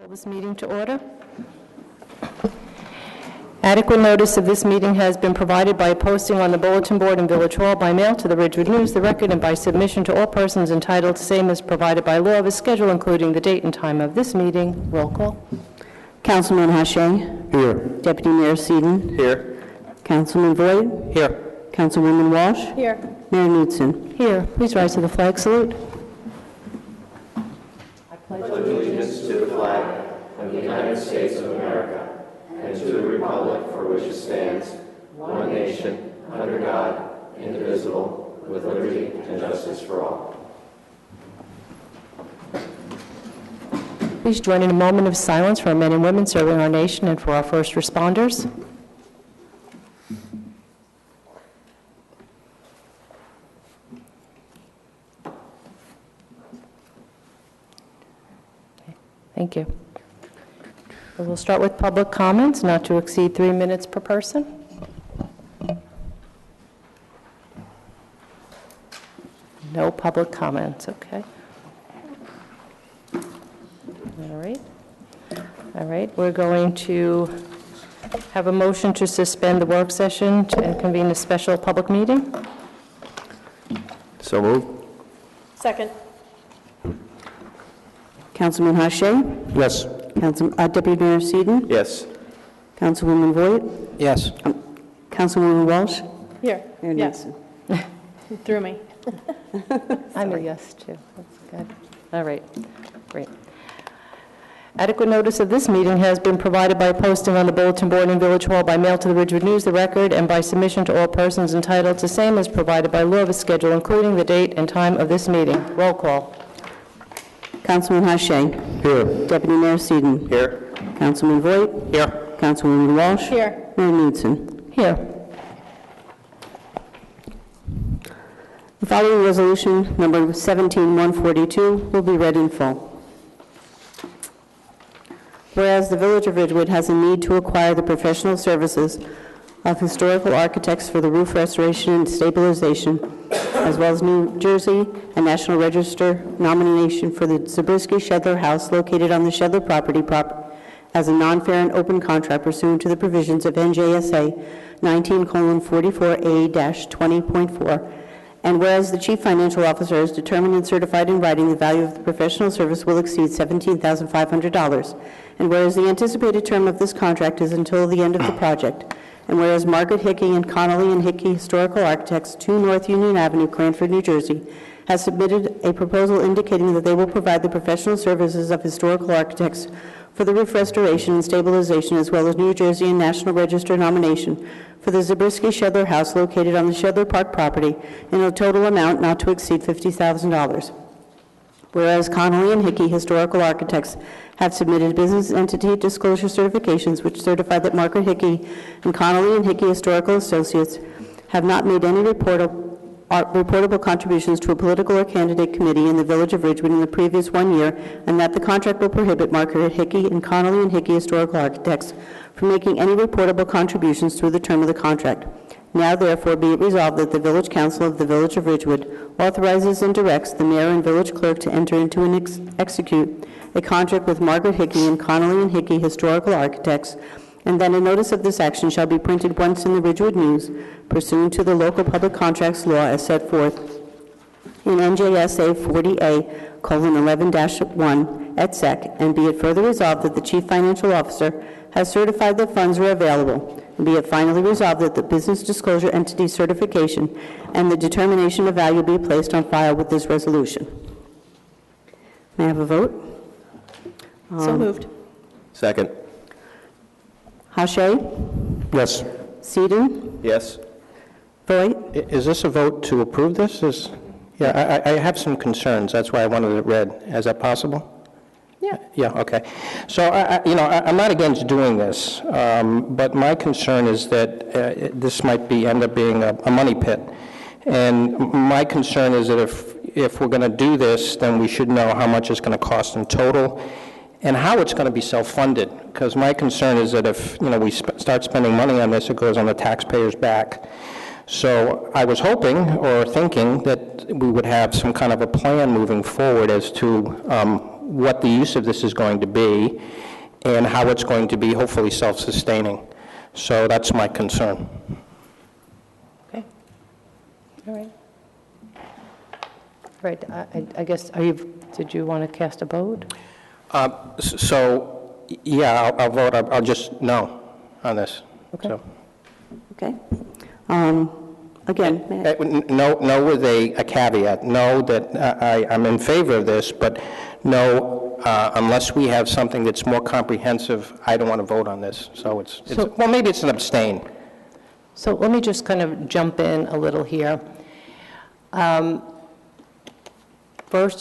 Call this meeting to order. Adequate notice of this meeting has been provided by posting on the bulletin board in Village Hall, by mail to the Ridgewood News, the Record, and by submission to all persons entitled, same as provided by law of a schedule, including the date and time of this meeting. Roll call. Councilman Hache. Here. Deputy Mayor Seaton. Here. Councilman Voigt. Here. Councilwoman Walsh. Here. Mayor Knudsen. Here. Please rise to the flag salute. Allegiance to the flag of the United States of America and to the republic for which it stands, one nation, under God, indivisible, with liberty and justice for all. Please join in a moment of silence for our men and women serving our nation and for our first responders. Thank you. We'll start with public comments, not to exceed 3 minutes per person. No public comments, okay. All right, we're going to have a motion to suspend the work session and convene a special public meeting. So moved. Second. Councilman Hache. Yes. Deputy Mayor Seaton. Yes. Councilwoman Voigt. Yes. Councilwoman Walsh. Here. Mayor Yes. Knudsen. You threw me. I'm a yes, too. That's good. All right, great. Adequate notice of this meeting has been provided by posting on the bulletin board in Village Hall, by mail to the Ridgewood News, the Record, and by submission to all persons entitled to same as provided by law of a schedule, including the date and time of this meeting. Roll call. Councilman Hache. Here. Deputy Mayor Seaton. Here. Councilman Voigt. Here. Councilwoman Walsh. Here. Mayor Knudsen. Here. The following resolution, number 17142, will be read in full. Whereas the Village of Ridgewood has a need to acquire the professional services of historical architects for the roof restoration and stabilization, as well as New Jersey and National Register nomination for the Zabriskie-Shedler House located on the Shedler property as a non-fair and open contract pursuant to the provisions of NJSA 19:44A-20.4. And whereas the Chief Financial Officer has determined and certified in writing the value of the professional service will exceed $17,500, and whereas the anticipated term of this contract is until the end of the project, and whereas Margaret Hickey and Connolly and Hickey Historical Architects, 2 North Union Avenue, Cranford, New Jersey, has submitted a proposal indicating that they will provide the professional services of historical architects for the roof restoration and stabilization, as well as New Jersey and National Register nomination for the Zabriskie-Shedler House located on the Shedler Park property in a total amount not to exceed $50,000. Whereas Connolly and Hickey Historical Architects have submitted business entity disclosure certifications which certify that Margaret Hickey and Connolly and Hickey Historical Associates have not made any reportable contributions to a political or candidate committee in the Village of Ridgewood in the previous 1 year, and that the contract will prohibit Margaret Hickey and Connolly and Hickey Historical Architects from making any reportable contributions through the term of the contract. Now, therefore, be it resolved that the Village Council of the Village of Ridgewood authorizes and directs the Mayor and Village Clerk to enter into and execute a contract with Margaret Hickey and Connolly and Hickey Historical Architects, and then a notice of this action shall be printed once in the Ridgewood News, pursuant to the local public contracts law as set forth in NJSA 40A:11-1 et sec, and be it further resolved that the Chief Financial Officer has certified that funds are available, and be it finally resolved that the business disclosure entity certification and the determination of value be placed on file with this resolution. May I have a vote? So moved. Second. Hache. Yes. Seaton. Yes. Voigt. Is this a vote to approve this? Yeah, I have some concerns. That's why I wanted it read. Is that possible? Yeah. Yeah, okay. So, I'm not against doing this, but my concern is that this might end up being a money pit. And my concern is that if we're going to do this, then we should know how much it's going to cost in total and how it's going to be self-funded. Because my concern is that if we start spending money on this, it goes on the taxpayer's back. So I was hoping or thinking that we would have some kind of a plan moving forward as to what the use of this is going to be and how it's going to be hopefully self-sustaining. So that's my concern. Okay. All right. All right, I guess, did you want to cast a vote? So, yeah, I'll vote, I'll just no on this. Okay. So. Okay. Again, may I- No with a caveat, no that I'm in favor of this, but no, unless we have something that's more comprehensive, I don't want to vote on this. So well, maybe it's an abstain. So let me just kind of jump in a little here. First,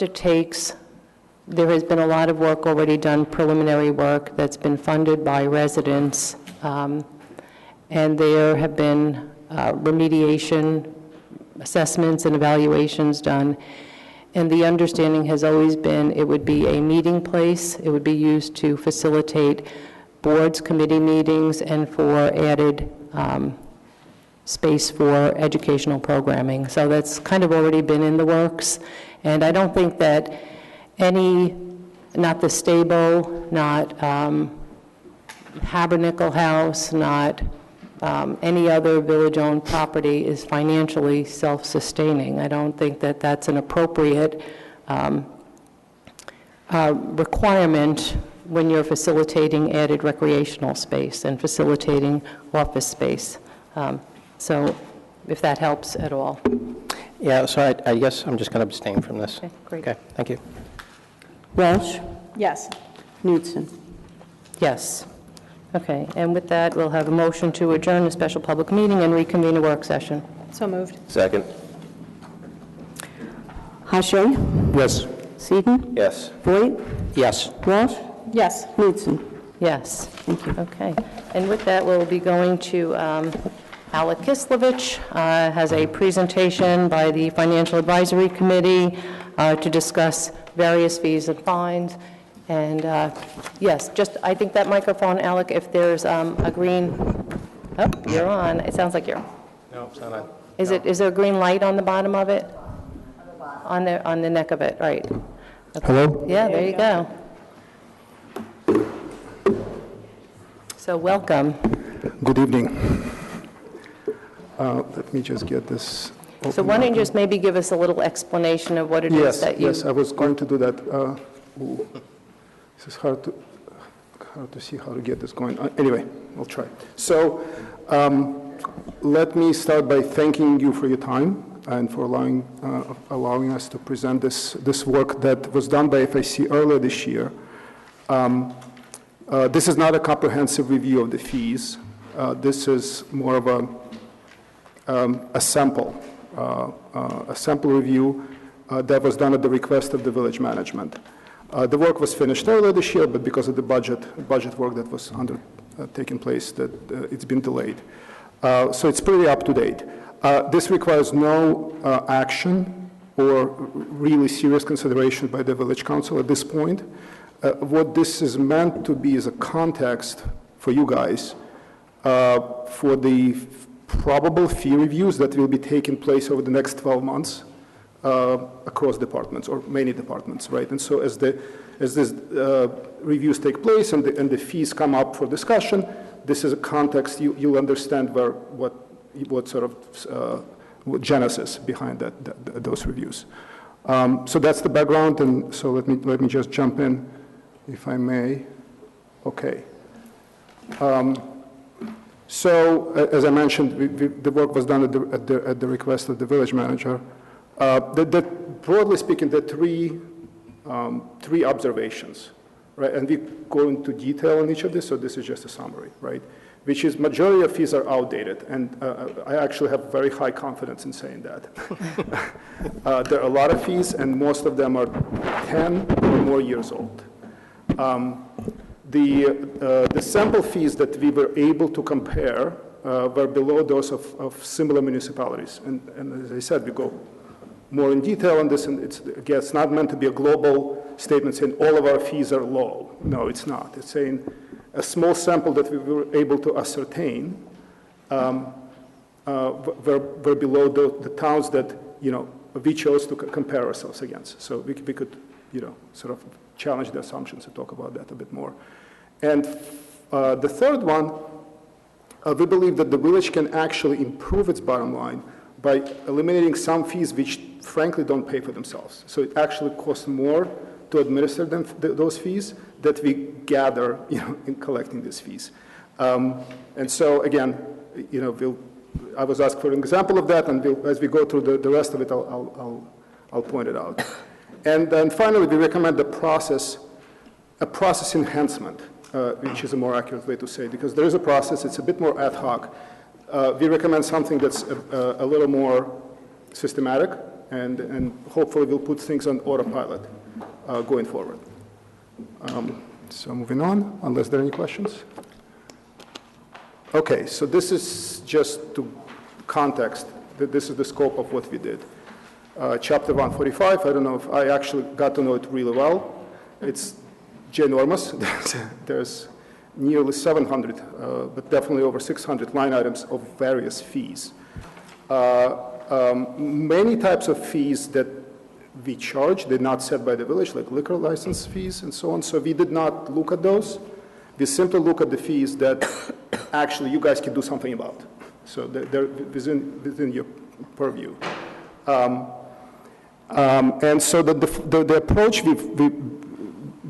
there has been a lot of work already done, preliminary work that's been funded by residents, and there have been remediation assessments and evaluations done, and the understanding has always been it would be a meeting place. It would be used to facilitate boards, committee meetings, and for added space for educational programming. So that's kind of already been in the works, and I don't think that not the stable, not Habernickel House, not any other village-owned property is financially self-sustaining. I don't think that that's an appropriate requirement when you're facilitating added recreational space and facilitating office space. So if that helps at all. Yeah, so I guess I'm just going to abstain from this. Okay, great. Okay, thank you. Welsh, Yes. Knudsen. Yes. Okay, and with that, we'll have a motion to adjourn the special public meeting and reconvene a work session. So moved. Second. Hache, Yes. Seaton, Yes. Voigt, Yes. Welsh, Yes. Knudsen. Yes. Thank you. Okay, and with that, we'll be going to Alec Kislovich, has a presentation by the Financial Advisory Committee to discuss various fees and fines. And yes, just, I think that microphone, Alec, if there's a green, oh, you're on. It sounds like you're, No, it's not on. is there a green light on the bottom of it? On the neck of it, right. Okay. Hello? Yeah, there you go. So welcome. Good evening. Let me just get this. So why don't you just maybe give us a little explanation of what it is that you... Yes, I was going to do that. This is hard to see how to get this going. Anyway, I'll try. So let me start by thanking you for your time and for allowing us to present this work that was done by FIC earlier this year. This is not a comprehensive review of the fees. This is more of a sample review that was done at the request of the village management. The work was finished earlier this year, but because of the budget work that was taking place, it's been delayed. So it's pretty up to date. This requires no action or really serious consideration by the village council at this point. What this is meant to be is a context for you guys for the probable fee reviews that will be taking place over the next 12 months across departments, or many departments, right? And so as these reviews take place and the fees come up for discussion, this is a context you'll understand what sort of what genesis behind those reviews. So that's the background, and so let me just jump in, if I may. Okay. So, as I mentioned, the work was done at the request of the village manager. Broadly speaking, there are three observations, right? And we go into detail on each of this, so this is just a summary, right? Which is majority of fees are outdated, and I actually have very high confidence in saying that. There are a lot of fees, and most of them are 10 or more years old. The sample fees that we were able to compare were below those of similar municipalities. And as I said, we go more in detail on this, and it's not meant to be a global statement saying all of our fees are low. No, it's not. It's saying a small sample that we were able to ascertain were below the towns that we chose to compare ourselves against. So we could sort of challenge the assumptions and talk about that a bit more. And the third one, we believe that the village can actually improve its bottom line by eliminating some fees which frankly don't pay for themselves. So it actually costs more to administer those fees that we gather in collecting these fees. And so again, I was asked for an example of that, and as we go through the rest of it, I'll point it out. And then finally, we recommend a process enhancement, which is a more accurate way to say it, because there is a process, it's a bit more ad hoc. We recommend something that's a little more systematic, and hopefully we'll put things on autopilot going forward. So moving on, unless there are any questions. Okay, so this is just to context, that this is the scope of what we did. Chapter 145, I don't know if I actually got to know it really well. It's ginormous. There's nearly 700, but definitely over 600 line items of various fees. Many types of fees that we charge, they're not set by the village, like liquor license fees and so on. So we did not look at those. We simply look at the fees that actually you guys can do something about. So they're within your purview. And so the approach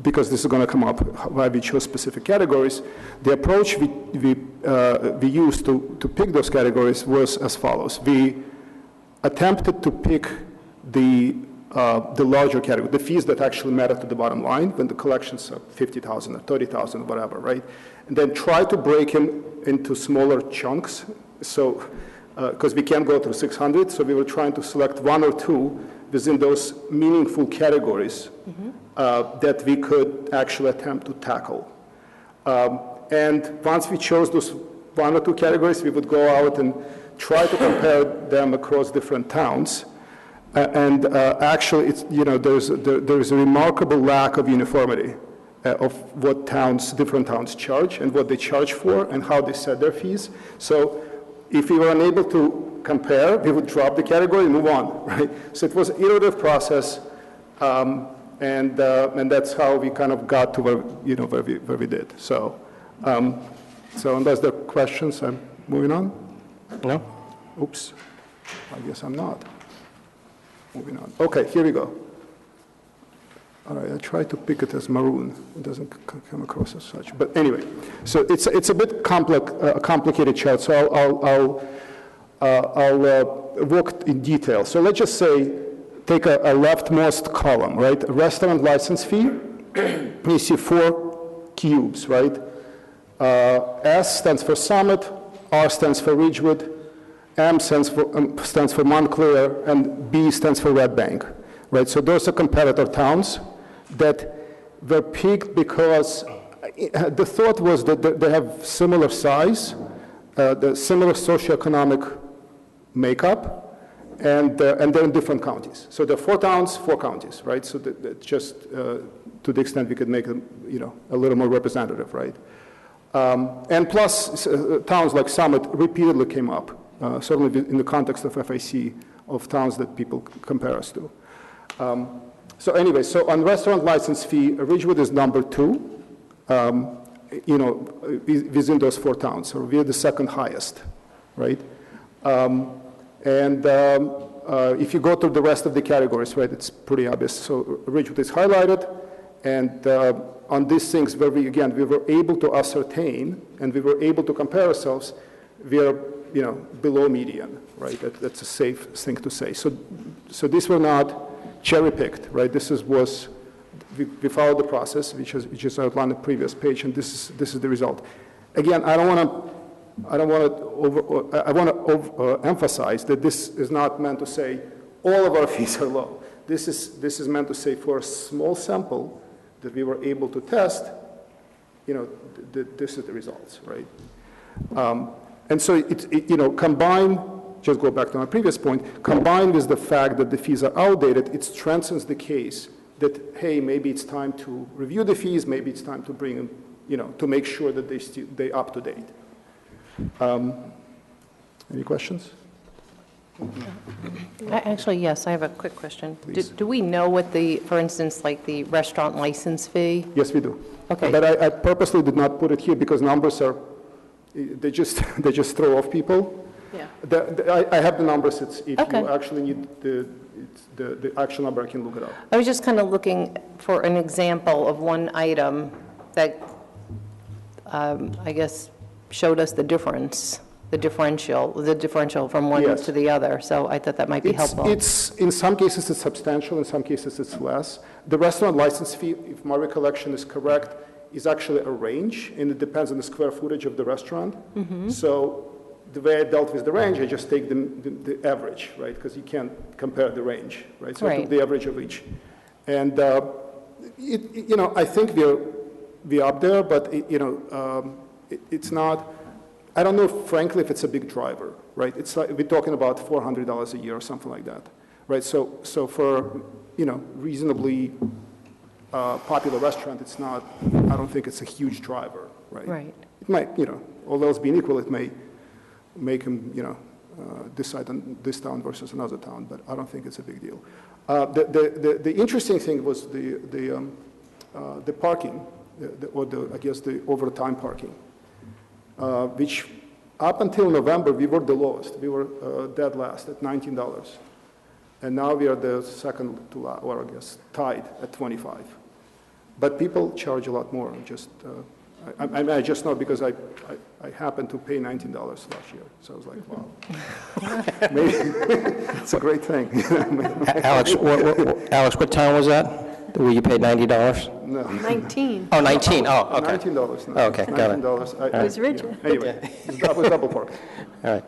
because this is going to come up, why we chose specific categories, the approach we used to pick those categories was as follows. We attempted to pick the larger category, the fees that actually matter to the bottom line when the collections are 50,000 or 30,000 or whatever, right? And then try to break them into smaller chunks. So, because we can't go through 600, so we were trying to select one or two within those meaningful categories that we could actually attempt to tackle. And once we chose those one or two categories, we would go out and try to compare them across different towns. Actually, it's, there's a remarkable lack of uniformity of what different towns charge and what they charge for and how they set their fees. So if we were unable to compare, we would drop the category and move on, right? So it was an iterative process, and that's how we kind of got to where we did. So, so unless there are questions, I'm moving on. No? Oops, I guess I'm not. Moving on. Okay, here we go. All right, I tried to pick it as maroon. It doesn't come across as such. But anyway, so it's a bit complicated chart. So I'll walk in detail. So let's just say, take a leftmost column, right? A restaurant license fee. You see 4 cubes, right? S stands for Summit, R stands for Ridgewood, M stands for Montclair, and B stands for Red Bank, right? So those are competitor towns that were picked because the thought was that they have similar size, the similar socioeconomic makeup, and they're in different counties. So there are 4 towns, 4 counties, right? So that just to the extent we could make them, a little more representative, right? And plus, towns like Summit repeatedly came up. Certainly in the context of FIC, of towns that people compare us to. So anyway, so on restaurant license fee, Ridgewood is number 2, within those 4 towns. So we're the second highest, right? If you go to the rest of the categories, right, it's pretty obvious. So Ridgewood is highlighted, and on these things where we were able to ascertain and we were able to compare ourselves, we are below median, right? That's a safe thing to say. So these were not cherry-picked, right? We followed the process, which is outlined on the previous page, and this is the result. Again, I want to emphasize that this is not meant to say all of our fees are low. This is meant to say for a small sample that we were able to test, this is the results, right? And so combined, just go back to my previous point, combined with the fact that the fees are outdated, it strengthens the case that, hey, maybe it's time to review the fees, maybe it's time to bring them, to make sure that they're up to date. Any questions? Actually, yes, I have a quick question. Please. Do we know what the, for instance, like the restaurant license fee? Yes, we do. Okay. But I purposely did not put it here because numbers are, they just throw off people. Yeah. I have the numbers, if Okay. you actually need the actual number, I can look it up. I was just kind of looking for an example of one item that, I guess, showed us the difference, the differential from one Yes. to the other. So I thought that might be helpful. It's, in some cases, it's substantial, in some cases, it's less. The restaurant license fee, if my recollection is correct, is actually a range, and it depends on the square footage of the restaurant. So the way I dealt with the range, I just take the average, right? Because you can't compare the range, right? So I took Right. the average of each. And, I think we're up there, but, it's not, I don't know, frankly, if it's a big driver, right? It's like, we're talking about $400 a year or something like that, right? So for, reasonably popular restaurant, it's not, I don't think it's a huge driver, right? Right. It might, all else being equal, it may make him, decide on this town versus another town, but I don't think it's a big deal. The interesting thing was the parking, I guess the overtime parking, which up until November, we were the lowest. We were dead last at $19. And now we are the second to last, or I guess tied at 25. But people charge a lot more. I just know because I happened to pay $19 last year. So I was like, wow. Maybe it's a great thing. Alex, what town was that, where you paid $90? No. 19. Oh, 19, oh, okay. $19. No. Oh, okay, got it. $19. It was Ridgewood. Anyway, that was double park. All right.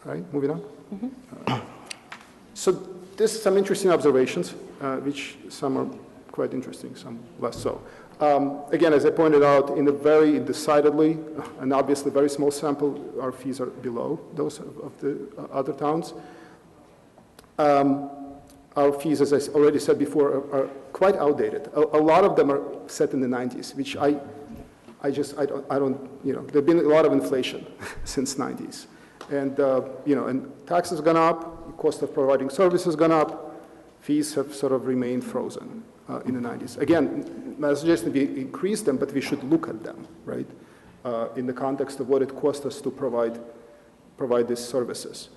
All right, moving on. So there's some interesting observations, which some are quite interesting, some less so. Again, as I pointed out, in a very decidedly and obviously very small sample, our fees are below those of the other towns. Our fees, as I already said before, are quite outdated. A lot of them are set in the 90s, which I don't, there've been a lot of inflation since 90s. And, and taxes gone up, cost of providing services gone up, fees have sort of remained frozen in the 90s. Again, my suggestion would be increase them, but we should look at them, right, in the context of what it cost us to provide these services.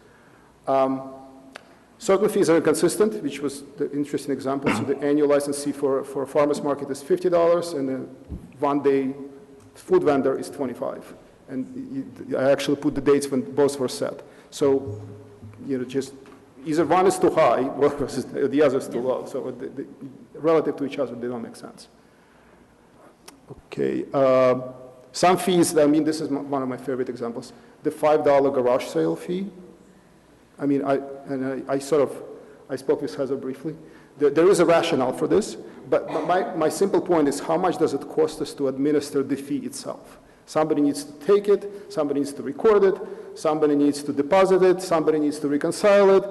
Certain fees are inconsistent, which was the interesting example. So the annual license fee for a farmer's market is $50, and the one-day food vendor is $25. And I actually put the dates when both were set. So, just either one is too high versus the other is too low. So relative to each other, they don't make sense. Okay. Some fees, this is one of my favorite examples. The $5 garage sale fee. I spoke with Heather briefly. There is a rationale for this, but my simple point is how much does it cost us to administer the fee itself? Somebody needs to take it, somebody needs to record it, somebody needs to deposit it, somebody needs to reconcile it,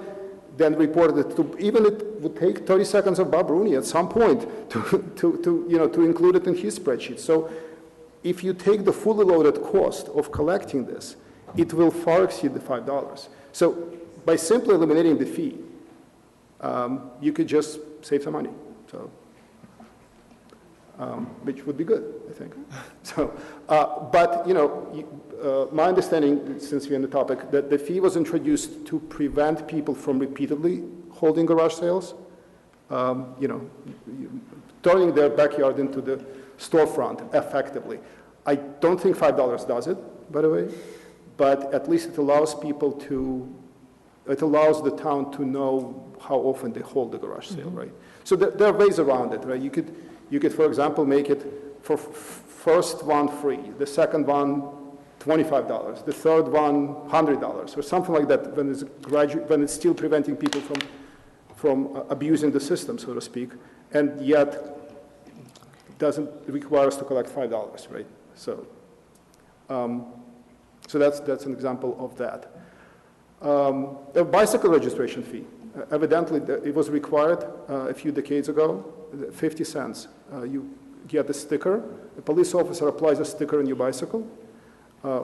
then report it to, even it would take 30 seconds of Bob Rooney at some point to include it in his spreadsheet. So if you take the fully loaded cost of collecting this, it will far exceed the $5. So by simply eliminating the fee, you could just save some money, so, which would be good, I think. So, but, my understanding, since we're on the topic, that the fee was introduced to prevent people from repeatedly holding garage sales, turning their backyard into the storefront effectively. I don't think $5 does it, by the way, but at least it allows people to, it allows the town to know how often they hold the garage sale, right? So there are ways around it, right? You could, for example, make it for first one free, the second one $25, the third one $100, or something like that when it's still preventing people from abusing the system, so to speak, and yet doesn't require us to collect $5, right? So, so that's an example of that. A bicycle registration fee. Evidently, it was required a few decades ago, 50 cents. You get a sticker. A police officer applies a sticker on your bicycle.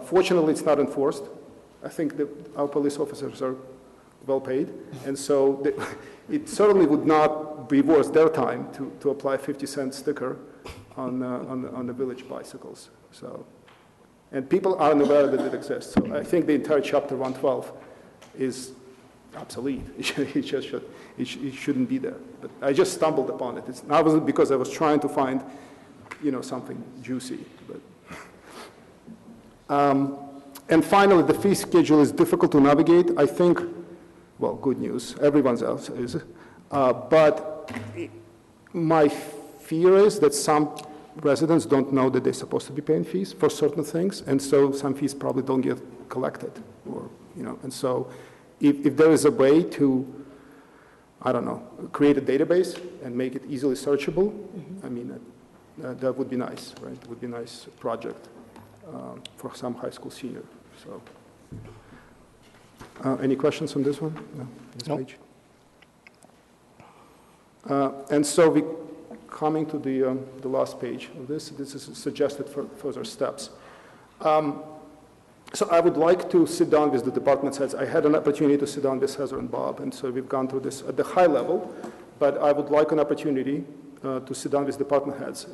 Fortunately, it's not enforced. I think that our police officers are well paid, and so it certainly would not be worth their time to apply a 50-cent sticker on the village bicycles. So, and people aren't aware that it exists. So I think the entire chapter 112 is obsolete. It shouldn't be there. But I just stumbled upon it. It's not because I was trying to find, something juicy. But. And finally, the fee schedule is difficult to navigate. I think, well, good news. Everyone's else is. But my fear is that some residents don't know that they're supposed to be paying fees for certain things, and so some fees probably don't get collected, or and so if there is a way to, I don't know, create a database and make it easily searchable, I mean, that would be nice, right? It would be a nice project for some high school senior. So, any questions on this one? No, this page. And so we coming to the last page of this. This is suggested for further steps. So I would like to sit down with the department heads. I had an opportunity to sit down with Heather and Bob, and so we've gone through this at the high level, but I would like an opportunity to sit down with department heads,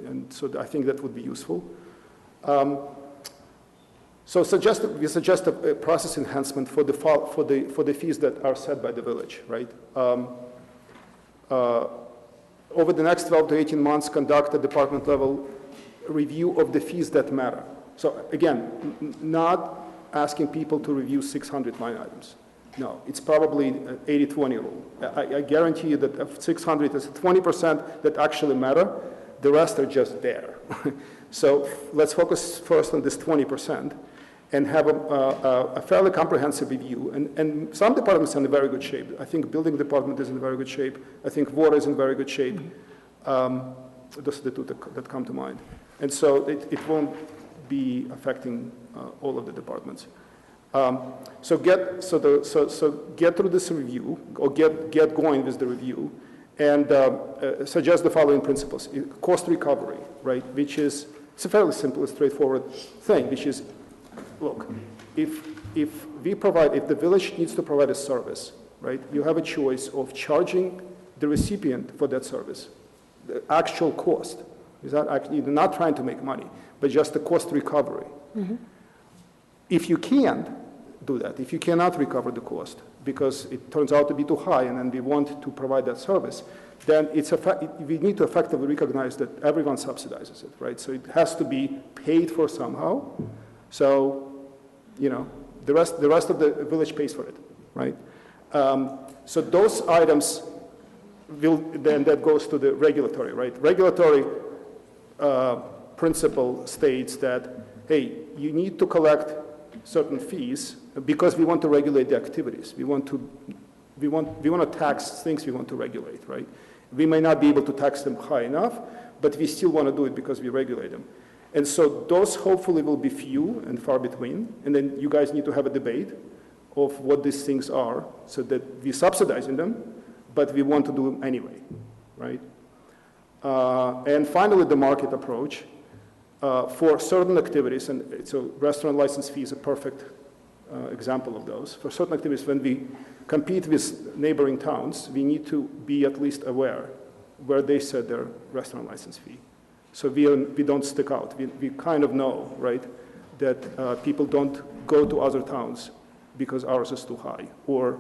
and so I think that would be useful. So we suggest a process enhancement for the fees that are set by the village, right? Over the next 12 to 18 months, conduct a department level review of the fees that matter. So again, not asking people to review 600 line items. No, it's probably an 80-20 rule. I guarantee you that of 600 is 20% that actually matter. The rest are just there. So let's focus first on this 20% and have a fairly comprehensive review. And some departments are in very good shape. I think building department is in very good shape. I think water is in very good shape. Those are the two that come to mind. And so it won't be affecting all of the departments. So get through this review, or get going with the review, and suggest the following principles. Cost recovery, right, which is, it's a fairly simple, straightforward thing, which is, look, if the village needs to provide a service, right, you have a choice of charging the recipient for that service, the actual cost. You're not trying to make money, but just the cost recovery. Mm-hmm. If you can't do that, if you cannot recover the cost because it turns out to be too high and then we want to provide that service, then we need to effectively recognize that everyone subsidizes it, right? So it has to be paid for somehow. So, the rest of the village pays for it, right? So those items that goes to the regulatory, right? Regulatory principle states that, hey, you need to collect certain fees because we want to regulate the activities. We want to tax things we want to regulate, right? We may not be able to tax them high enough, but we still want to do it because we regulate them. And so those hopefully will be few and far between, and then you guys need to have a debate of what these things are so that we're subsidizing them, but we want to do them anyway, right? And finally, the market approach for certain activities, and so restaurant license fee is a perfect example of those. For certain activities, when we compete with neighboring towns, we need to be at least aware where they set their restaurant license fee. So we don't stick out. We kind of know, right, that people don't go to other towns because ours is too high, or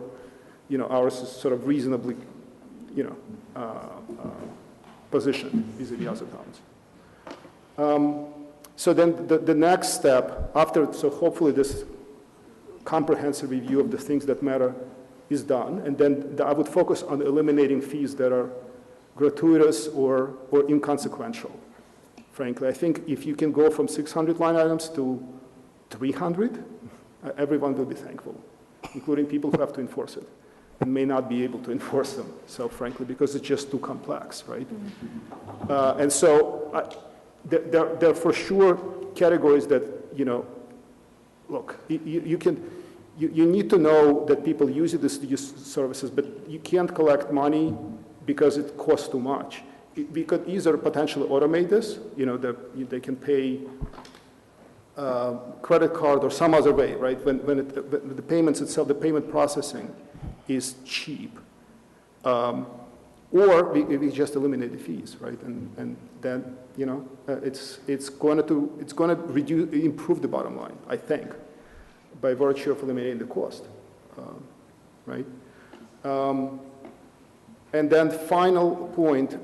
ours is sort of reasonably, positioned vis-a-vis other towns. So then the next step so hopefully this comprehensive review of the things that matter is done, and then I would focus on eliminating fees that are gratuitous or inconsequential. Frankly, I think if you can go from 600 line items to 300, everyone will be thankful, including people who have to enforce it and may not be able to enforce them, so frankly, because it's just too complex, right? And so there are for sure categories that, look, you need to know that people use these services, but you can't collect money because it costs too much. We could either potentially automate this, they can pay credit card or some other way, right? When the payments itself, the payment processing is cheap. Or we just eliminate the fees, right? And then, it's going to improve the bottom line, I think, by virtue of eliminating the cost, right? And then final point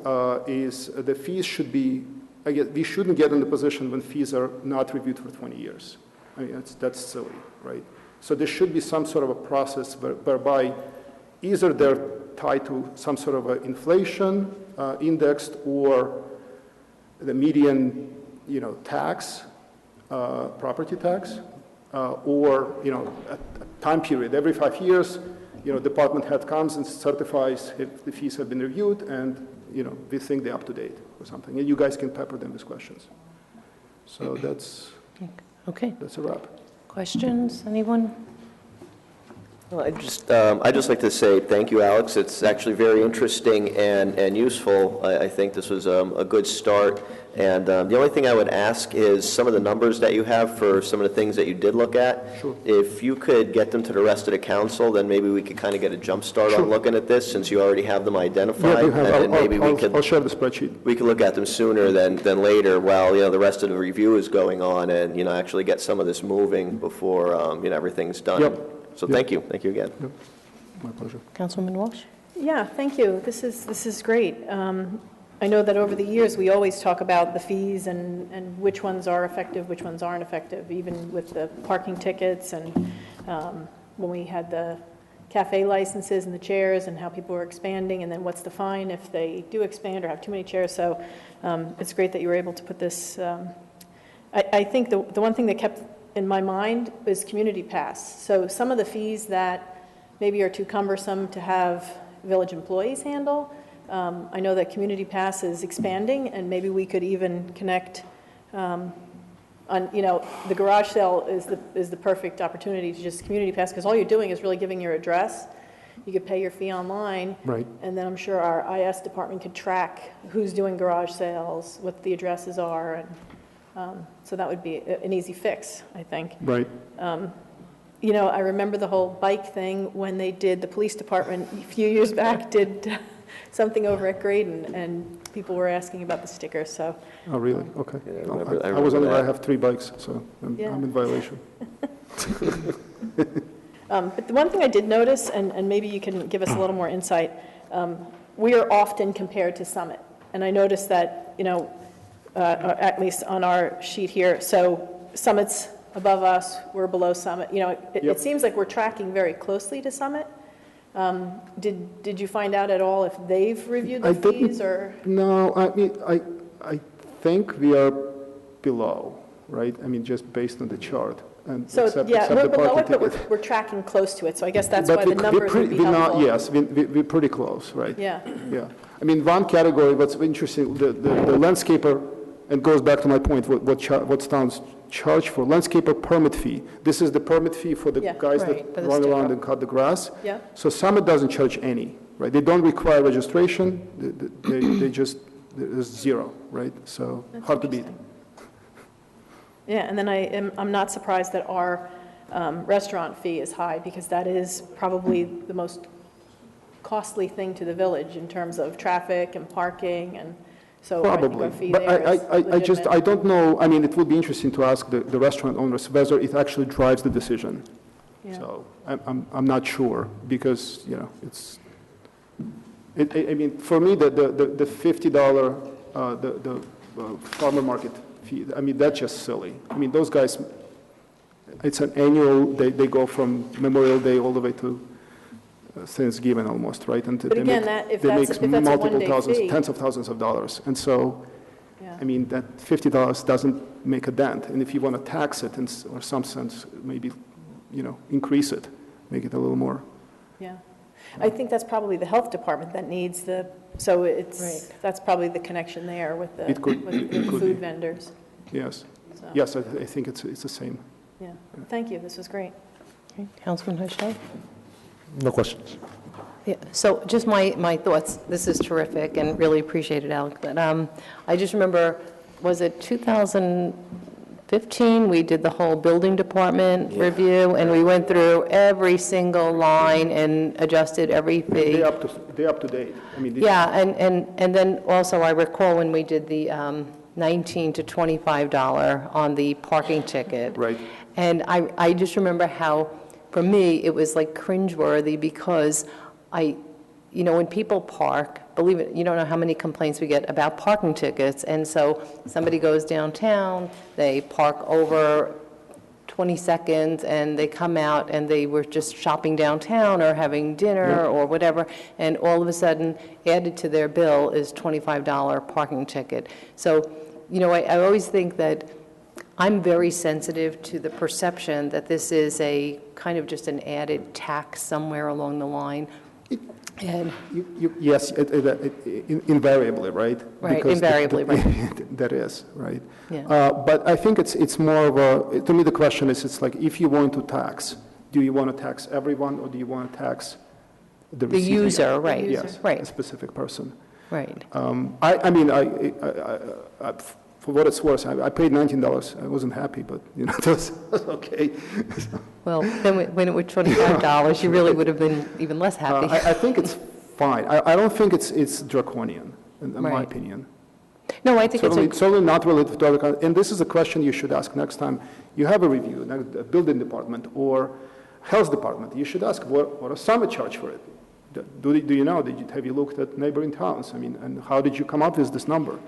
is the fees should be, I guess, we shouldn't get in the position when fees are not reviewed for 20 years. I mean, that's silly, right? So there should be some sort of a process whereby either they're tied to some sort of a inflation indexed or the median, tax, property tax, or, a time period. Every 5 years, department head comes and certifies if the fees have been reviewed and, we think they're up to date or something. And you guys can pepper them with questions. So that's a wrap. Questions, anyone? Well, I'd just like to say thank you, Alex. It's actually very interesting and useful. I think this was a good start. And the only thing I would ask is some of the numbers that you have for some of the things that you did look at. Sure. If you could get them to the rest of the council, then maybe we could kind of get a jump start on looking at this, since you already have them identified. Yeah, we have. And then maybe I'll share the spreadsheet. we could look at them sooner than later while, the rest of the review is going on, and, actually get some of this moving before, everything's done. Yep. So thank you again. Yep. My pleasure. Councilman Walsh? Yeah, thank you. This is great. I know that over the years, we always talk about the fees and which ones are effective, which ones aren't effective, even with the parking tickets and when we had the cafe licenses and the chairs and how people were expanding, and then what's the fine if they do expand or have too many chairs. So it's great that you were able to put this. I think the one thing that kept in my mind is community pass. So some of the fees that maybe are too cumbersome to have village employees handle, I know that community pass is expanding, and maybe we could even connect on, the garage sale is the perfect opportunity to just community pass, because all you're doing is really giving your address. You could pay your fee online. Right. And then I'm sure our IS department could track who's doing garage sales, what the addresses are, and so that would be an easy fix, I think. Right. I remember the whole bike thing when they did, the police department a few years back did something over at Graydon, and people were asking about the stickers, so. Oh, really? Okay. Yeah, I No, remember- I I was remember I that. have 3 bikes, so I'm Yeah. in violation. But the one thing I did notice, and maybe you can give us a little more insight, we are often compared to Summit. And I noticed that, at least on our sheet here, so Summit's above us, we're below Summit. It Yep. seems like we're tracking very closely to Summit. Did you find out at all if they've reviewed the I didn't- fees, or? No, I mean, I think we are below, right? I mean, just based on the chart. And So, except yeah, the we're below parking it, but ticket. we're tracking close to it, so I guess that's But why the we're numbers would be we're not- helpful. Yes, we're pretty close, right? Yeah, Yeah. I mean, one category, what's interesting, the landscaper, and goes back to my point, what towns charge for, landscaper permit fee. This is the permit fee for the Yeah. guys Right, for that the run around sticker. and cut the grass. yeah, So Summit doesn't charge any, right? They don't require registration, they just, there's zero, right? So That's hard to beat. interesting. Yeah, and then I'm not surprised that our restaurant fee is high, because that is probably the most costly thing to the village in terms of traffic and parking, and so I think Probably, our fee but there is I just, I legitimate. don't know, I mean, it would be interesting to ask the restaurant owners whether it actually drives the decision. Yeah. So I'm not sure, because, it's, I mean, for me, the $50, the farmer market fee, I mean, that's just silly. I mean, those guys, it's an annual, they go from Memorial Day all the way to Thanksgiving almost, right? And But they again, make- if they that's make a multiple one-day thousands, fee. tens of thousands of dollars. And so, Yeah. I mean, that $50 doesn't make a dent. And if you want to tax it or some sense, maybe, increase it, make it a little more. Yeah, I think that's probably the health department that needs so Right. that's probably the connection there with the It could- with it the could food be. vendors. Yes. So, Yes, I think it's the same. Yeah, thank you, this was great. Okay, Councilman Hochschild? No questions. Yeah, so just my thoughts, this is terrific and really appreciate it, Alec, but I just remember, was it 2015 15, we did the whole building department review, and we went through every single line and adjusted every fee. They're up to date. I mean, Yeah, and then also I recall when we did the $19 to $25 on the parking ticket. Right. And I just remember how, for me, it was like cringeworthy because when people park, believe it, you don't know how many complaints we get about parking tickets. And so somebody goes downtown, they park over 20 seconds, and they come out and they were just shopping downtown or having dinner or whatever, and all of a sudden, added to their bill is $25 parking ticket. So, I always think that I'm very sensitive to the perception that this is a kind of just an added tax somewhere along the line. And Yes, invariably, right? Right, Because invariably, right. That is, right? Yeah. But I think it's more of to me, the question is, it's like, if you want to tax, do you want to tax everyone, or do you want to tax the receiving user, right. Yes, Right. a specific person. Right. I mean, for what it's worth, I paid $19. I wasn't happy, but, it was okay. Well, then when it was $25, you really would have been even less happy. I think it's fine. I don't think it's draconian, in my Right. opinion. No, I think it's Certainly not related to other, and this is a question you should ask next time you have a review, a building department or health department. You should ask, what a summit charge for it? Do you know? Have you looked at neighboring towns? I mean, and how did you come up with this number?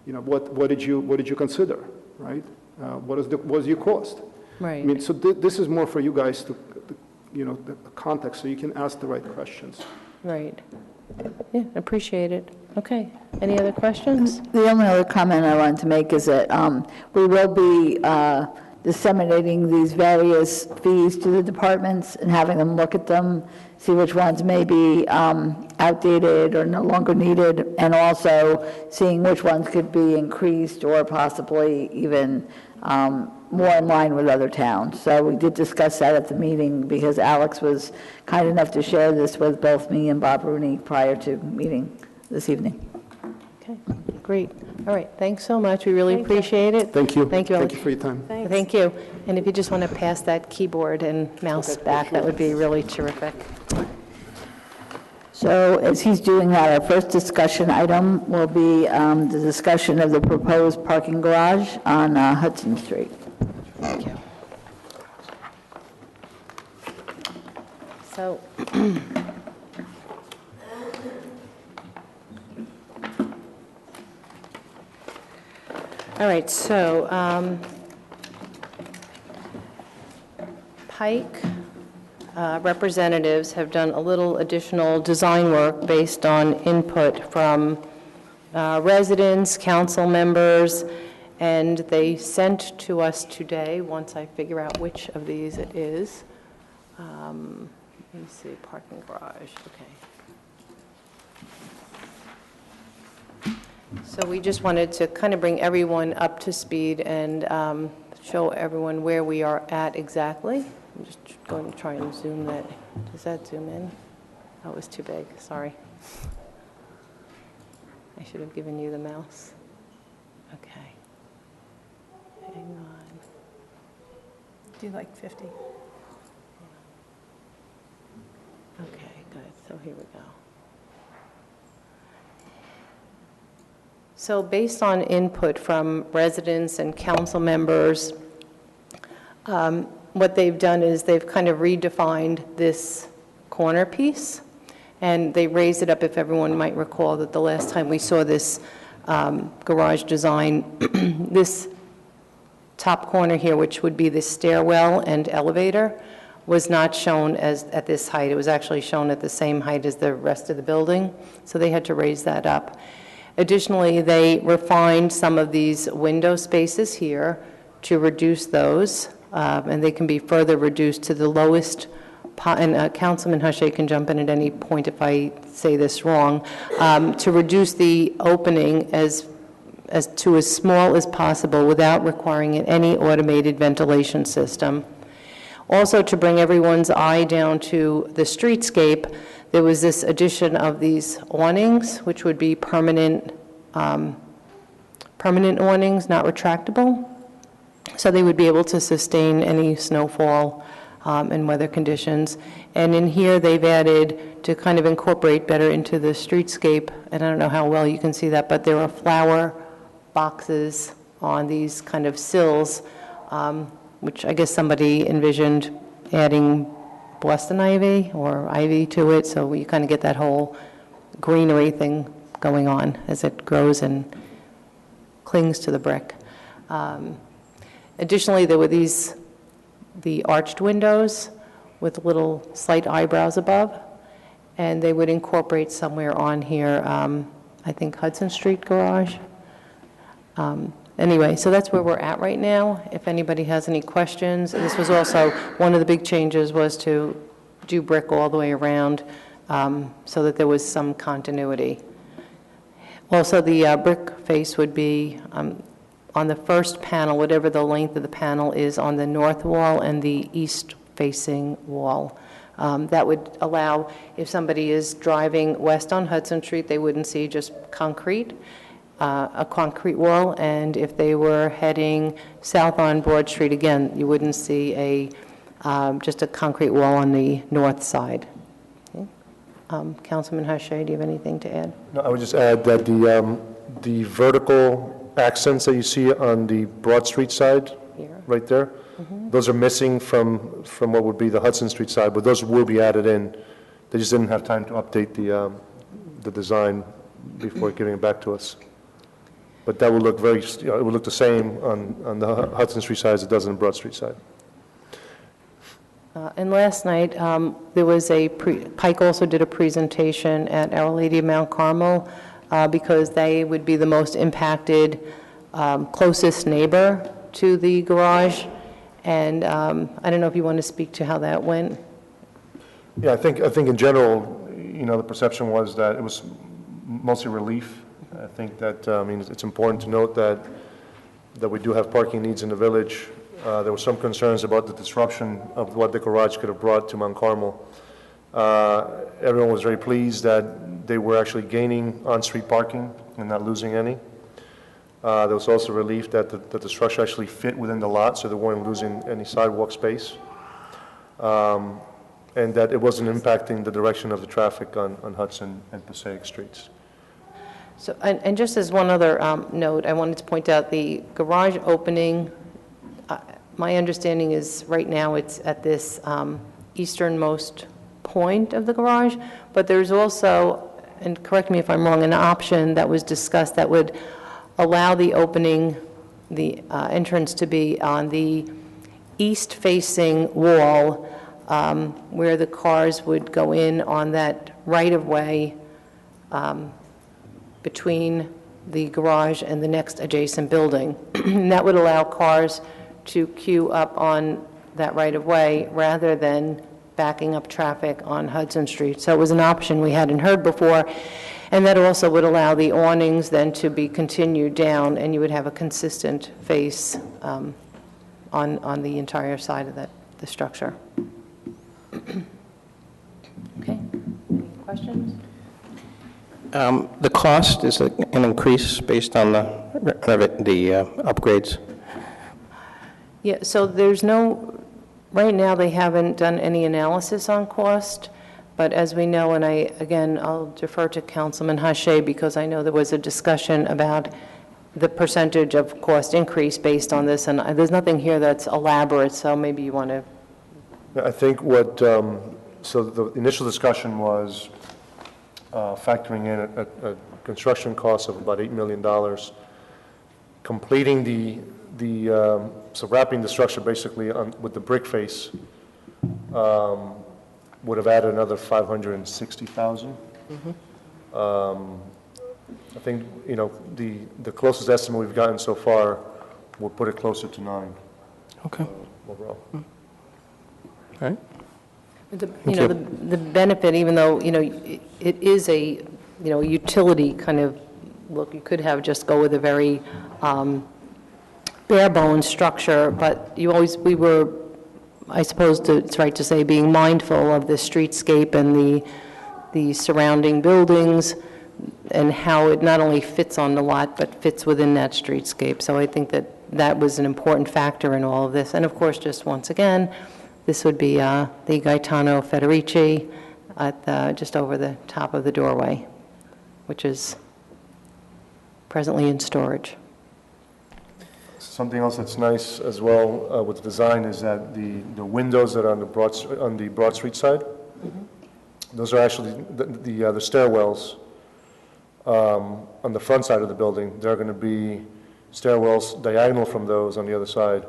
What did you consider, right? What was your cost? right. I mean, so this is more for you guys to, the context, so you can ask the right questions. Right. Yeah, appreciate it. Okay. Any other questions? The only other comment I wanted to make is that we will be disseminating these various fees to the departments and having them look at them, see which ones may be outdated or no longer needed, and also seeing which ones could be increased or possibly even more in line with other towns. So we did discuss that at the meeting because Alex was kind enough to share this with both me and Bob Rooney prior to meeting this evening. Okay, great. All right, thanks so much. We really appreciate it. Thank you. Thank you, Thank Alex. you for your time. Thanks. Thank you. And if you just want to pass that keyboard and mouse back, that would be really terrific. So as he's doing that, our first discussion item will be the discussion of the proposed parking garage on Hudson Street. Thank you. So, all right, so Pike representatives have done a little additional design work based on input from residents, council members, and they sent to us today, once I figure out which of these it is. Let me see, parking garage, okay. So we just wanted to kind of bring everyone up to speed and show everyone where we are at exactly. I'm just going to try and zoom that. Does that zoom in? Oh, it was too big, sorry. I should have given you the mouse. Okay. Hang on. Do like 50. Okay, good. So here we go. So based on input from residents and council members, what they've done is they've kind of redefined this corner piece, and they raised it up, if everyone might recall, that the last time we saw this garage design, this top corner here, which would be the stairwell and elevator, was not shown as at this height. It was actually shown at the same height as the rest of the building, so they had to raise that up. Additionally, they refined some of these window spaces here to reduce those, and they can be further reduced to the lowest, and Councilman Hushay can jump in at any point if I say this wrong, to reduce the opening as to as small as possible without requiring any automated ventilation system. Also, to bring everyone's eye down to the streetscape, there was this addition of these awnings, which would be permanent awnings, not retractable. So they would be able to sustain any snowfall and weather conditions. And in here, they've added, to kind of incorporate better into the streetscape, and I don't know how well you can see that, but there are flower boxes on these kind of sills, which I guess somebody envisioned adding Boston ivy or ivy to it, so you kind of get that whole greenery thing going on as it grows and clings to the brick. Additionally, there were the arched windows with little slight eyebrows above, and they would incorporate somewhere on here, I think Hudson Street garage. Anyway, so that's where we're at right now. If anybody has any questions, this was also, one of the big changes was to do brick all the way around so that there was some continuity. Also, the brick face would be on the first panel, whatever the length of the panel is on the north wall and the east-facing wall. That would allow, if somebody is driving west on Hudson Street, they wouldn't see just concrete, a concrete wall, and if they were heading south on Broad Street, again, you wouldn't see just a concrete wall on the north side. Okay. Councilman Hache, do you have anything to add? No, I would just add that the vertical accents that you see on the Broad Street side, Here. right there, those are missing from what would be the Hudson Street side, but those will be added in. They just didn't have time to update the design before giving it back to us. But that will look it will look the same on the Hudson Street side as it does on the Broad Street side. And last night, there was Pike also did a presentation at Our Lady of Mount Carmel because they would be the most impacted, closest neighbor to the garage. And I don't know if you want to speak to how that went. Yeah, I think in general, the perception was that it was mostly relief. I think that, it's important to note that we do have parking needs in the village. There were some concerns about the disruption of what the garage could have brought to Mount Carmel. Everyone was very pleased that they were actually gaining on-street parking and not losing any. There was also relief that the structure actually fit within the lot, so they weren't losing any sidewalk space. And that it wasn't impacting the direction of the traffic on Hudson and Passaic streets. So, and just as one other note, I wanted to point out the garage opening. My understanding is right now it's at this easternmost point of the garage, but there's also, and correct me if I'm wrong, an option that was discussed that would allow the opening, the entrance to be on the east-facing wall where the cars would go in on that right-of-way between the garage and the next adjacent building. And that would allow cars to queue up on that right-of-way rather than backing up traffic on Hudson Street. So it was an option we hadn't heard before, and that also would allow the awnings then to be continued down, and you would have a consistent face on the entire side of the structure. Okay, questions? The cost is an increase based on the upgrades? Yeah, so there's no, right now they haven't done any analysis on cost, but as we know, and I'll defer to Councilman Hache because I know there was a discussion about the percentage of cost increase based on this, and there's nothing here that's elaborate, so maybe you want to. I think so the initial discussion was factoring in a construction cost of about $8 million, completing so wrapping the structure basically with the brick face would have added another $560,000. I think, the closest estimate we've gotten so far will put it closer to 9. Okay. Overall. All right. The benefit, even though, it is a, utility kind of look, you could have just go with a very bare bones structure, but we were, I suppose it's right to say, being mindful of the streetscape and the surrounding buildings and how it not only fits on the lot, but fits within that streetscape. So I think that that was an important factor in all of this. And of course, just once again, this would be the Gaetano Federici at just over the top of the doorway, which is presently in storage. Something else that's nice as well with the design is that the windows that are on the Broad Street side, those are actually the stairwells on the front side of the building. There are going to be stairwells diagonal from those on the other side,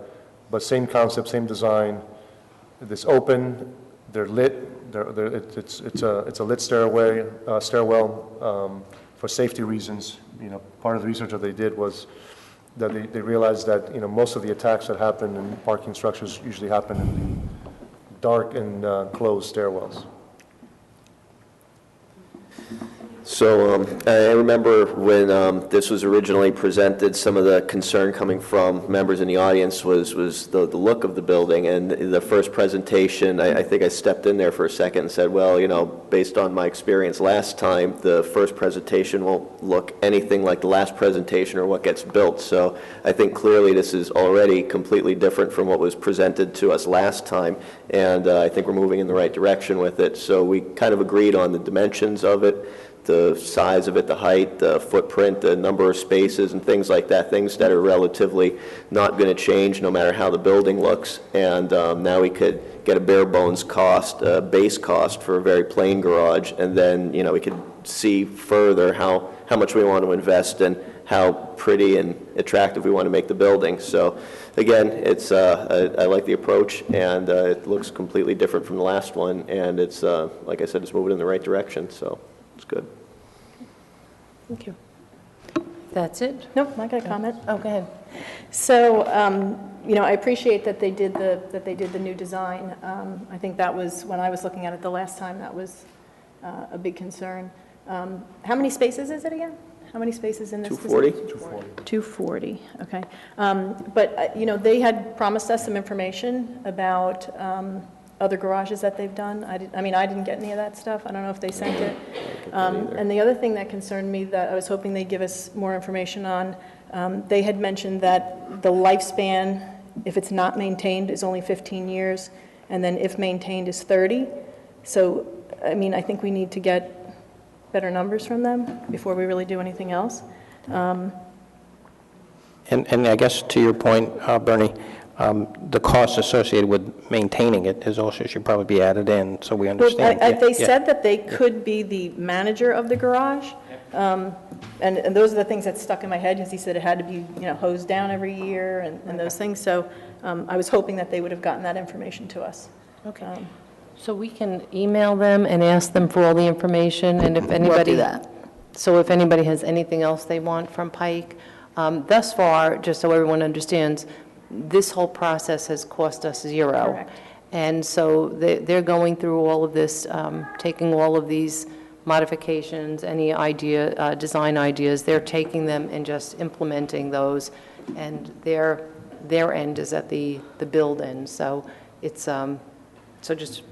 but same concept, same design. It's open, they're lit. It's a lit stairwell for safety reasons. You know, part of the research that they did was that they realized that, you know, most of the attacks that happen in parking structures usually happen in the dark and closed stairwells. So I remember when this was originally presented, some of the concern coming from members in the audience was the look of the building. And the first presentation, I think I stepped in there for a second and said, well, you know, based on my experience last time, the first presentation won't look anything like the last presentation or what gets built. So I think clearly this is already completely different from what was presented to us last time. And I think we're moving in the right direction with it. So we kind of agreed on the dimensions of it, the size of it, the height, the footprint, the number of spaces, and things like that, things that are relatively not going to change no matter how the building looks. And now we could get a bare bones cost, base cost for a very plain garage, and then, you know, we could see further how much we want to invest and how pretty and attractive we want to make the building. So again, it's I like the approach, and it looks completely different from the last one, and it's like I said, it's moving in the right direction, so it's good. Thank you. That's it? Nope, I got a comment. Oh, go ahead. So, you know, I appreciate that they did the new design. I think that was, when I was looking at it the last time, that was a big concern. How many spaces is it again? How many spaces in this? 240? 240, okay. But, you know, they had promised us some information about other garages that they've done. I mean, I didn't get any of that stuff. I don't know if they sent it. And the other thing that concerned me that I was hoping they'd give us more information on, they had mentioned that the lifespan, if it's not maintained, is only 15 years, and then if maintained is 30. So, I mean, I think we need to get better numbers from them before we really do anything else. And I guess to your point, Bernie, the costs associated with maintaining it is also should probably be added in, so we understand. They said that they could be the manager of the garage, and those are the things that stuck in my head, because he said it had to be, you know, hosed down every year and those things. So I was hoping that they would have gotten that information to us. Okay. So we can email them and ask them for all the information, and if anybody... We'll do that. So if anybody has anything else they want from Pike, thus far, just so everyone understands, this whole process has cost us zero. Correct. And so they're going through all of this, taking all of these modifications, any design ideas, they're taking them and just implementing those, and their end is at the build end. So it's, so just,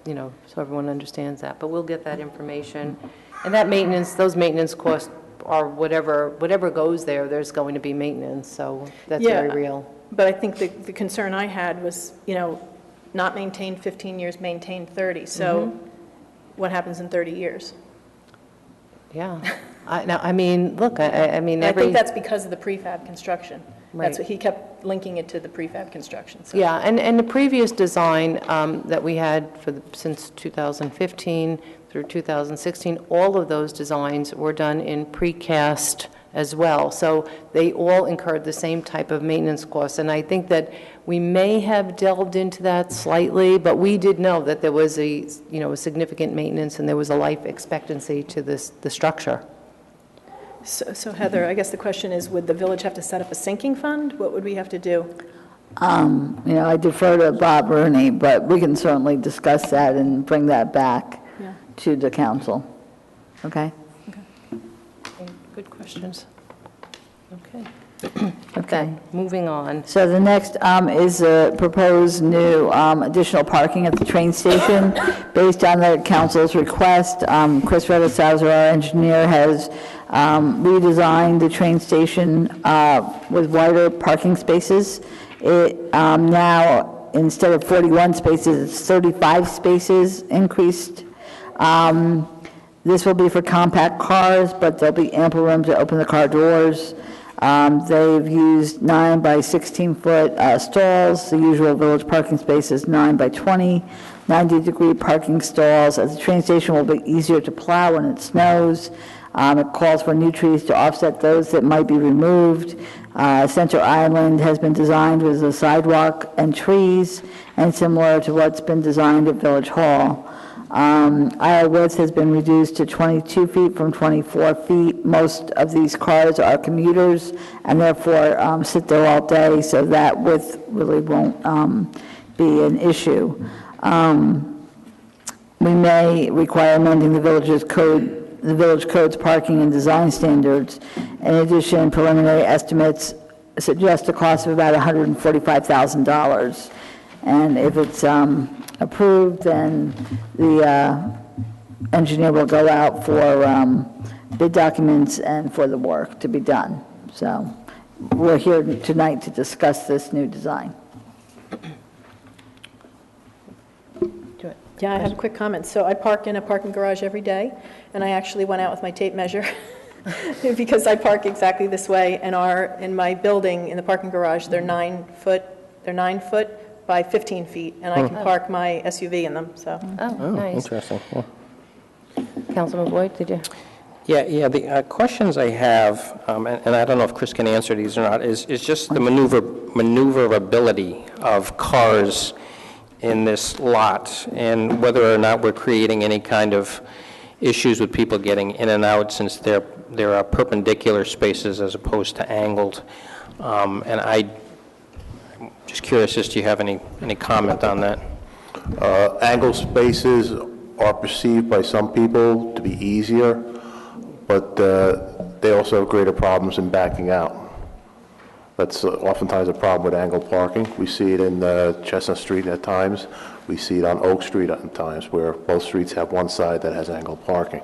you know, so everyone understands that. But we'll get that information. And that maintenance, those maintenance costs are whatever goes there, there's going to be maintenance, so that's very real. But I think the concern I had was, you know, not maintained 15 years, maintained 30. So what happens in 30 years? Yeah. I mean, look, I mean, I think that's because of the prefab construction. Right. That's what he kept linking it to, the prefab construction. So. Yeah, and the previous design that we had since 2015 through 2016, all of those designs were done in precast as well. So they all incurred the same type of maintenance costs. And I think that we may have delved into that slightly, but we did know that there was a significant maintenance and there was a life expectancy to the structure. So Heather, I guess the question is, would the village have to set up a sinking fund? What would we have to do? You know, I defer to Bob Rooney, but we can certainly discuss that and bring that back to the council. Okay? Okay, good questions. Okay. Okay, moving on. So the next is a proposed new additional parking at the train station. Based on the council's request, Chris Revisauer, our engineer, has redesigned the train station with wider parking spaces. It now, instead of 41 spaces, it's 35 spaces increased. This will be for compact cars, but there'll be ample room to open the car doors. They've used 9 by 16-foot stalls. The usual village parking space is 9 by 20, 90-degree parking stalls. As the train station will be easier to plow when it snows. It calls for new trees to offset those that might be removed. Center Island has been designed with a sidewalk and trees, and similar to what's been designed at Village Hall. Aisle width has been reduced to 22 feet from 24 feet. Most of these cars are commuters and therefore sit there all day, so that width really won't be an issue. We may require amending the village code's parking and design standards. In addition, preliminary estimates suggest a cost of about $145,000. And if it's approved, then the engineer will go out for bid documents and for the work to be done. So we're here tonight to discuss this new design. Yeah, I have a quick comment. So I park in a parking garage every day, and I actually went out with my tape measure because I park exactly this way. And in my building, in the parking garage, they're 9 foot by 15 feet, and I can park my SUV in them, so. Oh, nice. Interesting. Yeah. Councilman Boyd, did you? Yeah, the questions I have, and I don't know if Chris can answer these or not, is just the maneuverability of cars in this lot, and whether or not we're creating any kind of issues with people getting in and out, since there are perpendicular spaces as opposed to angled. And I'm just curious as to you have any comment on that. Angled spaces are perceived by some people to be easier, but they also have greater problems in backing out. That's oftentimes a problem with angled parking. We see it in Chestnut Street at times. We see it on Oak Street at times, where both streets have one side that has angled parking.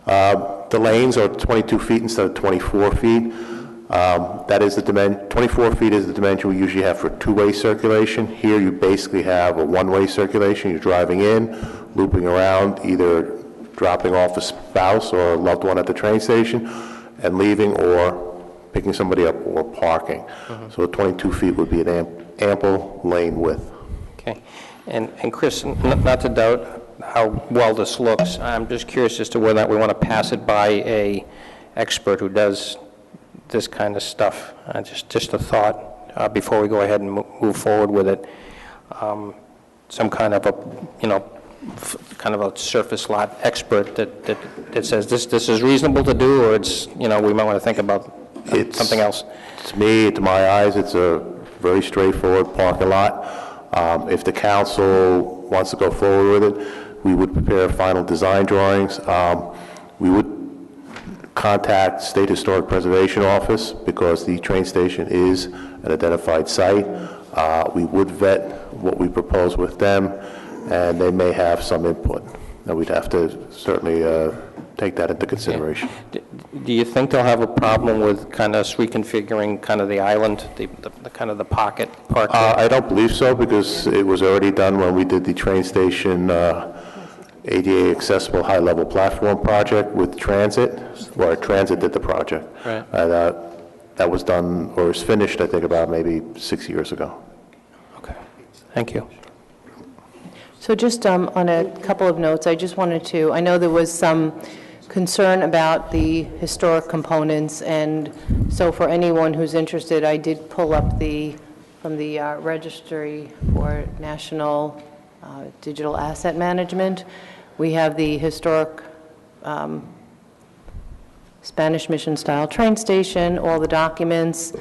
The lanes are 22 feet instead of 24 feet. That is the dimension. 24 feet is the dimension we usually have for two-way circulation. Here you basically have a one-way circulation. You're driving in, looping around, either dropping off a spouse or a loved one at the train station and leaving, or picking somebody up or parking. So 22 feet would be an ample lane width. Okay. And Chris, not to doubt how well this looks, I'm just curious as to whether or not we want to pass it by a expert who does this kind of stuff. Just a thought before we go ahead and move forward with it. Some kind of a, kind of a surface lot expert that says this is reasonable to do, or it's, we might want to think about something else. To me, to my eyes, it's a very straightforward parking lot. If the council wants to go forward with it, we would prepare final design drawings. We would contact State Historic Preservation Office because the train station is an identified site. We would vet what we propose with them, and they may have some input. And we'd have to certainly take that into consideration. Do you think they'll have a problem with kind of reconfiguring kind of the island, the kind of the pocket parking? I don't believe so, because it was already done when we did the train station ADA accessible high-level platform project with Transit, where Transit did the project. Right. That was done, or was finished, I think, about maybe 6 years ago. Okay, thank you. So just on a couple of notes, I just wanted to, I know there was some concern about the historic components, and so for anyone who's interested, I did pull up from the Registry for National Digital Asset Management. We have the historic Spanish Mission style train station, all the documents.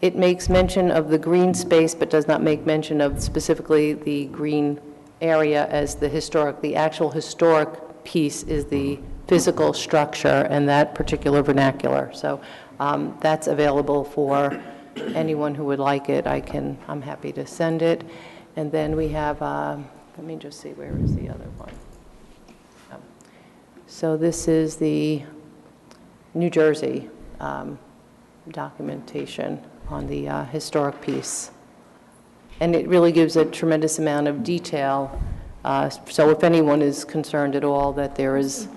It makes mention of the green space, but does not make mention of specifically the green area as the actual historic piece is the physical structure and that particular vernacular. So That's available for anyone who would like it. I'm happy to send it. And then we have, let me just see, where is the other one? Oh. So this is the New Jersey documentation on the historic piece. And it really gives a tremendous amount of detail. So if anyone is concerned at all that there is,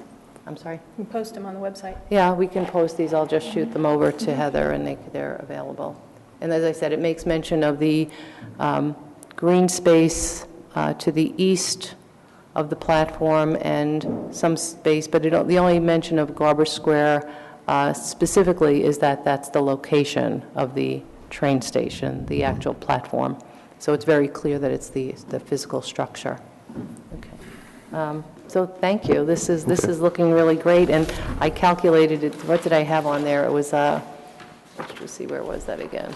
I'm sorry? You can post them on the website. Yeah, we can post these. I'll just shoot them over to Heather, and they're available. And as I said, it makes mention of the green space to the east of the platform and some space, but the only mention of Garber Square specifically is that that's the location of the train station, the actual platform. So it's very clear that it's the physical structure. Okay. So thank you. This is looking really great, and I calculated it. What did I have on there? It was let's just see, where was that again?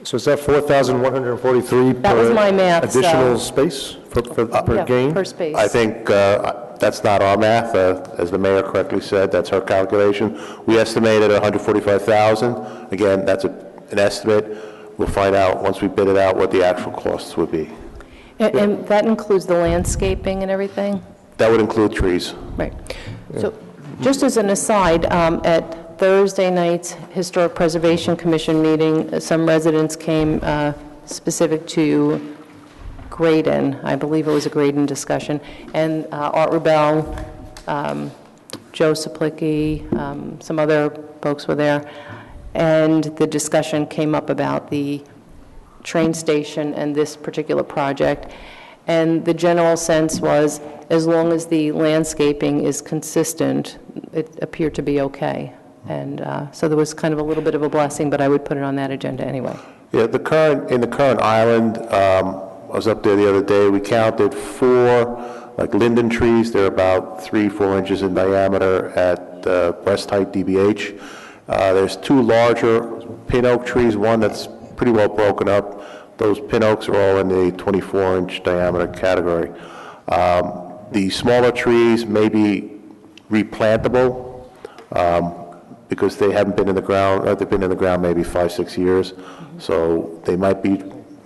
So is that 4,143 That was my math, so- additional space per Yeah, gain? per space. I think that's not our math. As the mayor correctly said, that's her calculation. We estimated 145,000. Again, that's an estimate. We'll find out, once we bid it out, what the actual costs would be. And that includes the landscaping and everything? That would include trees. Right. So just as an aside, at Thursday night's Historic Preservation Commission meeting, some residents came specific to Graydon. I believe it was a Graydon discussion. And Art Rubel, Joe Saplicki, some other folks were there. And the discussion came up about the train station and this particular project. And the general sense was, as long as the landscaping is consistent, it appeared to be okay. And so there was kind of a little bit of a blessing, but I would put it on that agenda anyway. Yeah, in the current island, I was up there the other day, we counted 4 like linden trees. They're about 3-4 inches in diameter at breast height DBH. There's 2 larger pin oak trees, one that's pretty well broken up. Those pin oaks are all in the 24-inch diameter category. The smaller trees may be replantable because they haven't been in the ground, or they've been in the ground maybe 5-6 years. So they might be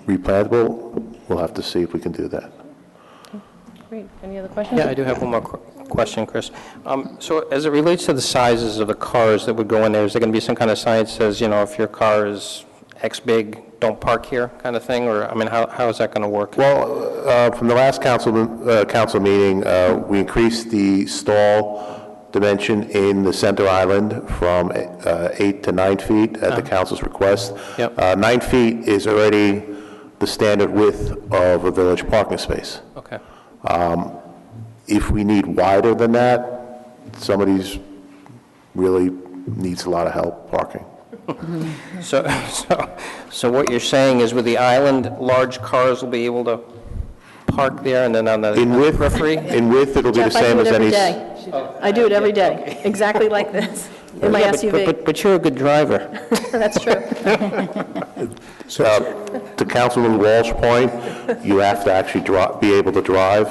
replantable. We'll have to see if we can do that. Great. Any other questions? Yeah, I do have one more question, Chris. So as it relates to the sizes of the cars that would go in there, is there going to be some kind of sign that says, you know, if your car is X big, don't park here, kind of thing? Or, I mean, how is that going to work? Well, from the last council meeting, we increased the stall dimension in the center island from 8 to 9 feet at the council's request. Yep. 9 feet is already the standard width of a village parking space. Okay. If we need wider than that, somebody's really needs a lot of help parking. So what you're saying is with the island, large cars will be able to park there, and then on the periphery? In width, it'll be the Jeff, same as any... I do it every day, exactly like this, in my SUV. But you're a good driver. That's true. To Councilman Walsh's point, you have to actually be able to drive.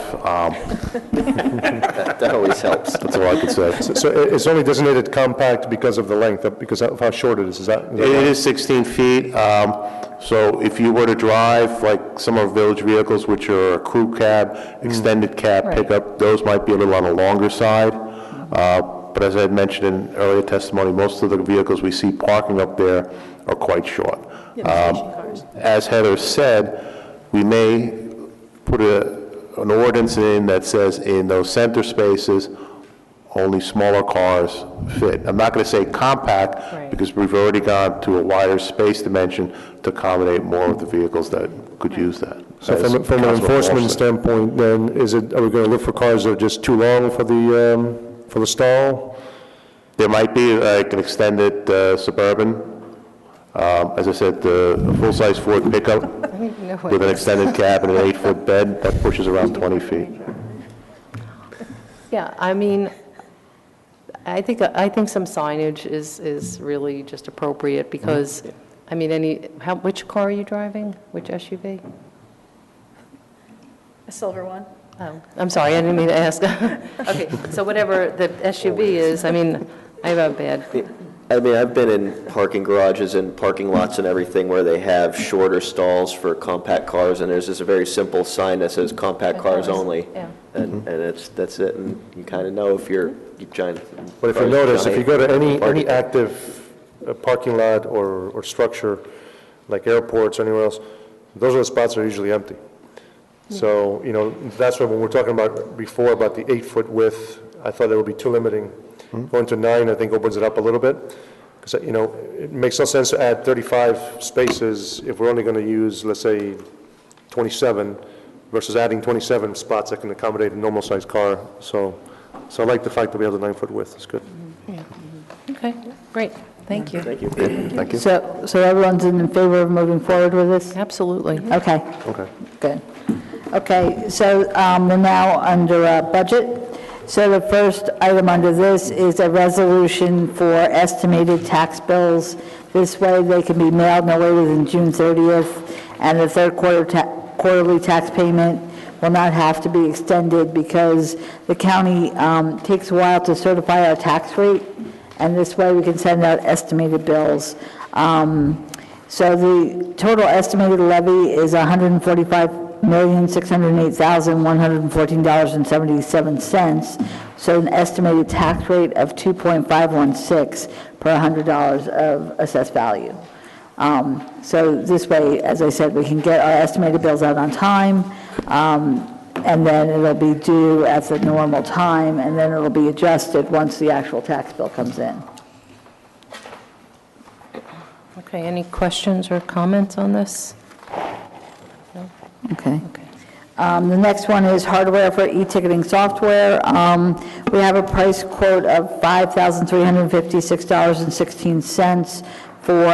That always helps. That's all I can say. So it's only designated compact because of the length, because of how short it is. Is that It right? is 16 feet, so if you were to drive, like some of our village vehicles, which are a crew cab, extended cab pickup, those might be a little on the longer side. But as I had mentioned in earlier testimony, most of the vehicles we see parking up there are quite short. As Heather said, we may put an ordinance in that says in those center spaces, only smaller cars fit. I'm not going to say compact, because we've already gone to a wider space dimension to accommodate more of the vehicles that could use that. So As from an Councilman enforcement Walsh said. standpoint, then, are we going to look for cars that are just too long for the stall? There might be like an extended Suburban. As I said, a full-size Ford pickup with an extended cab and an 8-foot bed, that pushes around 20 feet. Yeah, I mean, I think some signage is really just appropriate because, I mean, which car are you driving? Which SUV? A silver one. Oh, I'm sorry, I didn't mean to ask. Okay, so whatever the SUV is, I mean, I have a bad I mean, I've been in parking garages and parking lots and everything where they have shorter stalls for compact cars, and there's just a very simple sign that says compact cars only. Yeah. And that's it, and you kind of know if you're giant. But if you notice, if you go to any active parking lot or structure, like airports or anywhere else, those are the spots that are usually empty. So, you know, that's what when we're talking about before, about the 8-foot width, I thought that would be too limiting. Going to 9, I think, opens it up a little bit, because, you know, it makes no sense to add 35 spaces if we're only going to use, let's say, 27, versus adding 27 spots that can accommodate a normal-sized car. So I like the fact that we have the 9-foot width. It's good. Okay, great, thank you. Thank you. Thank you. So everyone's in favor of moving forward with this? Absolutely. Okay, Okay. good. Okay, so we're now under budget. So the first item under this is a resolution for estimated tax bills. This way, they can be mailed no later than June 30th, and the third quarterly tax payment will not have to be extended because the county takes a while to certify our tax rate, and this way we can send out estimated bills. So the total estimated levy is $145,608,114.77, so an estimated tax rate of 2.516 per $100 of assessed value. So this way, as I said, we can get our estimated bills out on time, and then it'll be due at the normal time, and then it'll be adjusted once the actual tax bill comes in. Okay, any questions or comments on this? Okay. The next one is hardware for e-ticketing software. We have a price quote of $5,356.16 for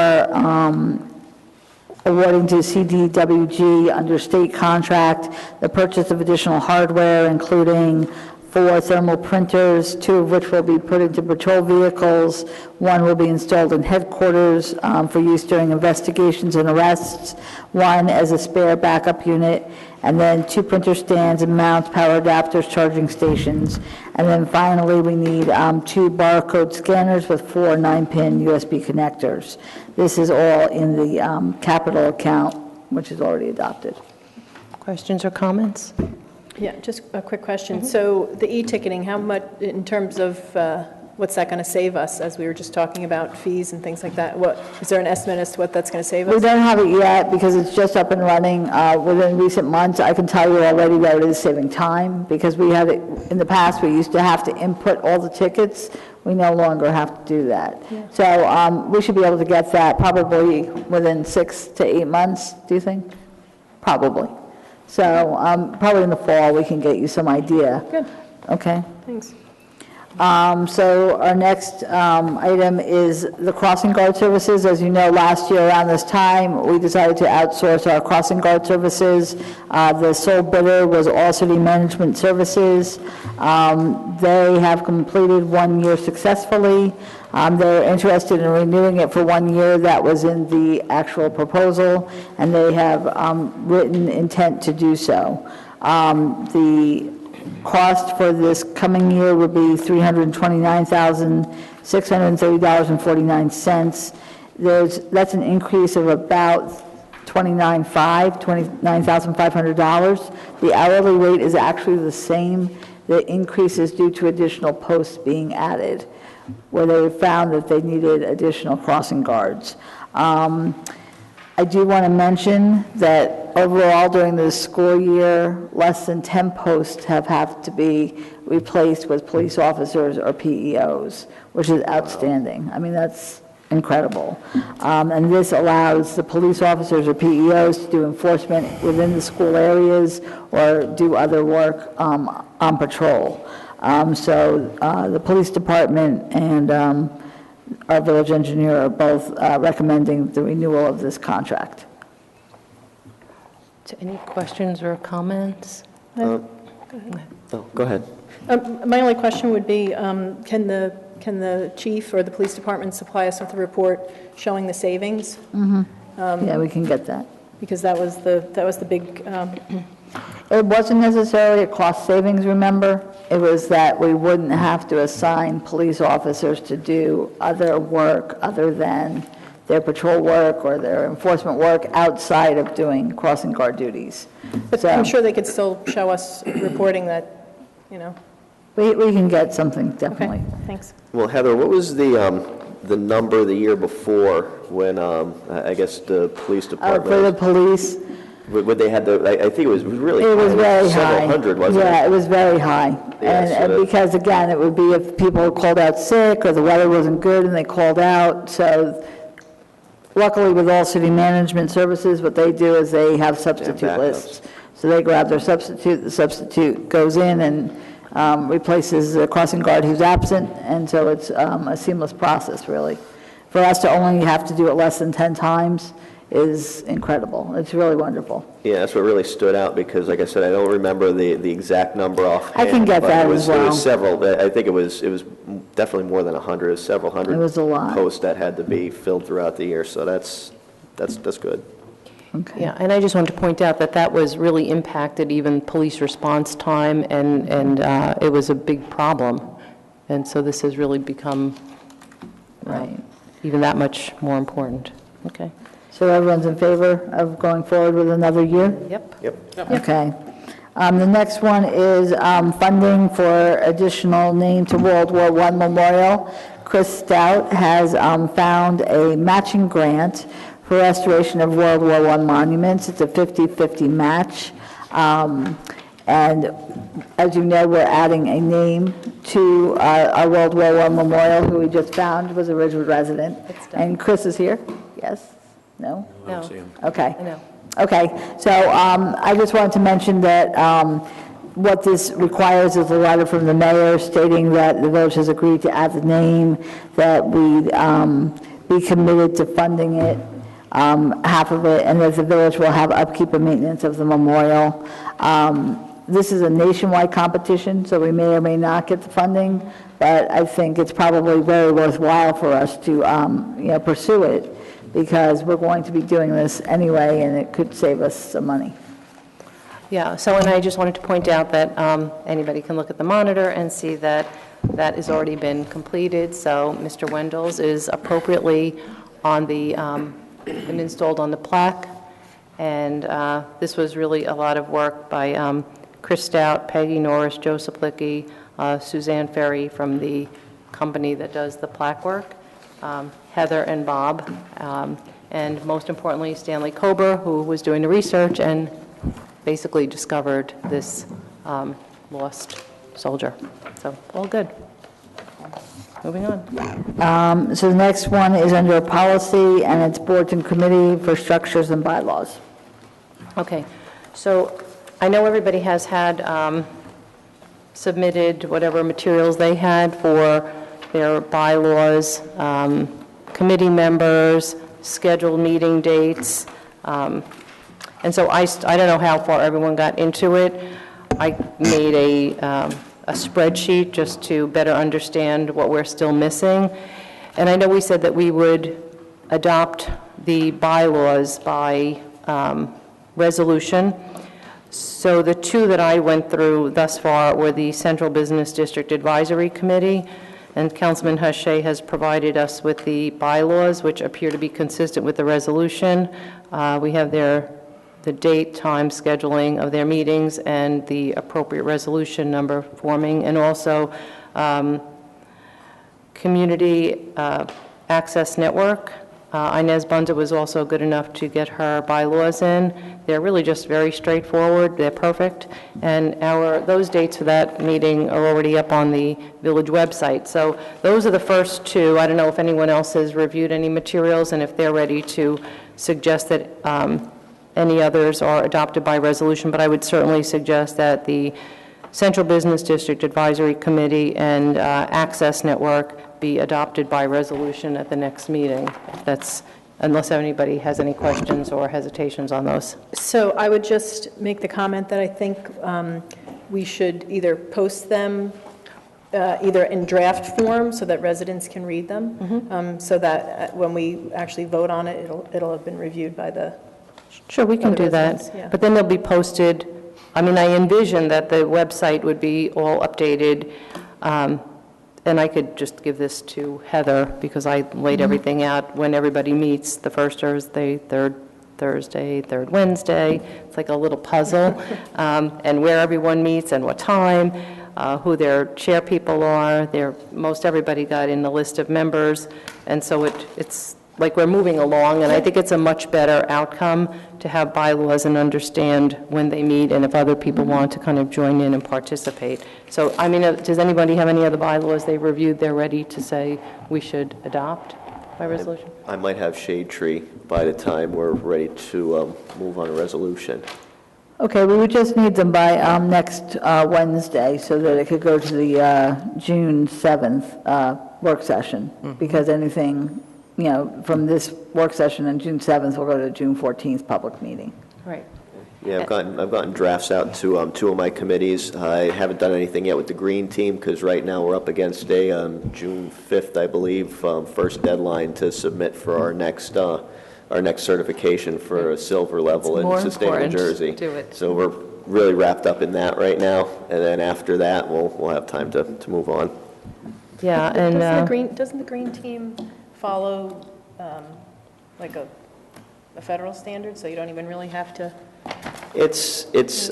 awarding to CDWG under state contract the purchase of additional hardware, including 4 thermal printers, 2 of which will be put into patrol vehicles. 1 will be installed in headquarters for use during investigations and arrests, 1 as a spare backup unit, and then 2 printer stands and mounts, power adapters, charging stations. And then finally, we need 2 barcode scanners with 4 9-pin USB connectors. This is all in the capital account, which is already adopted. Questions or comments? Yeah, just a quick question. So the e-ticketing, how much, in terms of what's that going to save us, as we were just talking about fees and things like that? Is there an estimate as to what that's going to save us? We don't have it yet because it's just up and running within recent months. I can tell you already that it is saving time because we had it, in the past, we used to have to input all the tickets. We no longer have to do that. Yeah. So we should be able to get that probably within 6 to 8 months, do you think? Probably. So probably in the fall, we can get you some idea. Good. Okay. Thanks. So our next item is the crossing guard services. As you know, last year around this time, we decided to outsource our crossing guard services. The sole bidder was All City Management Services. They have completed 1 year successfully. They're interested in renewing it for 1 year. That was in the actual proposal, and they have written intent to do so. The cost for this coming year would be $329,630.49. That's an increase of about $29,500. The hourly rate is actually the same. The increase is due to additional posts being added, where they found that they needed additional crossing guards. I do want to mention that overall during the school year, less than 10 posts have had to be replaced with police officers or PEOs, which is outstanding. I mean, that's incredible. And this allows the police officers or PEOs to do enforcement within the school areas or do other work on patrol. So the police department and our village engineer are both recommending the renewal of this contract. So any questions or comments? Go ahead. My only question would be, can the chief or the police department supply us with a report showing the savings? Yeah, we can get that. Because that was the big It wasn't necessarily a cost savings, remember? It was that we wouldn't have to assign police officers to do other work other than their patrol work or their enforcement work outside of doing crossing guard duties. But I'm sure they could still show us reporting that, you know. We can get something, Okay, definitely. thanks. Well, Heather, what was the number the year before when, I guess, the police For the department, police, would they had the, I think it was really it was high, very high. several hundred, wasn't it? Yeah, it was very high. Yeah, so And that- because, again, it would be if people called out sick or the weather wasn't good and they called out. So luckily with all city management services, what they do is they have substitute backups. lists. So they grab their substitute, the substitute goes in and replaces the crossing guard who's absent, and so it's a seamless process, really. For us to only have to do it less than 10 times is incredible. It's really wonderful. Yeah, that's what really stood out, because like I said, I don't remember the exact number offhand. I can get but that it was, as It well. was several, I think it was definitely more than 100, it was several hundred. It was a lot. Posts that had to be filled throughout the year, so that's good. Okay. Yeah, and I just wanted to point out that that was really impacted even police response time, and it was a big problem. And so this has really become Right. even that much more important. Okay. So everyone's in favor of going forward with another year? Yep. Yep. Okay. The next one is funding for additional name to World War I Memorial. Chris Stout has found a matching grant for restoration of World War I monuments. It's a 50-50 match. And as you know, we're adding a name to our World War I memorial, who we just found was a Ridgewood resident. And Chris is here? Yes? No? No. Okay. I know. Okay, so I just wanted to mention that what this requires is a letter from the mayor stating that the village has agreed to add the name, that we be committed to funding it, half of it, and that the village will have upkeep and maintenance of the memorial. This is a nationwide competition, so we may or may not get the funding, but I think it's probably very worthwhile for us to pursue it, because we're going to be doing this anyway, and it could save us some money. Yeah, so, and I just wanted to point out that anybody can look at the monitor and see that that has already been completed. So Mr. Wendell's is appropriately on the, been installed on the plaque. And this was really a lot of work by Chris Stout, Peggy Norris, Joe Saplicki, Suzanne Ferry from the company that does the plaque work, Heather and Bob, and most importantly, Stanley Kober, who was doing the research and basically discovered this lost soldier. So, all good. Moving on. So the next one is under policy, and it's boards and committee for structures and bylaws. Okay, so I know everybody has had submitted whatever materials they had for their bylaws, committee members, scheduled meeting dates, and so I don't know how far everyone got into it. I made a spreadsheet just to better understand what we're still missing. And I know we said that we would adopt the bylaws by resolution. So the two that I went through thus far were the Central Business District Advisory Committee, and Councilman Hushay has provided us with the bylaws, which appear to be consistent with the resolution. We have the date, time, scheduling of their meetings, and the appropriate resolution number forming, and also Community Access Network. Inez Bunza was also good enough to get her bylaws in. They're really just very straightforward. They're perfect. And those dates for that meeting are already up on the village website. So those are the first two. I don't know if anyone else has reviewed any materials and if they're ready to suggest that any others are adopted by resolution, but I would certainly suggest that the Central Business District Advisory Committee and Access Network be adopted by resolution at the next meeting. Unless anybody has any questions or hesitations on those. So I would just make the comment that I think we should either post them either in draft form so that residents can read them, so that when we actually vote on it, it'll have been reviewed by the... Sure, we can do that. residents, yeah. But then they'll be posted I mean, I envision that the website would be all updated, and I could just give this to Heather, because I laid everything out when everybody meets, the first Thursday, third Thursday, third Wednesday. It's like a little puzzle, and where everyone meets and what time, who their chair people are. Most everybody got in the list of members, and so it's like we're moving along, and I think it's a much better outcome to have bylaws and understand when they meet and if other people want to kind of join in and participate. So, I mean, does anybody have any other bylaws they reviewed they're ready to say we should adopt by resolution? I might have shade tree by the time we're ready to move on a resolution. Okay, we would just need them by next Wednesday so that it could go to the June 7th work session, because anything, you know, from this work session on June 7th will go to the June 14th public meeting. Right. Yeah, I've gotten drafts out to two of my committees. I haven't done anything yet with the green team, because right now we're up against a June 5th, I believe, first deadline to submit for our next certification for a silver level in Sustainable Jersey. Do it. So we're really wrapped up in that right now, and then after that, we'll have time to move on. Yeah, and Doesn't the green team follow like a federal standard, so you don't even really have to? I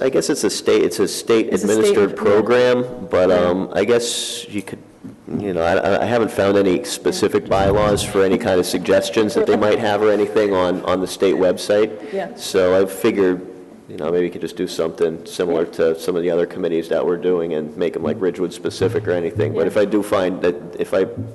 guess it's a state administered program, but I guess you could, you know, I haven't found any specific bylaws for any kind of suggestions that they might have or anything on the state website. Yeah. So I've figured, you know, maybe you could just do something similar to some of the other committees that we're doing and make them like Ridgewood specific or anything. But if I do find that,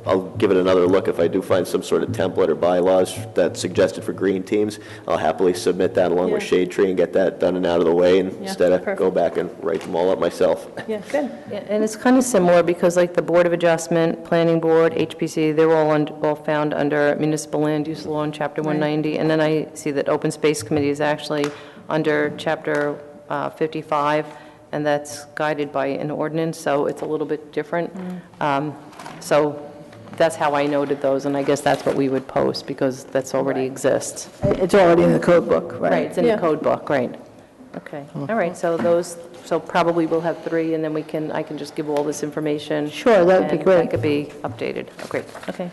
I'll give it another look. If I do find some sort of template or bylaws that's suggested for green teams, I'll happily submit that along with Shade Tree and get that done and out of the way instead of go back and write them all up myself. Yeah, good. Yeah, and it's kind of similar because like the Board of Adjustment, Planning Board, HPC, they're all found under Municipal Land Use Law in Chapter 190. And then I see that Open Space Committee is actually under Chapter 55, and that's guided by an ordinance, so it's a little bit different. So that's how I noted those, and I guess that's what we would post, because that's already exists. It's already in the code book, right? Right, it's in the code book, right. Okay, all right, so probably we'll have 3, and then I can just give all this information. Sure, that would be and great. that could be updated. Oh, great, okay.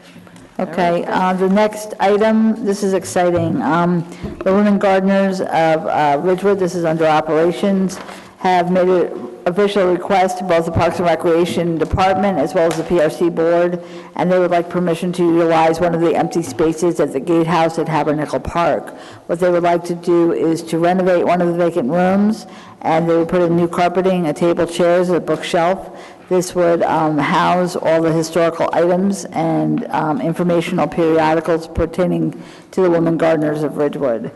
Okay, the next item, this is exciting. The women gardeners of Ridgewood, this is under operations, have made an official request to both the Parks and Recreation Department as well as the PRC Board, and they would like permission to utilize one of the empty spaces at the gatehouse at Tabernacle Park. What they would like to do is to renovate one of the vacant rooms, and they would put in new carpeting, a table, chairs, a bookshelf. This would house all the historical items and informational periodicals pertaining to the women gardeners of Ridgewood.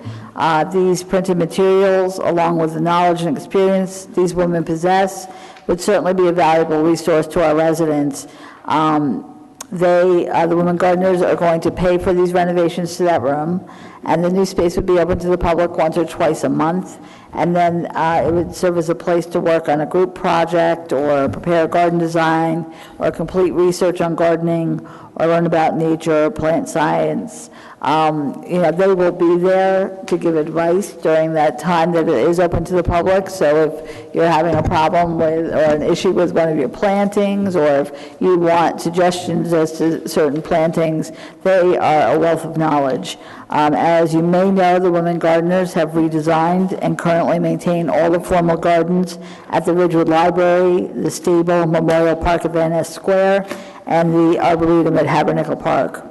These printed materials, along with the knowledge and experience these women possess, would certainly be a valuable resource to our residents. The women gardeners are going to pay for these renovations to that room, and the new space would be open to the public once or twice a month. And then it would serve as a place to work on a group project or prepare a garden design or complete research on gardening or learn about nature, plant science. They will be there to give advice during that time that it is open to the public. So if you're having a problem with or an issue with one of your plantings, or if you want suggestions as to certain plantings, they are a wealth of knowledge. As you may know, the women gardeners have redesigned and currently maintain all the formal gardens at the Ridgewood Library, the Stable, Memorial Park at Van Ness Square, and the Arboretum at Tabernacle Park.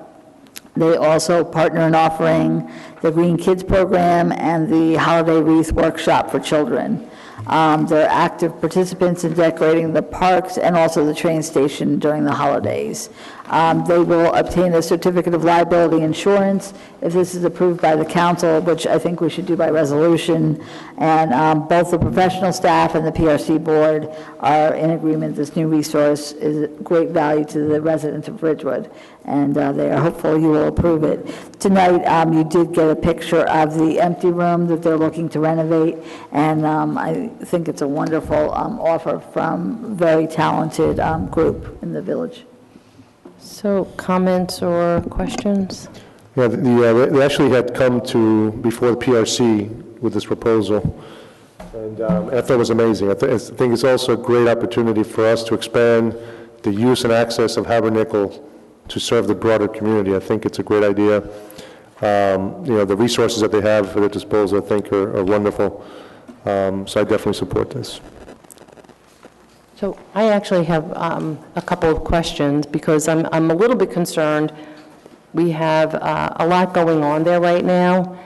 They also partner in offering the Green Kids Program and the Holiday Wreath Workshop for children. They're active participants in decorating the parks and also the train station during the holidays. They will obtain a certificate of liability insurance if this is approved by the council, which I think we should do by resolution. And both the professional staff and the PRC board are in agreement this new resource is great value to the residents of Ridgewood, and they are hopeful you will approve it. Tonight, you did get a picture of the empty room that they're looking to renovate, and I think it's a wonderful offer from a very talented group in the village. So comments or questions? Yeah, they actually had come before the PRC with this proposal And I thought it was amazing. I think it's also a great opportunity for us to expand the use and access of Haber Nickel to serve the broader community. I think it's a great idea. The resources that they have at their disposal, I think, are wonderful. So I definitely support this. So I actually have a couple of questions, because I'm a little bit concerned. We have a lot going on there right now,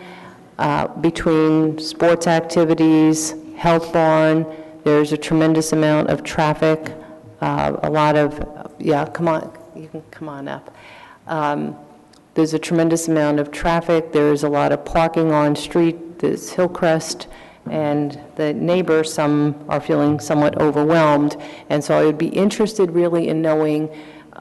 between sports activities, health barn. There's a tremendous amount of traffic, a lot of, yeah, come on, you can come on up. There's a tremendous amount of traffic. There's a lot of parking on street. There's Hillcrest, and the neighbors, some are feeling somewhat overwhelmed. And so I would be interested really in knowing,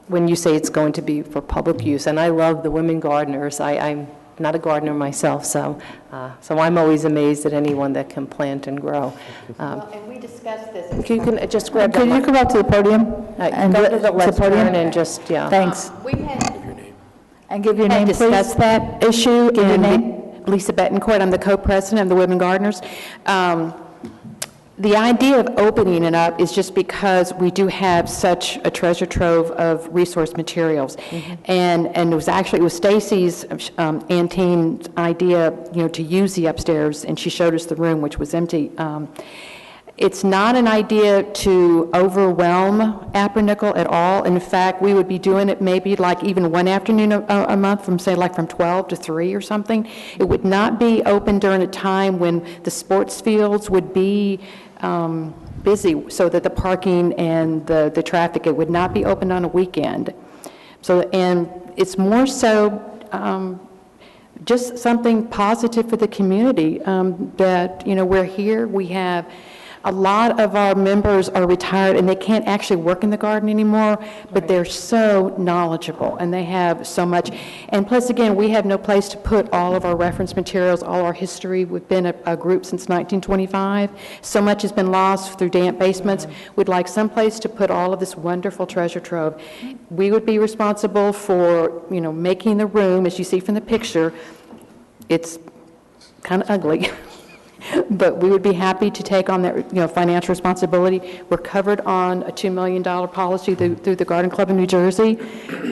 when you say it's going to be for public use, and I love the women gardeners. I'm not a gardener myself, so I'm always amazed at anyone that can plant and grow. And we discussed this. You can just grab Could you come up to the podium? and go to the lectern and just, yeah. Thanks. We had And give your name, please. discussed that issue. Give your and name. Lisa Betancourt, I'm the co-president of the Women Gardeners. The idea of opening it up is just because we do have such a treasure trove of resource materials. And it was Stacy's, Antine's idea, to use the upstairs, and she showed us the room, which was empty. It's not an idea to overwhelm Nickel at all. In fact, we would be doing it maybe like even one afternoon a month, from say like from 12 to 3 or something. It would not be open during a time when the sports fields would be busy, so that the parking and the traffic, it would not be open on a weekend. So, and it's more so just something positive for the community, that, we're here, we have a lot of our members are retired and they can't actually work in the garden anymore, but they're so knowledgeable and they have so much. And plus, again, we have no place to put all of our reference materials, all our history. We've been a group since 1925. So much has been lost through damp basements. We'd like some place to put all of this wonderful treasure trove. We would be responsible for, making the room, as you see from the picture. It's kind of ugly. But we would be happy to take on that, financial responsibility. We're covered on a $2 million policy through the Garden Club in New Jersey.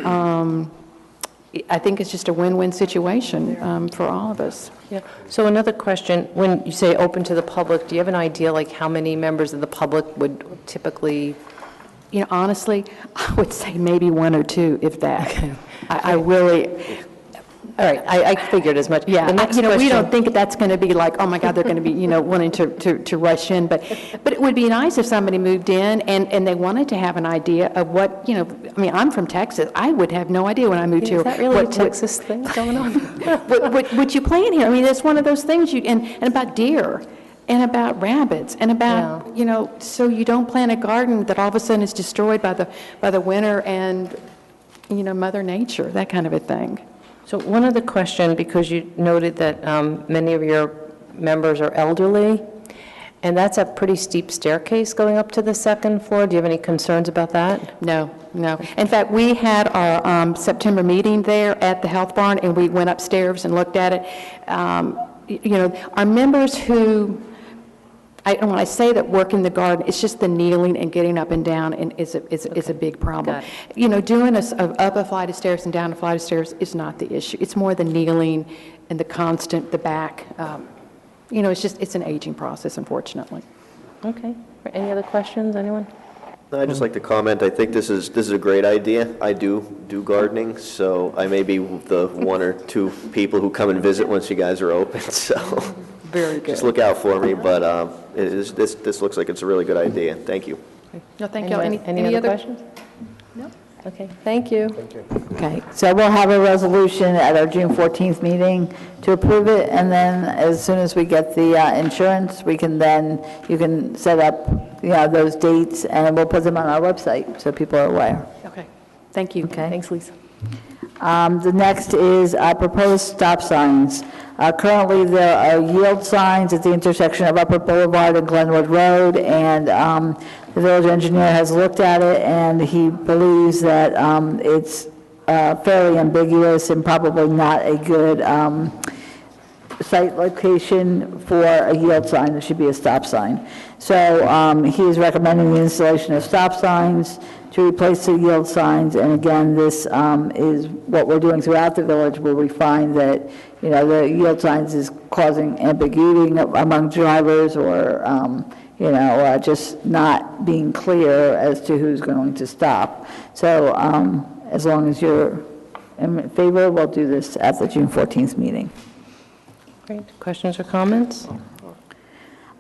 I think it's just a win-win situation for all of us. Yeah. So another question, when you say open to the public, do you have an idea like how many members of the public would typically? Honestly, I would say maybe 1 or 2, if that. I really... All right, I figured as much. Yeah, The next we question- don't think that's going to be like, oh my God, they're going to be, wanting to rush in. But it would be nice if somebody moved in and they wanted to have an idea of what, I'm from Texas. I would have no idea when I moved here. Is that really a Texas thing going on? What you plant here? It's one of those things and about deer. And about rabbits, and about, so you don't plant a garden that all of a sudden is destroyed by the winter and, Mother Nature, that kind of a thing. So one other question, because you noted that many of your members are elderly, and that's a pretty steep staircase going up to the second floor. Do you have any concerns about that? No. In fact, we had our September meeting there at the Health Barn, and we went upstairs and looked at it. Our members who... when I say that work in the garden, it's just the kneeling and getting up and down is a big problem. Doing up a flight of stairs and down a flight of stairs is not the issue. It's more the kneeling and the back. It's an aging process, unfortunately. Okay. Any other questions, anyone? I'd just like to comment, I think this is a great idea. I do gardening, so I may be the 1 or 2 people who come and visit once you guys are open, so... Very good. Just look out for me, but this looks like it's a really good idea. Thank you. No, thank you. Any other questions? No. Okay, thank you. Okay, so we'll have a resolution at our June 14th meeting to approve it, and then as soon as we get the insurance, you can set up, those dates, and we'll put them on our website so people are aware. Okay, thank you. Okay. Thanks, Lisa. The next is proposed stop signs. Currently, there are yield signs at the intersection of Upper Boulevard and Glenwood Road, and the village engineer has looked at it, and he believes that it's fairly ambiguous and probably not a good site location for a yield sign. There should be a stop sign. So he is recommending the installation of stop signs to replace the yield signs. And again, this is what we're doing throughout the village, where we find that, you know, the yield signs is causing ambiguity among drivers, or, you know, just not being clear as to who's going to stop. So as long as you're in favor, we'll do this at the June 14th meeting. Great. Questions or comments?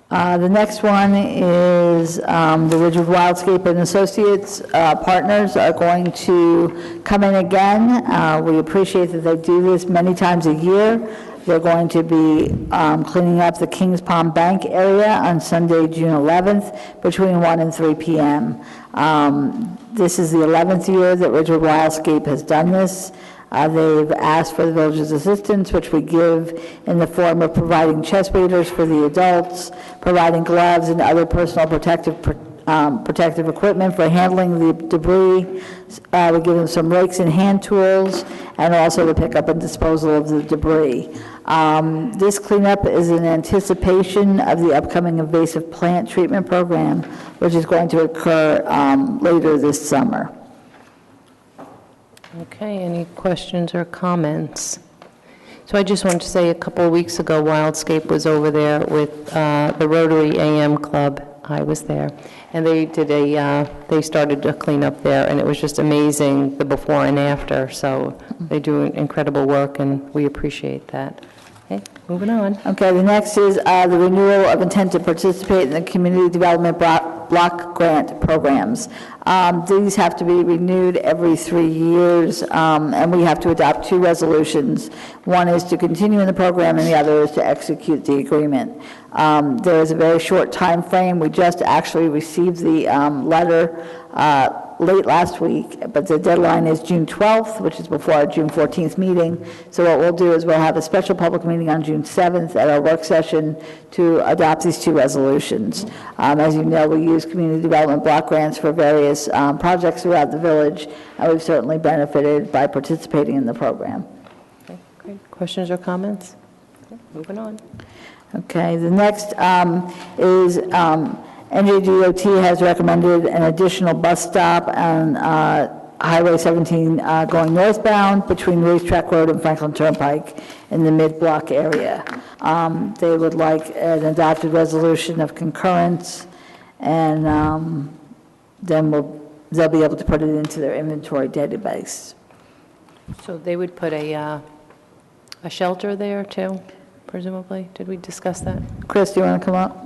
The next one is the Ridgewood Wildscape and Associates partners are going to come in again. We appreciate that they do this many times a year. They're going to be cleaning up the Kings Pond Bank area on Sunday, June 11th, between 1 and 3 p.m. This is the 11th year that Ridgewood Wildscape has done this. They've asked for the village's assistance, which we give in the form of providing chest waders for the adults, providing gloves and other personal protective equipment for handling the debris. We give them some rakes and hand tools, and also the pickup and disposal of the debris. This cleanup is in anticipation of the upcoming invasive plant treatment program, which is going to occur later this summer. Okay, any questions or comments? So I just wanted to say, a couple of weeks ago, Wildscape was over there with the Rotary AM Club. I was there, and they started to clean up there, and it was just amazing, the before and after. So they do incredible work, and we appreciate that. Okay, moving on. Okay, the next is the renewal of intent to participate in the community development block grant programs. These have to be renewed every 3 years, and we have to adopt 2 resolutions. One is to continue in the program, and the other is to execute the agreement. There is a very short time frame. We just actually received the letter late last week, but the deadline is June 12th, which is before our June 14th meeting. So what we'll do is we'll have a special public meeting on June 7th at our work session to adopt these 2 resolutions. As you know, we use community development block grants for various projects throughout the village, and we've certainly benefited by participating in the program. Okay, great. Questions or comments? Okay, moving on. Okay, the next is NJDOT has recommended an additional bus stop on Highway 17 going northbound between Racetrack Road and Franklin Turnpike in the mid-block area. They would like an adopted resolution of concurrence, and then they'll be able to put it into their inventory database. So they would put a shelter there too, presumably? Did we discuss that? Chris, do you want to come up?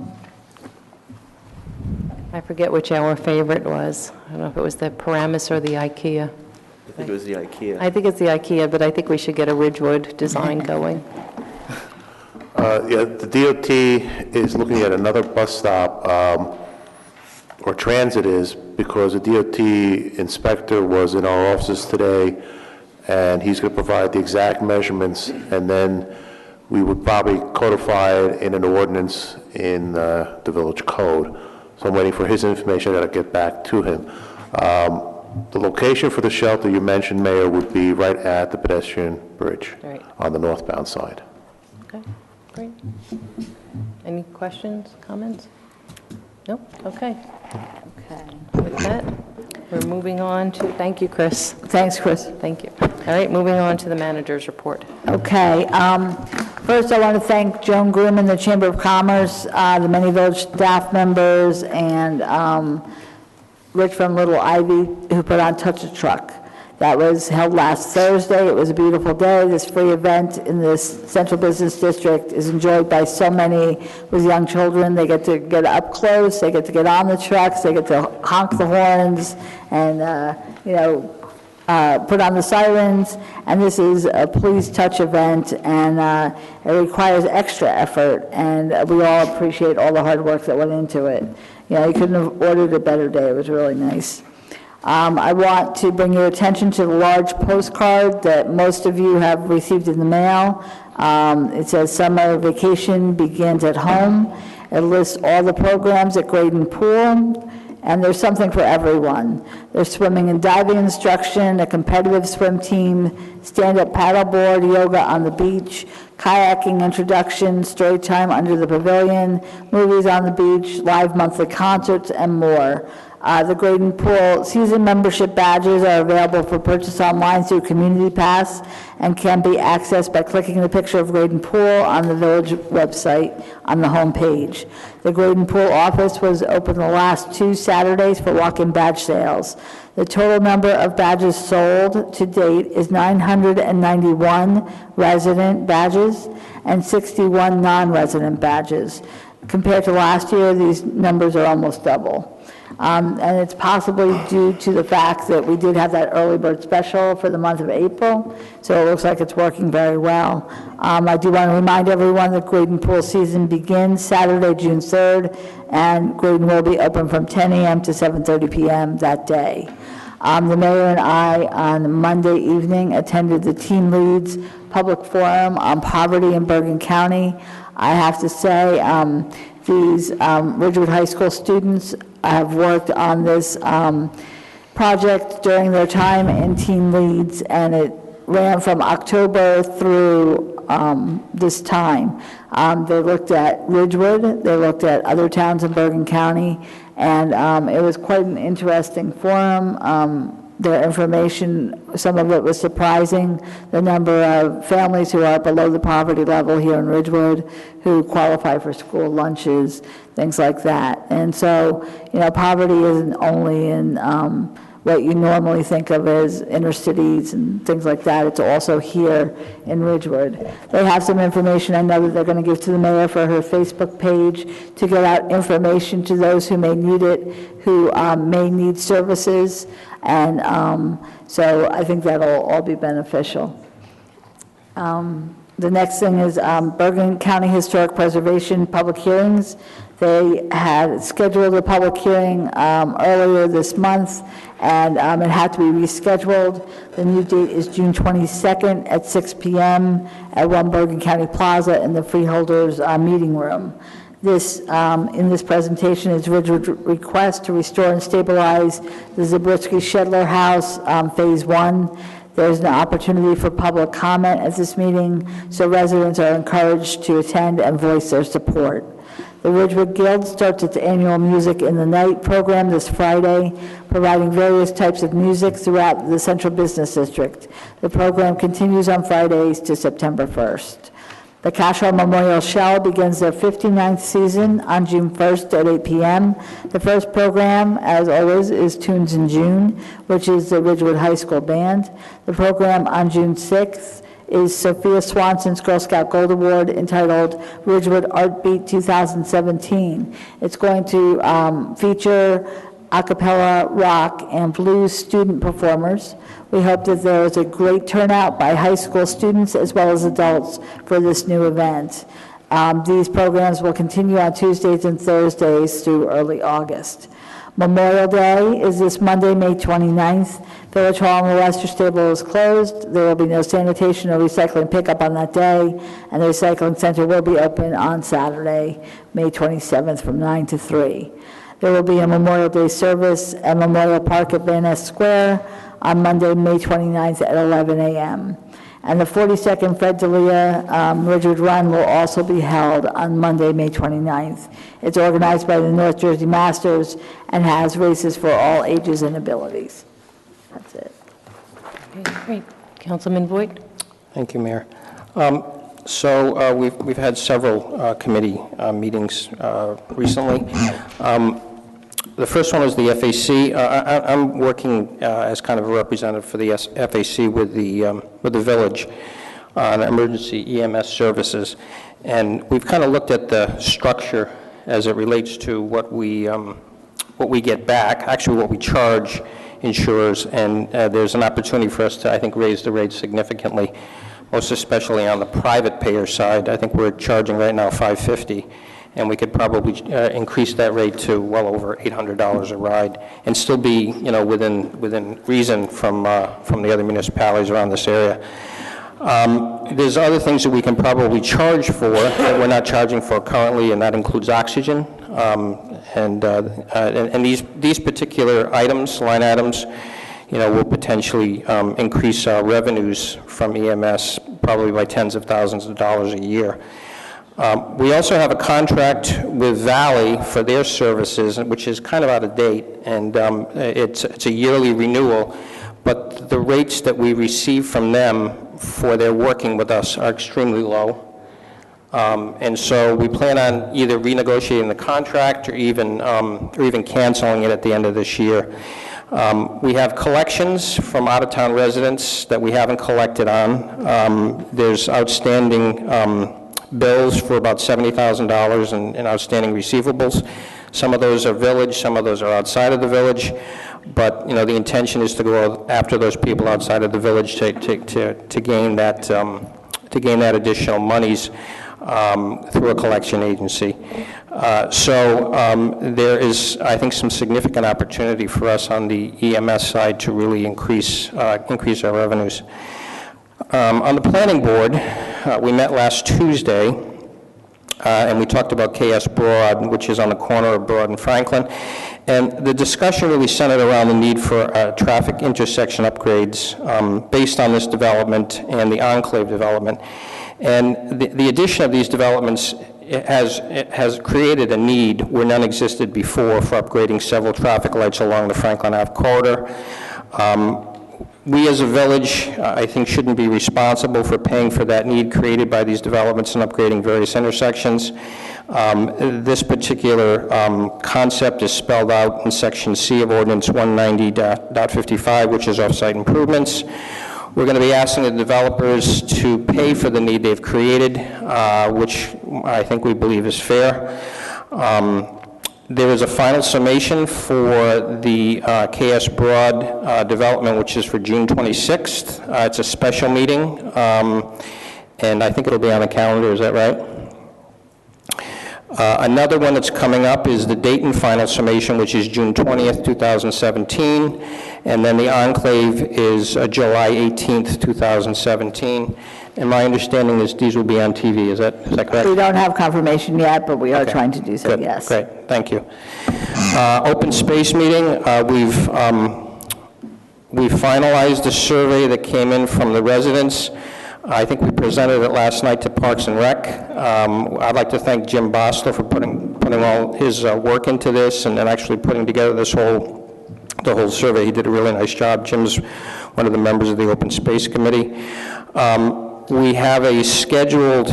I forget which our favorite was. I don't know if it was the Paramus or the IKEA. I think it was the IKEA. I think it's the IKEA, but I think we should get a Ridgewood design going. Yeah, the DOT is looking at another bus stop, or transit is, because the DOT inspector was in our offices today, and he's going to provide the exact measurements, and then we would probably codify it in an ordinance in the village code. So I'm waiting for his information. I got to get back to him. The location for the shelter you mentioned, Mayor, would be right at the pedestrian bridge Right. on the northbound side. Okay, great. Any questions, comments? Nope, okay. Okay. With that, we're moving on to, thank you, Chris. Thanks, Chris. Thank you. All right, moving on to the manager's report. Okay. First, I want to thank Joan Groom and the Chamber of Commerce, the many village staff members, and Rich from Little Ivy, who put on Touch a Truck. That was held last Thursday. It was a beautiful day. This free event in this central business district is enjoyed by so many with young children. They get to get up close, they get to get on the trucks, they get to honk the horns, and, put on the sirens. And this is a Please Touch event, and it requires extra effort, and we all appreciate all the hard work that went into it. You know, you couldn't have ordered a better day. It was really nice. I want to bring your attention to the large postcard that most of you have received in the mail. It says summer vacation begins at home. It lists all the programs at Graydon Pool. and there's something for everyone. There's swimming and diving instruction, a competitive swim team, stand-up paddleboard, yoga on the beach, kayaking introduction, story time under the pavilion, movies on the beach, live monthly concerts, and more. The Graydon Pool season membership badges are available for purchase online through Community Pass and can be accessed by clicking the picture of Graydon Pool on the village website on the home page. The Graydon Pool office was open the last 2 Saturdays for walk-in badge sales. The total number of badges sold to date is 991 resident badges and 61 non-resident badges. Compared to last year, these numbers are almost double. And it's possibly due to the fact that we did have that early bird special for the month of April, so it looks like it's working very well. I do want to remind everyone that Graydon Pool season begins Saturday, June 3rd, and Graydon will be open from 10 a.m. to 7:30 p.m. that day. The mayor and I, on Monday evening, attended the Team Leads Public Forum on Poverty in Bergen County. I have to say, these Ridgewood High School students have worked on this project during their time in Team Leads, and it ran from October through this time. They looked at Ridgewood, they looked at other towns in Bergen County, and it was quite an interesting forum. Their information, some of it was surprising, the number of families who are below the poverty level here in Ridgewood who qualify for school lunches, things like that. And so, poverty isn't only in what you normally think of as inner cities and things like that. It's also here in Ridgewood. They have some information I know that they're going to give to the mayor for her Facebook page to get out information to those who may need it, who may need services. And so I think that'll all be beneficial. The next thing is Bergen County Historic Preservation public hearings. They had scheduled a public hearing earlier this month, and it had to be rescheduled. The new date is June 22nd at 6 p.m. at 1 Bergen County Plaza in the Freeholders meeting room. This, in this presentation, is Ridgewood's request to restore and stabilize the Zabriskie-Shedler House, Phase 1. There's an opportunity for public comment at this meeting, so residents are encouraged to attend and voice their support. The Ridgewood Guild starts its annual Music in the Night program this Friday, providing various types of music throughout the Central Business District. The program continues on Fridays to September 1st. The Cashel Memorial Shell begins their 59th season on June 1st at 8 p.m. The first program, as always, is Tunes in June, which is the Ridgewood High School Band. The program on June 6th is Sophia Swanson's Girl Scout Gold Award entitled Ridgewood Art Beat 2017. It's going to feature a cappella, rock, and blues student performers. We hope that there is a great turnout by high school students as well as adults for this new event. These programs will continue on Tuesdays and Thursdays through early August. Memorial Day is this Monday, May 29th. Village Hall and the Lester Stable is closed. There will be no sanitation or recycling pickup on that day, and the recycling center will be open on Saturday, May 27th from 9 to 3. There will be a Memorial Day service at Memorial Park at Van Ness Square on Monday, May 29th at 11 a.m. And the 42nd Fred D'Elia Ridgewood Run will also be held on Monday, May 29th. It's organized by the North Jersey Masters and has races for all ages and abilities. That's it. Okay, great. Councilman Voigt? Thank you, Mayor. So we've had several committee meetings recently. The first one was the FAC. I'm working as kind of a representative for the FAC with the village on emergency EMS services, and we've kind of looked at the structure as it relates to what we get back, actually what we charge insurers, and there's an opportunity for us to, I think, raise the rates significantly, most especially on the private payer side. I think we're charging right now $550. And we could probably increase that rate to well over $800 a ride, and still be, within reason from the other municipalities around this area. There's other things that we can probably charge for that we're not charging for currently, and that includes oxygen. And these particular items, line items, will potentially increase our revenues from EMS probably by tens of thousands of dollars a year. We also have a contract with Valley for their services, which is kind of out of date, and it's a yearly renewal, but the rates that we receive from them for their working with us are extremely low. And so we plan on either renegotiating the contract or even canceling it at the end of this year. We have collections from out-of-town residents that we haven't collected on. There's outstanding bills for about $70,000 in outstanding receivables. Some of those are village, some of those are outside of the village, but the intention is to go after those people outside of the village to gain that additional monies through a collection agency. So there is, I think, some significant opportunity for us on the EMS side to really increase our revenues. On the planning board, we met last Tuesday, and we talked about KS Broad, which is on the corner of Broad and Franklin. And the discussion really centered around the need for traffic intersection upgrades based on this development and the enclave development. And the addition of these developments has created a need where none existed before for upgrading several traffic lights along the Franklin Ave corridor. We as a village, I think, shouldn't be responsible for paying for that need created by these developments and upgrading various intersections. This particular concept is spelled out in Section C of Ordinance 190.55, which is off-site improvements. We're going to be asking the developers to pay for the need they've created, which I think we believe is fair. There is a final summation for the KS Broad development, which is for June 26th. It's a special meeting, and I think it'll be on the calendar, is that right? Another one that's coming up is the Dayton final summation, which is June 20th, 2017, and then the enclave is July 18th, 2017. And my understanding is these will be on TV, is that correct? We don't have confirmation yet, but we are Okay. trying to do so, Good. yes. Great, thank you. Open space meeting, we've finalized the survey that came in from the residents. I think we presented it last night to Parks and Rec. I'd like to thank Jim Bostler for putting all his work into this and actually putting together the whole survey. He did a really nice job. Jim's one of the members of the Open Space Committee. We have a scheduled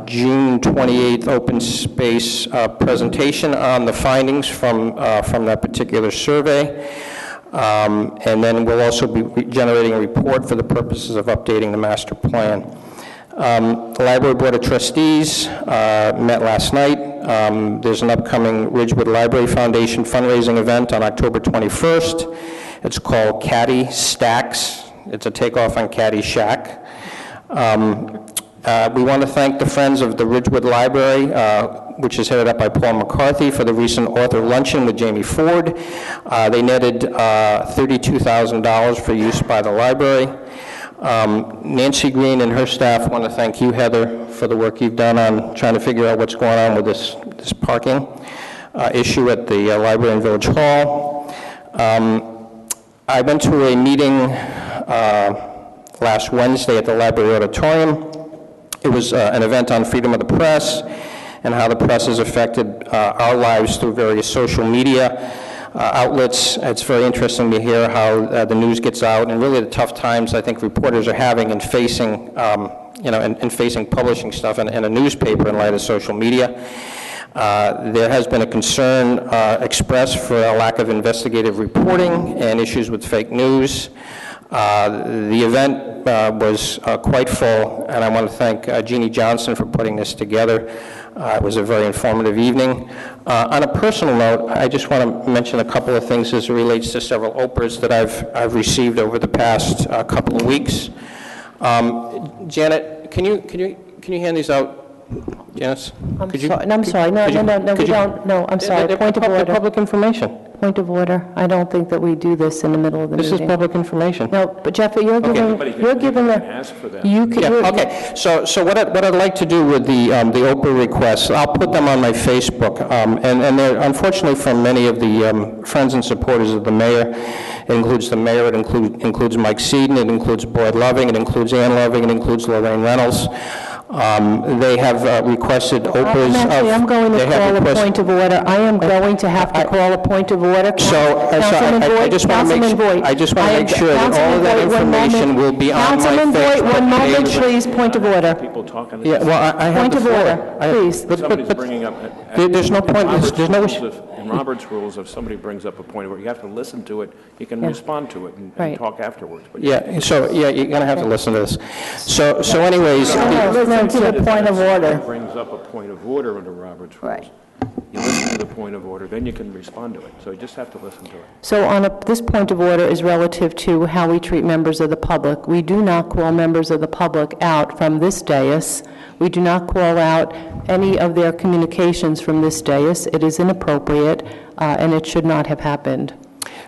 June 28th open space presentation on the findings from that particular survey. And then we'll also be generating a report for the purposes of updating the master plan. The Library Board of Trustees met last night. There's an upcoming Ridgewood Library Foundation fundraising event on October 21st. It's called Caddy Stacks. It's a takeoff on Caddy Shack. We want to thank the Friends of the Ridgewood Library, which is headed up by Paul McCarthy, for the recent author luncheon with Jamie Ford. They netted $32,000 for use by the library. Nancy Green and her staff want to thank you, Heather, for the work you've done on trying to figure out what's going on with this parking issue at the library in Village Hall. I went to a meeting last Wednesday at the library auditorium. It was an event on freedom of the press and how the press has affected our lives through various social media outlets. It's very interesting to hear how the news gets out and really the tough times I think reporters are having in facing, in facing publishing stuff in a newspaper in light of social media. There has been a concern expressed for a lack of investigative reporting and issues with fake news. The event was quite full, and I want to thank Jeannie Johnson for putting this together. It was a very informative evening. On a personal note, I just want to mention a couple of things as it relates to several OPRs that I've received over the past couple of weeks. Janet, can you hand these out Yes? I'm Could you- sorry, no, I'm sorry, no, could no, you- no, no, we could you- don't, no, I'm sorry, They're point of they're order, public information. point of order. I don't think that we do this in the middle of the This is meeting. public information. No, but Jeff, you're giving a... ask for that. You could, Yeah, okay. So what I'd like to do with the Oprah requests, I'll put them on my Facebook, and they're unfortunately from many of the friends and supporters of the mayor. It includes the mayor, it includes Mike Seaton, it includes Boyd Loving, it includes Ann Loving, it includes Lorraine Reynolds. They have requested Oprah's... Actually, I'm going to they have call a requested- point of order. I am going to have to call a point of order. Councilman I Boyd, just want to Councilman Boyd. make sure that all of that Councilman Boyd, one information moment. will be on my Councilman Boyd, Facebook one moment, page. please, point of order. People talking. Yeah, well, I have Point the of floor. order, please. Somebody's bringing up. There's no point, there's no issue. In Robert's rules, if somebody brings up a point where you have to listen to it, you can respond to it and Right. talk afterwards. But Yeah, so, yeah, you're going to have to listen to this. So anyways, Listen to the point of order. brings up a point of order under Robert's rules. Right. You listen to the point of order, then you can respond to it. So you just have to listen to it. So this point of order is relative to how we treat members of the public. We do not call members of the public out from this dais. We do not call out any of their communications from this dais. It is inappropriate, and it should not have happened.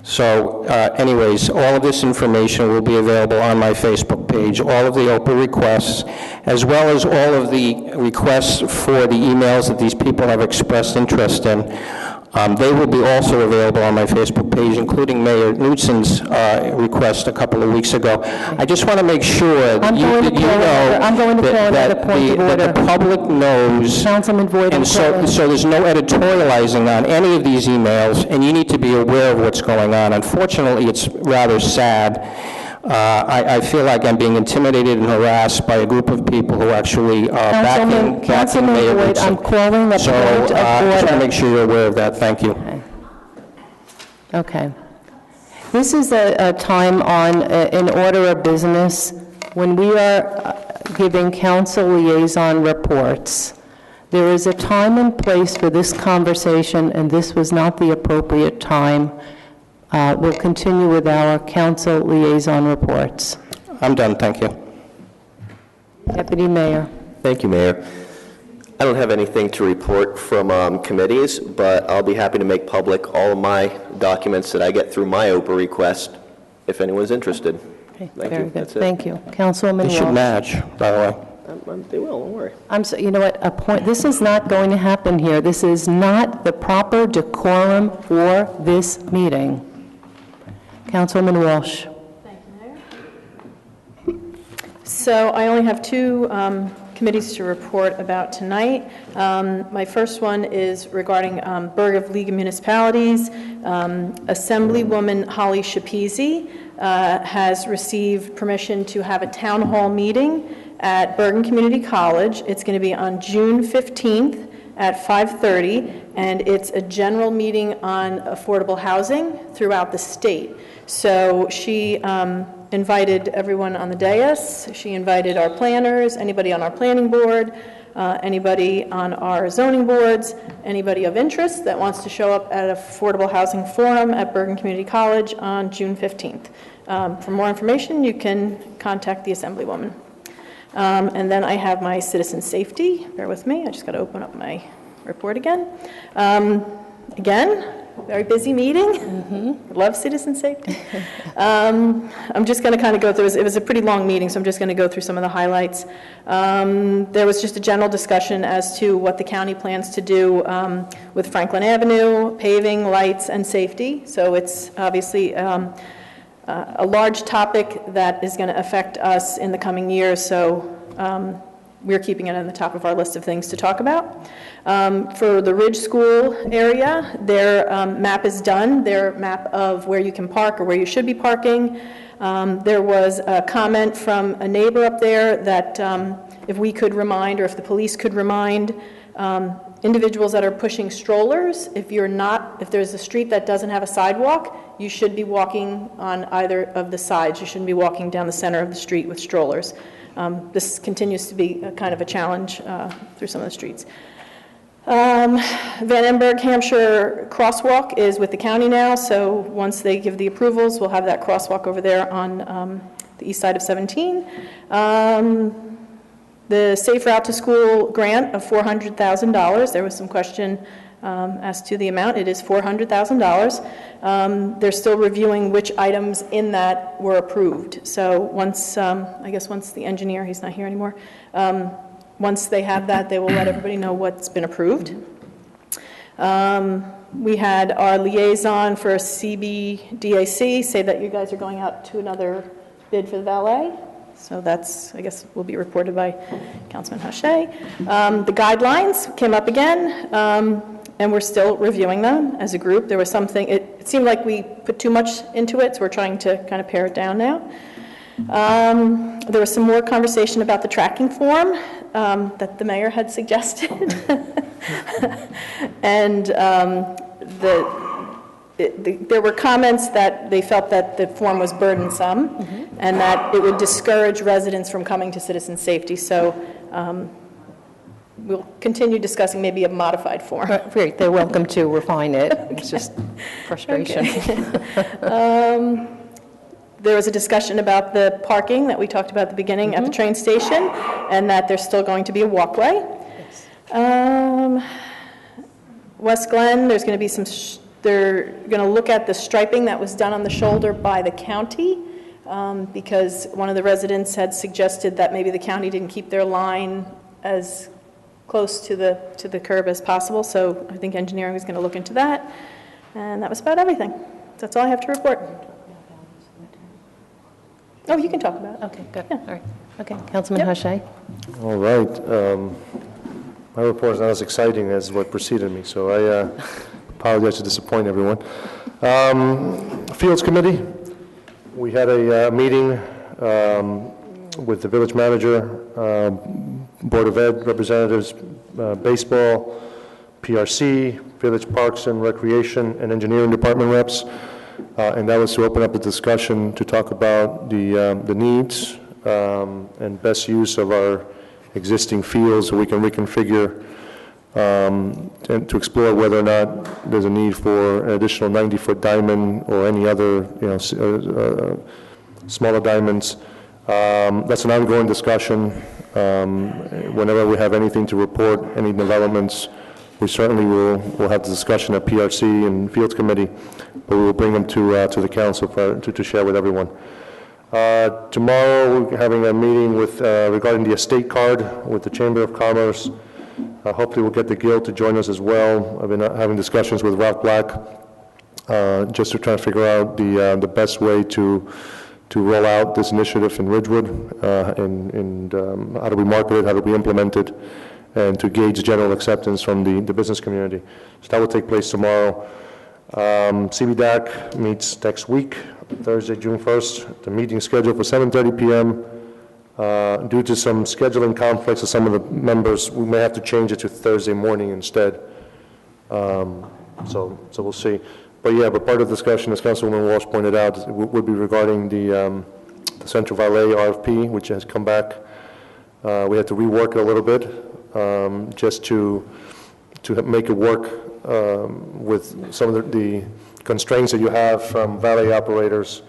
So anyways, all of this information will be available on my Facebook page, all of the Oprah requests, as well as all of the requests for the emails that these people have expressed interest in. They will be also available on my Facebook page, including Mayor Knudsen's request a couple of weeks ago. I just want to make sure that I'm you going to call another- I'm going to call another point of that the order. public knows. Councilman Boyd, I'm And so calling. there's no editorializing on any of these emails, and you need to be aware of what's going on. Unfortunately, it's rather sad. I feel like I'm being intimidated and harassed by a group of people who actually are backing Councilman Mayor Boyd, Knudsen. I'm calling the So point of I just want to order. make sure you're aware of that. Thank you. Okay. This is a time in order of business when we are giving council liaison reports. There is a time and place for this conversation, and this was not the appropriate time. We'll continue with our council liaison reports. I'm done, thank you. Deputy Mayor. Thank you, Mayor. I don't have anything to report from committees, but I'll be happy to make public all of my documents that I get through my Oprah request, if anyone's interested. Okay, Thank very you. good. That's it. Thank you. Councilwoman They should Walsh. match, by the way. They will, don't worry. You know what, this is not going to happen here. This is not the proper decorum for this meeting. Councilwoman Walsh. So I only have two committees to report about tonight. My first one is regarding Borough League of Municipalities. Assemblywoman Holly Shapizi has received permission to have a town hall meeting at Bergen Community College. It's going to be on June 15th at 5:30, and it's a general meeting on affordable housing throughout the state. So she invited everyone on the dais. She invited our planners, anybody on our planning board, anybody on our zoning boards, anybody of interest that wants to show up at Affordable Housing Forum at Bergen Community College on June 15th. For more information, you can contact the Assemblywoman. And then I have my citizen safety. Bear with me. I just got to open up my report again. Again, very busy meeting. Love citizen safety. I'm just going to kind of go through, it was a pretty long meeting, so I'm just going to go through some of the highlights. There was just a general discussion as to what the county plans to do with Franklin Avenue, paving, lights, and safety. So it's obviously a large topic that is going to affect us in the coming years, so we're keeping it on the top of our list of things to talk about. For the Ridge School area, their map is done, their map of where you can park or where you should be parking. There was a comment from a neighbor up there that if we could remind, or if the police could remind individuals that are pushing strollers, if there's a street that doesn't have a sidewalk, you should be walking on either of the sides. You shouldn't be walking down the center of the street with strollers. This continues to be a kind of a challenge through some of the streets. Van Emberg, Hampshire crosswalk is with the county now, so once they give the approvals, we'll have that crosswalk over there on the east side of 17. The Safe Route to School grant of $400,000, there was some question as to the amount. It is $400,000. They're still reviewing which items in that were approved. So once, I guess once the engineer, he's not here anymore, once they have that, they will let everybody know what's been approved. We had our liaison for CBDAC say that you guys are going out to another bid for the valet. So that's, I guess, will be reported by Councilman Hache. The guidelines came up again, and we're still reviewing them as a group. There was something, it seemed like we put too much into it, so we're trying to kind of pare it down now. There was some more conversation about the tracking form that the mayor had suggested. And there were comments that they felt that the form was burdensome and that it would discourage residents from coming to citizen safety. So we'll continue discussing maybe a modified form. Great, they're welcome to refine it. It's just frustration. Okay. There was a discussion about the parking that we talked about at the beginning at the train station, and that there's still going to be a walkway. West Glen, there's going to be some, they're going to look at the striping that was done on the shoulder by the county, because one of the residents had suggested that maybe the county didn't keep their line as close to the curb as possible. So I think engineering is going to look into that. And that was about everything. That's all I have to report. Oh, you can talk about it. Okay, good. Yeah. All right. Okay, Councilman Hache. All right. My report is not as exciting as what preceded me, so I apologize to disappoint everyone. Fields Committee, we had a meeting with the village manager, Board of Ed representatives, baseball, PRC, Village Parks and Recreation, and Engineering Department reps. And that was to open up the discussion to talk about the needs and best use of our existing fields so we can reconfigure and to explore whether or not there's a need for an additional 90-foot diamond or any other, smaller diamonds. That's an ongoing discussion. Whenever we have anything to report, any developments, we certainly will have the discussion at PRC and Fields Committee, but we will bring them to the council to share with everyone. Tomorrow, we're having a meeting with regarding the estate card with the Chamber of Commerce. Hopefully, we'll get the Guild to join us as well. I've been having discussions with Ralph Black just to try to figure out the best way to roll out this initiative in Ridgewood, and how do we market it, how do we implement it, and to gauge general acceptance from the business community. So that will take place tomorrow. CBDAC meets next week, Thursday, June 1st. The meeting is scheduled for 7:30 p.m. Due to some scheduling conflicts of some of the members, we may have to change it to Thursday morning instead. So we'll see. But yeah, but part of the discussion, as Councilwoman Walsh pointed out, would be regarding the Central Valet RFP, which has come back. We had to rework it a little bit, just to make it work with some of the constraints that you have from valet operators,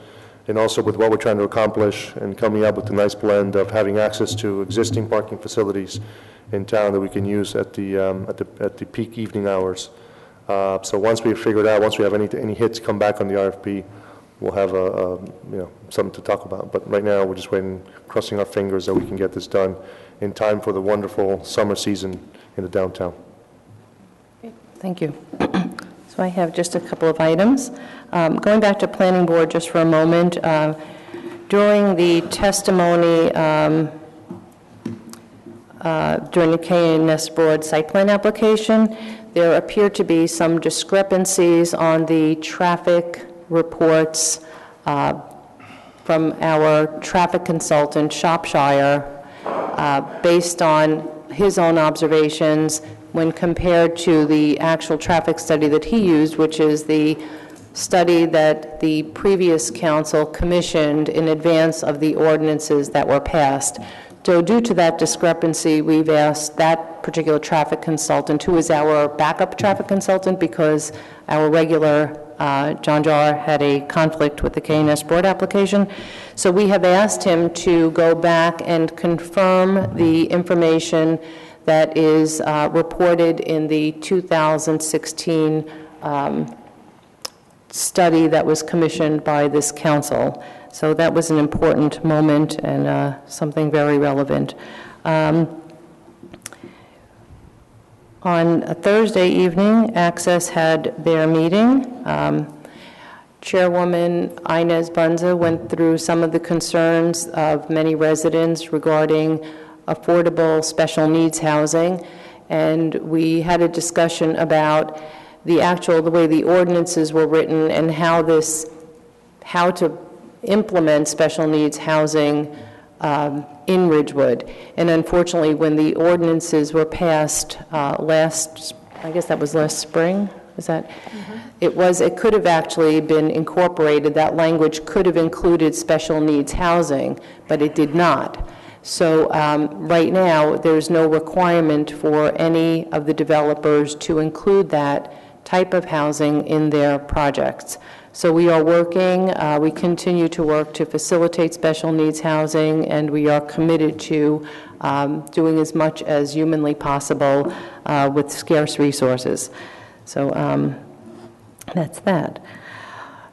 and also with what we're trying to accomplish, and coming up with a nice blend of having access to existing parking facilities in town that we can use at the peak evening hours. So once we figure it out, once we have any hits come back on the RFP, we'll have something to talk about. But right now, we're just waiting, crossing our fingers that we can get this done in time for the wonderful summer season in the downtown. Thank you. So I have just a couple of items. Going back to Planning Board just for a moment, during the testimony during the KNS Board site plan application, there appeared to be some discrepancies on the traffic reports from our traffic consultant, Shropshire, based on his own observations when compared to the actual traffic study that he used, which is the study that the previous council commissioned in advance of the ordinances that were passed. So due to that discrepancy, we've asked that particular traffic consultant, who is our backup traffic consultant because our regular John Jar had a conflict with the KNS board application. So we have asked him to go back and confirm the information that is reported in the 2016 study that was commissioned by this council. So that was an important moment and something very relevant. On a Thursday evening, Access had their meeting. Chairwoman Inez Bunza went through some of the concerns of many residents regarding affordable special needs housing, and we had a discussion about the way the ordinances were written and how to implement special needs housing in Ridgewood. And unfortunately, when the ordinances were passed I guess that was last spring, is that? It could have actually been incorporated, that language could have included special needs housing, but it did not. So right now, there's no requirement for any of the developers to include that type of housing in their projects. So we are working, we continue to work to facilitate special needs housing, and we are committed to doing as much as humanly possible with scarce resources. So that's that.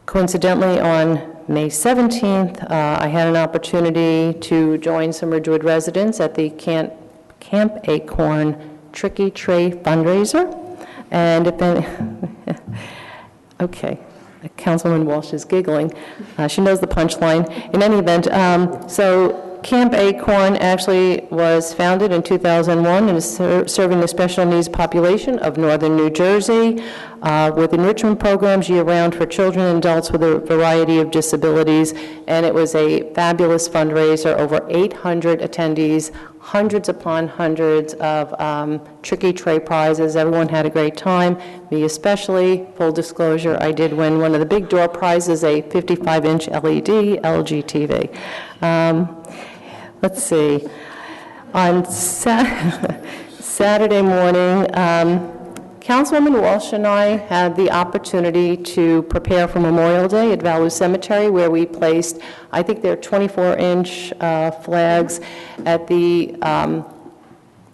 Coincidentally, on May 17th, I had an opportunity to join some Ridgewood residents at the Camp Acorn Tricky Tray fundraiser. And okay, Councilwoman Walsh is giggling. She knows the punchline. In any event, so Camp Acorn actually was founded in 2001 and is serving the special needs population of northern New Jersey with enrichment programs year-round for children and adults with a variety of disabilities. And it was a fabulous fundraiser, over 800 attendees, hundreds upon hundreds of tricky tray prizes. Everyone had a great time, me especially. Full disclosure, I did win one of the big door prizes, a 55-inch LED LG TV. Let's see. On Saturday morning, Councilwoman Walsh and I had the opportunity to prepare for Memorial Day at Valu Cemetery, where we placed, I think they're 24-inch flags at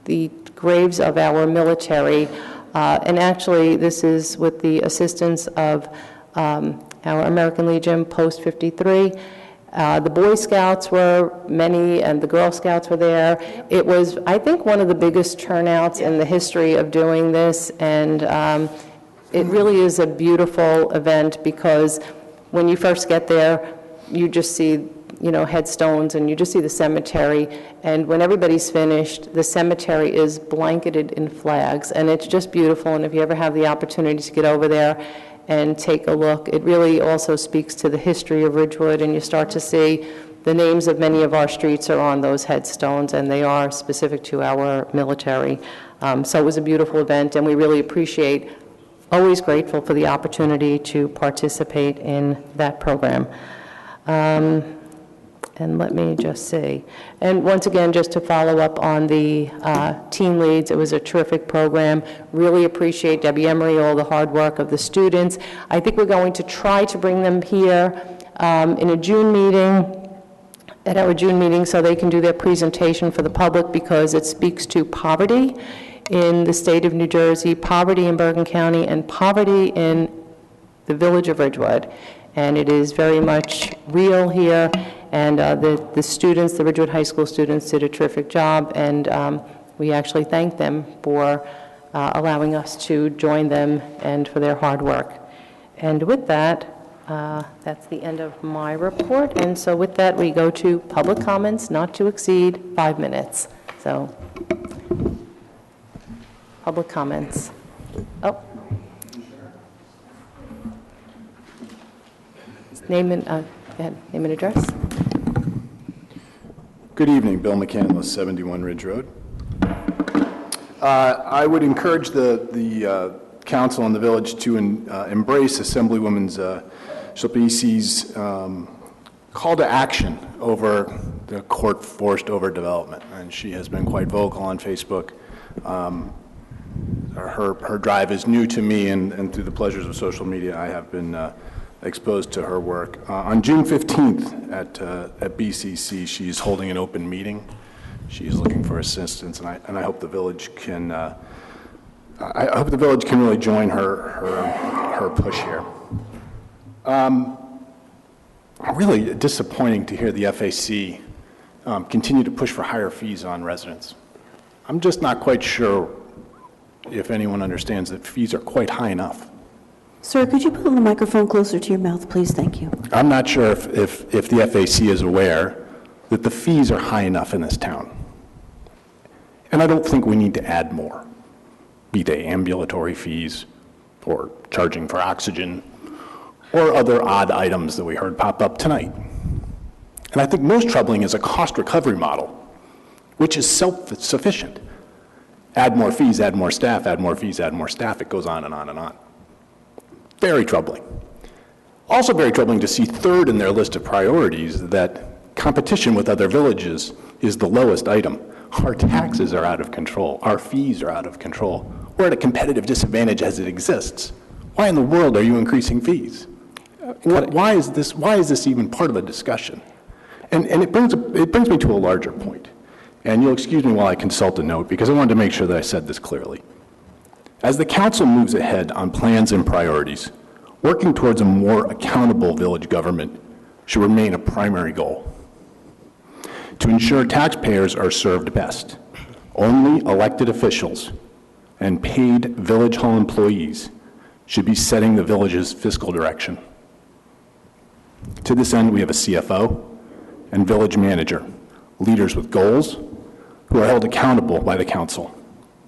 the graves of our military. And actually, this is with the assistance of our American Legion Post 53. The Boy Scouts were many, and the Girl Scouts were there. It was, I think, one of the biggest turnouts in the history of doing this, and it really is a beautiful event because when you first get there, you just see, headstones, and you just see the cemetery, and when everybody's finished, the cemetery is blanketed in flags, and it's just beautiful, and if you ever have the opportunity to get over there and take a look. It really also speaks to the history of Ridgewood, and you start to see the names of many of our streets are on those headstones, and they are specific to our military. So it was a beautiful event, and we really appreciate, always grateful for the opportunity to participate in that program. And let me just see. And once again, just to follow up on the teen leads, it was a terrific program. Really appreciate Debbie Emery, all the hard work of the students. I think we're going to try to bring them here in a June meeting, at our June meeting, so they can do their presentation for the public, because it speaks to poverty in the state of New Jersey, poverty in Bergen County, and poverty in the village of Ridgewood. And it is very much real here. And the students, the Ridgewood High School students, did a terrific job, and we actually thank them for allowing us to join them and for their hard work. And with that, that's the end of my report. And so with that, we go to public comments, not to exceed 5 minutes. So, public comments. Oh. Name and, go ahead, name and address. Good evening, Bill McCandless, 71 Ridge Road. I would encourage the council and the village to embrace Assemblywoman Schlepisi's call to action over the court-forced overdevelopment, and she has been quite vocal on Facebook. her drive is new to me, and through the pleasures of social media, I have been exposed to her work. On June 15th at BCC, she's holding an open meeting. She's looking for assistance, and I hope the village can. I hope the village can really join her push here. Really disappointing to hear the FAC continue to push for higher fees on residents. I'm just not quite sure if anyone understands that fees are quite high enough. Sir, could you pull the microphone closer to your mouth, please? Thank you. I'm not sure if the FAC is aware that the fees are high enough in this town. And I don't think we need to add more, be they ambulatory fees or charging for oxygen or other odd items that we heard pop up tonight. And I think most troubling is a cost recovery model, which is self-sufficient. Add more fees, add more staff, add more fees, add more staff. It goes on and on and on. Very troubling. Also very troubling to see third in their list of priorities that competition with other villages is the lowest item. Our taxes are out of control. Our fees are out of control. We're at a competitive disadvantage as it exists. Why in the world are you increasing fees? Why is this even part of the discussion? And it brings me to a larger point. And you'll excuse me while I consult a note, because I wanted to make sure that I said this clearly. As the council moves ahead on plans and priorities, working towards a more accountable village government should remain a primary goal. To ensure taxpayers are served best, only elected officials and paid village hall employees should be setting the village's fiscal direction. To this end, we have a CFO and village manager, leaders with goals who are held accountable by the council.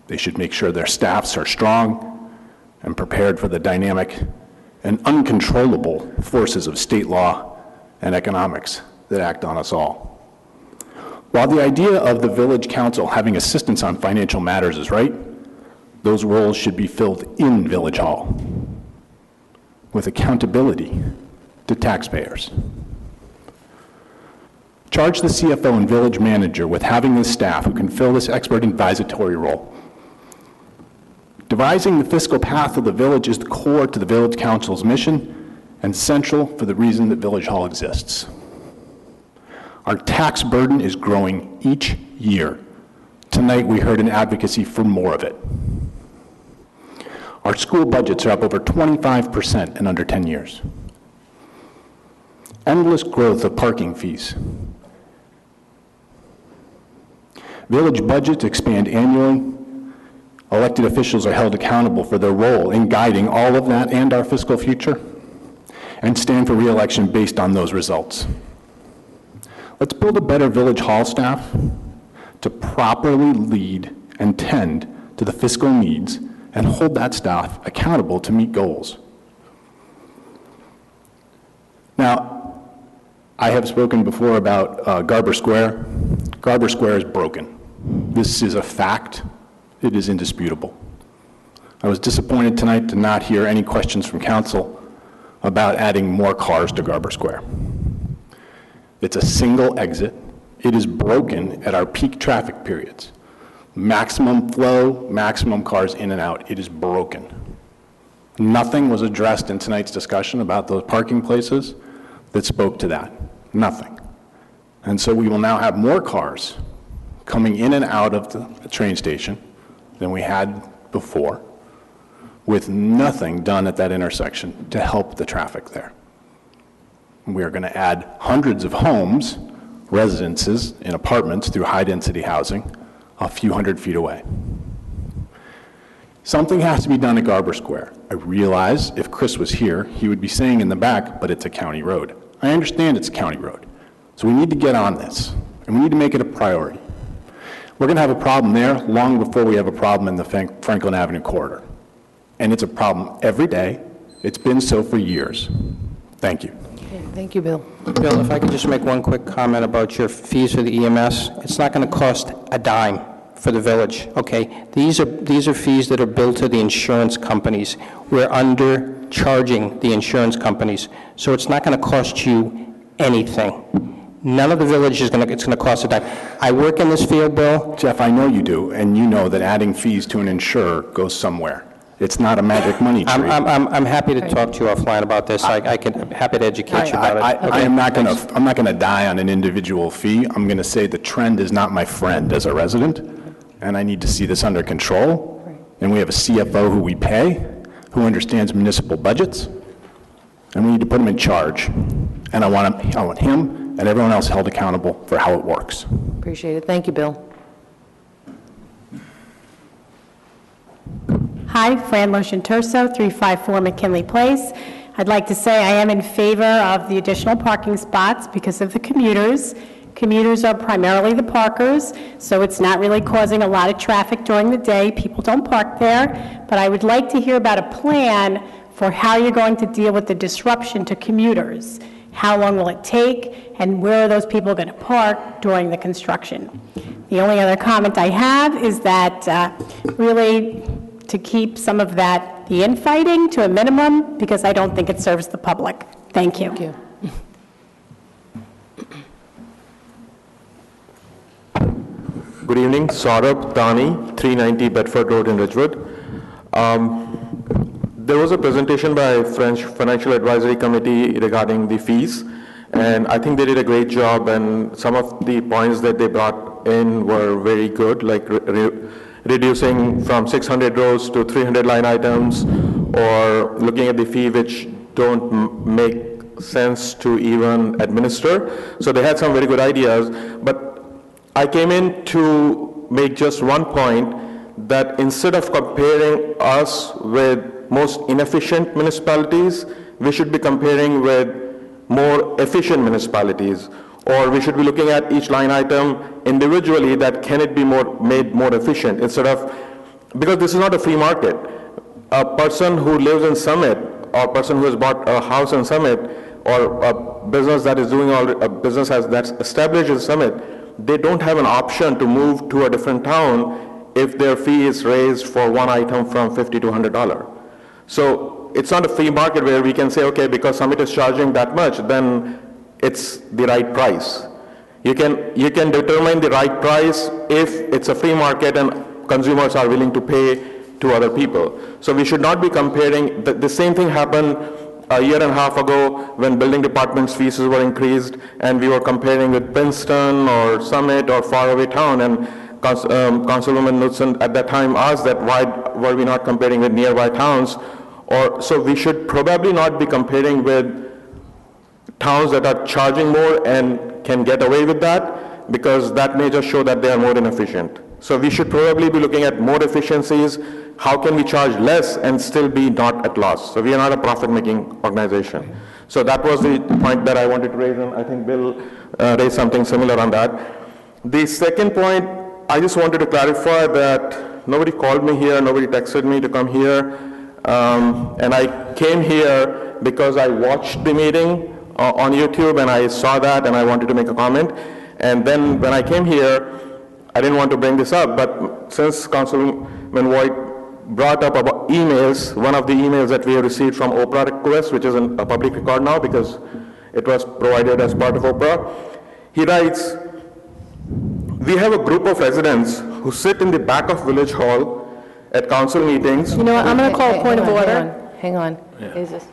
They should make sure their staffs are strong and prepared for the dynamic and uncontrollable forces of state law and economics that act on us all. While the idea of the village council having assistance on financial matters is right, those roles should be filled in Village Hall with accountability to taxpayers. Charge the CFO and village manager with having the staff who can fill this expert advisory role. Devising the fiscal path of the village is the core to the village council's mission and central for the reason that Village Hall exists. Our tax burden is growing each year. Tonight we heard an advocacy for more of it. Our school budgets are up over 25% in under 10 years. Endless growth of parking fees. Village budgets expand annually. Elected officials are held accountable for their role in guiding all of that and our fiscal future, and stand for re-election based on those results. Let's build a better Village Hall staff to properly lead and tend to the fiscal needs and hold that staff accountable to meet goals. Now, I have spoken before about Garber Square. Garber Square is broken. This is a fact. It is indisputable. I was disappointed tonight to not hear any questions from council about adding more cars to Garber Square. It's a single exit. It is broken at our peak traffic periods. Maximum flow, maximum cars in and out. It is broken. Nothing was addressed in tonight's discussion about those parking places that spoke to that. Nothing. And so we will now have more cars coming in and out of the train station than we had before, with nothing done at that intersection to help the traffic there. We are going to add hundreds of homes, residences, and apartments through high-density housing a few hundred feet away. Something has to be done at Garber Square. I realize if Chris was here, he would be saying in the back, but it's a county road. I understand it's a county road. So we need to get on this, and we need to make it a priority. We're going to have a problem there long before we have a problem in the Franklin Avenue corridor. And it's a problem every day. It's been so for years. Thank you. Okay, thank you, Bill. Bill, if I could just make one quick comment about your fees for the EMS. It's not going to cost a dime for the village, okay? These are fees that are billed to the insurance companies. We're undercharging the insurance companies, so it's not going to cost you anything. None of the village is going to, it's going to cost a dime. I work in this field, Bill. Jeff, I know you do, and you know that adding fees to an insurer goes somewhere. It's not a magic money tree. I'm happy to talk to you offline about this. I'm happy to educate you about it. I am not going to, I'm not going to die on an individual fee. I'm going to say the trend is not my friend as a resident, and I need to see this under control. And we have a CFO who we pay, who understands municipal budgets, and we need to put him in charge. And I want him and everyone else held accountable for how it works. Appreciate it. Thank you, Bill. Hi, Fran Lotion-Terso, 354 McKinley Place. I'd like to say I am in favor of the additional parking spots because of the commuters. Commuters are primarily the parkers, so it's not really causing a lot of traffic during the day. People don't park there, but I would like to hear about a plan for how you're going to deal with the disruption to commuters. How long will it take, and where are those people going to park during the construction? The only other comment I have is that really to keep some of that, the infighting to a minimum, because I don't think it serves the public. Thank you. Thank you. Good evening, Saurabh Dani, 390 Bedford Road in Ridgewood. There was a presentation by French Financial Advisory Committee regarding the fees, and I think they did a great job, and some of the points that they brought in were very good, like reducing from 600 rows to 300 line items, or looking at the fee which don't make sense to even administer. So they had some very good ideas, but I came in to make just one point, that instead of comparing us with most inefficient municipalities, we should be comparing with more efficient municipalities, or we should be looking at each line item individually, that can it be made more efficient, instead of, because this is not a free market. A person who lives in Summit, or a person who has bought a house in Summit, or a business that is doing a business that's established in Summit, they don't have an option to move to a different town if their fee is raised for one item from $50 to $100. So it's not a free market where we can say, okay, because Summit is charging that much, then it's the right price. You can determine the right price if it's a free market and consumers are willing to pay to other people. So we should not be comparing. The same thing happened a year and a half ago when building departments' fees were increased, and we were comparing with Princeton or Summit or faraway town, and Councilwoman Knudsen at that time asked that why were we not comparing with nearby towns, or so we should probably not be comparing with towns that are charging more and can get away with that, because that may just show that they are more inefficient. So we should probably be looking at more efficiencies. How can we charge less and still be not at loss? So we are not a profit-making organization. So that was the point that I wanted to raise, and I think Bill raised something similar on that. The second point, I just wanted to clarify that nobody called me here, nobody texted me to come here, and I came here because I watched the meeting on YouTube, and I saw that, and I wanted to make a comment. And then when I came here, I didn't want to bring this up, but since Councilman White brought up about emails, one of the emails that we have received from Oprah request, which is a public record now because it was provided as part of Oprah, he writes, we have a group of residents who sit in the back of Village Hall at council meetings. You know what, I'm going to call a point of order. Hang on. Is this,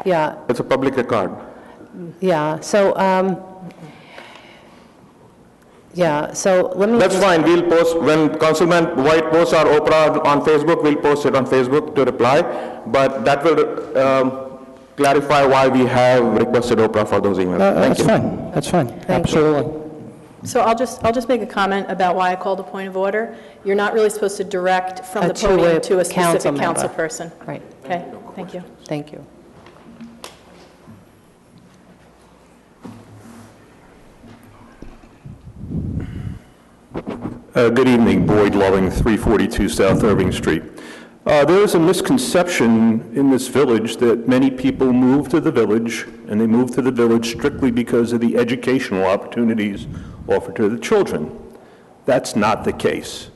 yeah, It's a public record. yeah, so, let me. That's fine, we'll post, when Councilman White posts our Oprah on Facebook, we'll post it on Facebook to reply, but that will clarify why we have requested Oprah for those emails. Thank you. That's fine, absolutely. So I'll just make a comment about why I called a point of order. You're not really supposed to direct from the podium to a specific council person. Right. Okay, thank you. Thank you. Good evening, Boyd Loving, 342 South Irving Street. There is a misconception in this village that many people move to the village, and they move to the village strictly because of the educational opportunities offered to the children. That's not the case.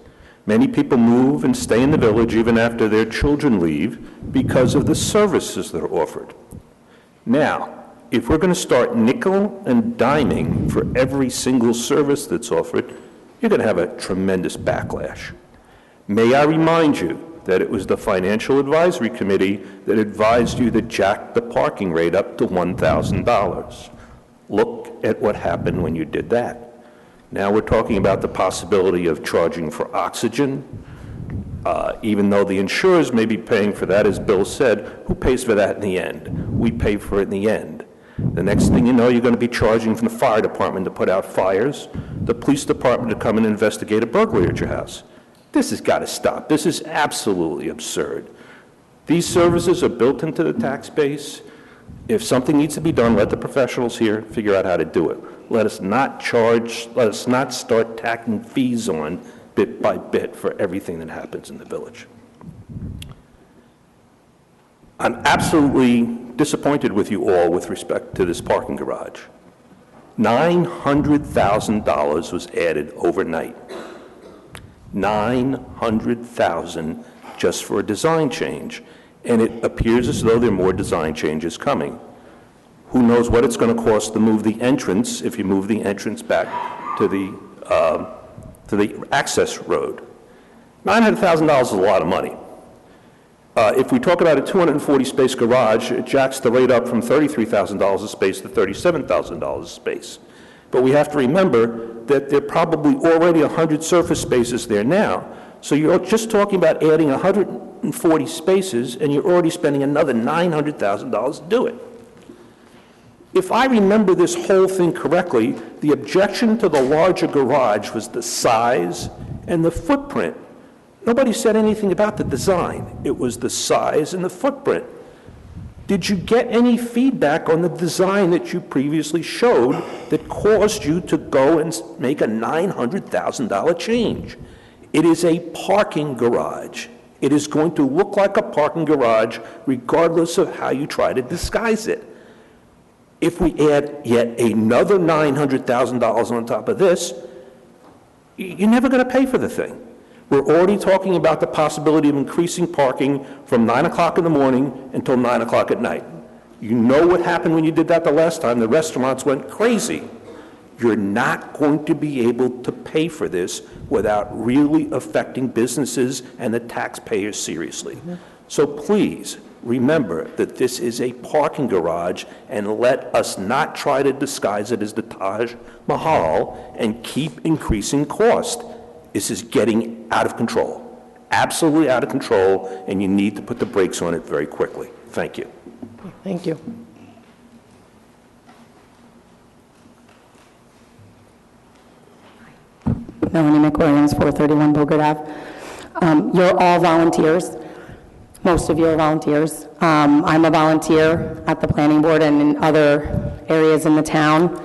Many people move and stay in the village even after their children leave because of the services that are offered. Now, if we're going to start nickel and diming for every single service that's offered, you're going to have a tremendous backlash. May I remind you that it was the Financial Advisory Committee that advised you to jack the parking rate up to $1,000. Look at what happened when you did that. Now we're talking about the possibility of charging for oxygen, even though the insurers may be paying for that, as Bill said. Who pays for that in the end? We pay for it in the end. The next thing you know, you're going to be charging from the fire department to put out fires, the police department to come and investigate a burglary at your house. This has got to stop. This is absolutely absurd. These services are built into the tax base. If something needs to be done, let the professionals here figure out how to do it. Let us not start tacking fees on bit by bit for everything that happens in the village. I'm absolutely disappointed with you all with respect to this parking garage. $900,000 was added overnight. $900,000 just for a design change. And it appears as though there are more design changes coming. Who knows what it's going to cost to move the entrance, if you move the entrance back to the access road. $900,000 is a lot of money. If we talk about a 240-space garage, it jacks the rate up from $33,000 a space to $37,000 a space. But we have to remember that there are probably already 100 surface spaces there now. So you're just talking about adding 140 spaces, and you're already spending another $900,000 to do it. If I remember this whole thing correctly, the objection to the larger garage was the size and the footprint. Nobody said anything about the design. It was the size and the footprint. Did you get any feedback on the design that you previously showed that caused you to go and make a $900,000 change? It is a parking garage. It is going to look like a parking garage regardless of how you try to disguise it. If we add yet another $900,000 on top of this, you're never going to pay for the thing. We're already talking about the possibility of increasing parking from 9 o'clock in the morning until 9 o'clock at night. You know what happened when you did that the last time. The restaurants went crazy. You're not going to be able to pay for this without really affecting businesses and the taxpayers seriously. So please, remember that this is a parking garage, and let us not try to disguise it as the Taj Mahal and keep increasing cost. This is getting out of control, absolutely out of control, and you need to put the brakes on it very quickly. Thank you. Thank you. Melanie McWilliams, 431 Bogart Ave. You're all volunteers. Most of you are volunteers. I'm a volunteer at the planning board and in other areas in the town.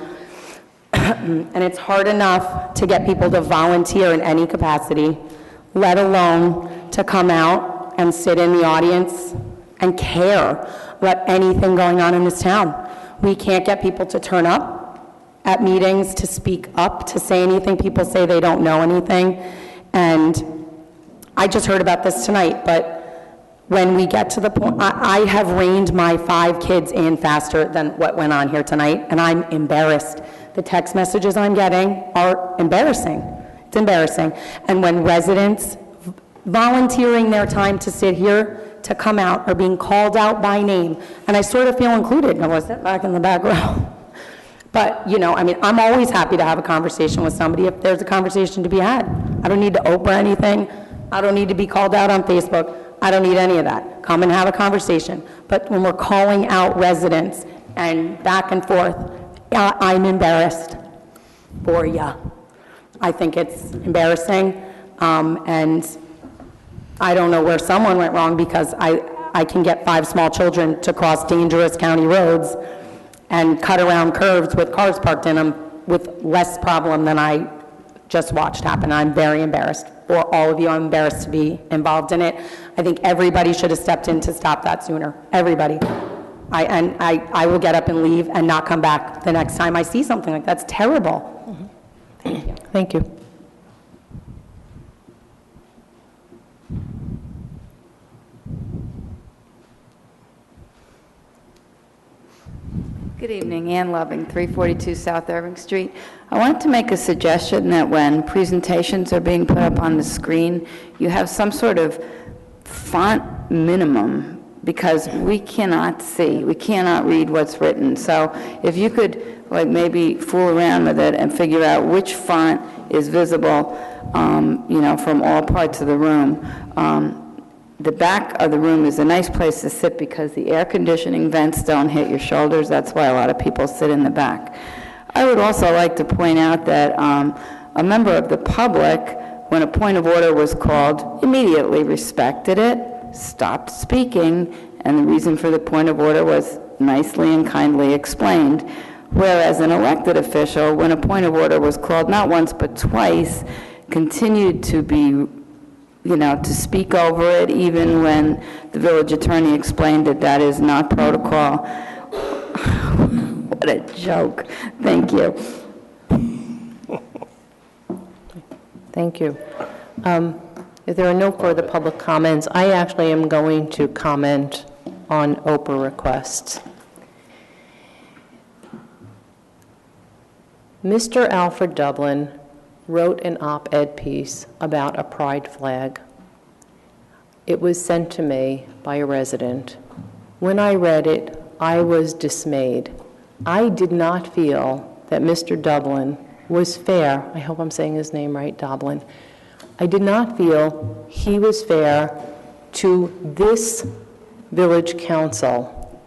And it's hard enough to get people to volunteer in any capacity, let alone to come out and sit in the audience and care about anything going on in this town. We can't get people to turn up at meetings, to speak up, to say anything. People say they don't know anything. And I just heard about this tonight, but when we get to the point, I have reined my 5 kids in faster than what went on here tonight, and I'm embarrassed. The text messages I'm getting are embarrassing. It's embarrassing. And when residents volunteering their time to sit here, to come out, are being called out by name, and I sort of feel included. I was back in the back row. But, you know, I mean, I'm always happy to have a conversation with somebody if there's a conversation to be had. I don't need to Oprah anything. I don't need to be called out on Facebook. I don't need any of that. Come and have a conversation. But when we're calling out residents and back and forth, I'm embarrassed for you. I think it's embarrassing, and I don't know where someone went wrong, because I can get 5 small children to cross dangerous county roads and cut around curves with cars parked in them with less problem than I just watched happen. I'm very embarrassed for all of you. I'm embarrassed to be involved in it. I think everybody should have stepped in to stop that sooner. Everybody. I will get up and leave and not come back the next time I see something like that. That's terrible. Thank you. Thank you. Good Good evening, Ann Loving, 342 South Irving Street. I wanted to make a suggestion that when presentations are being put up on the screen, you have some sort of font minimum, because we cannot see, we cannot read what's written. So if you could, like, maybe fool around with it and figure out which font is visible, you know, from all parts of the room. The back of the room is a nice place to sit because the air conditioning vents don't hit your shoulders. That's why a lot of people sit in the back. I would also like to point out that a member of the public, when a point of order was called, immediately respected it, stopped speaking, and the reason for the point of order was nicely and kindly explained. Whereas an elected official, when a point of order was called not once but twice, continued to be, you know, to speak over it, even when the village attorney explained that that is not protocol. What a joke. Thank you. Thank you. If there are no further public comments, I actually am going to comment on Oprah requests. Mr. Alfred Dublin wrote an op-ed piece about a pride flag. It was sent to me by a resident. When I read it, I was dismayed. I did not feel that Mr. Dublin was fair. I hope I'm saying his name right, Dublin. I did not feel he was fair to this village council.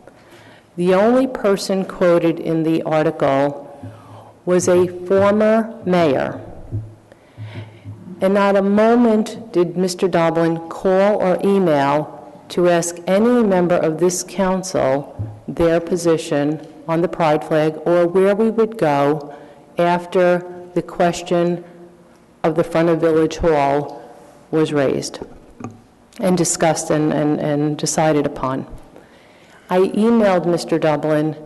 The only person quoted in the article was a former mayor. And not a moment did Mr. Dublin call or email to ask any member of this council their position on the pride flag or where we would go after the question of the front of Village Hall was raised and discussed and decided upon. I emailed Mr. Dublin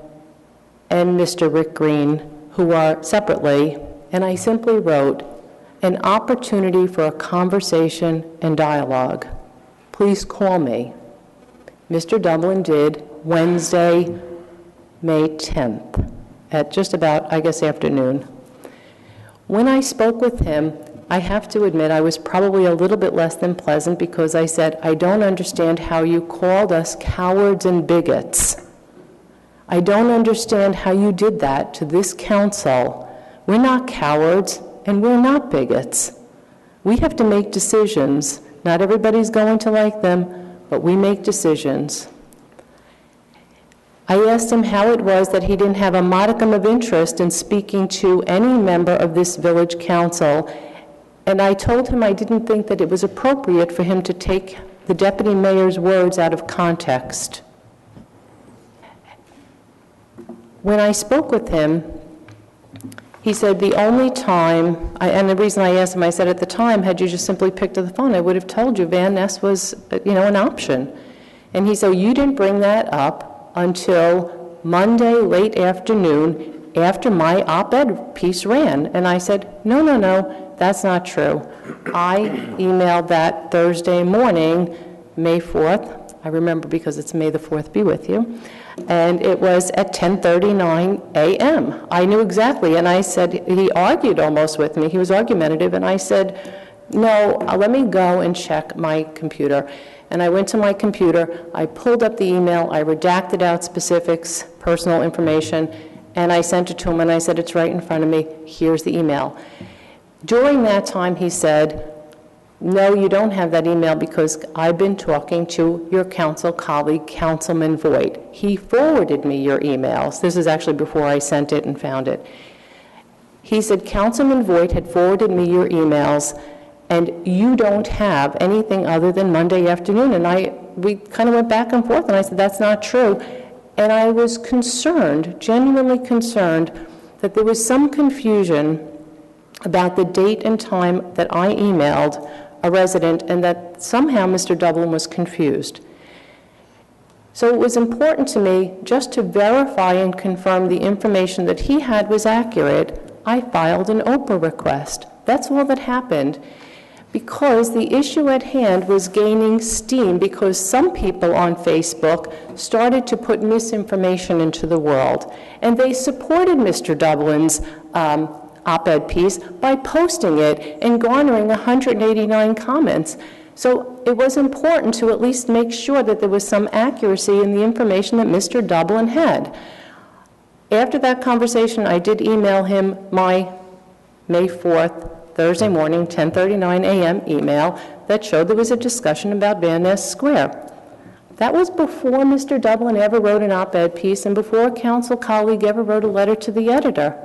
and Mr. Rick Green, who are separately, and I simply wrote, an opportunity for a conversation and dialogue. Please call me. Mr. Dublin did Wednesday, May 10th, at just about, I guess, afternoon. When I spoke with him, I have to admit I was probably a little bit less than pleasant because I said, I don't understand how you called us cowards and bigots. I don't understand how you did that to this council. We're not cowards and we're not bigots. We have to make decisions. Not everybody's going to like them, but we make decisions. I asked him how it was that he didn't have a modicum of interest in speaking to any member of this village council, and I told him I didn't think that it was appropriate for him to take the deputy mayor's words out of context. When I spoke with him, he said the only time, and the reason I asked him, I said at the time, had you just simply picked up the phone, I would have told you Van Ness was, an option. And he said, you didn't bring that up until Monday late afternoon after my op-ed piece ran. And I said, no, that's not true. I emailed that Thursday morning, May 4th. I remember because it's May the 4th be with you. And it was at 10:39 a.m. I knew exactly, and I said, he argued almost with me. He was argumentative, and I said, no, let me go and check my computer. And I went to my computer, I pulled up the email, I redacted out specifics, personal information, and I sent it to him, and I said, it's right in front of me, here's the email. During that time, he said, no, you don't have that email because I've been talking to your council colleague, Councilman Voigt. He forwarded me your emails. This is actually before I sent it and found it. He said, Councilman Voigt had forwarded me your emails, and you don't have anything other than Monday afternoon. And we kind of went back and forth, and I said, that's not true. And I was concerned, genuinely concerned, that there was some confusion about the date and time that I emailed a resident, and that somehow Mr. Dublin was confused. So it was important to me just to verify and confirm the information that he had was accurate. I filed an Oprah request. That's all that happened. because the issue at hand was gaining steam, because some people on Facebook started to put misinformation into the world. And they supported Mr. Dublin's op-ed piece by posting it and garnering 189 comments. So it was important to at least make sure that there was some accuracy in the information that Mr. Dublin had. After that conversation, I did email him my May 4th, Thursday morning, 10:39 a.m. email that showed there was a discussion about Van Ness Square. That was before Mr. Dublin ever wrote an op-ed piece and before a council colleague ever wrote a letter to the editor.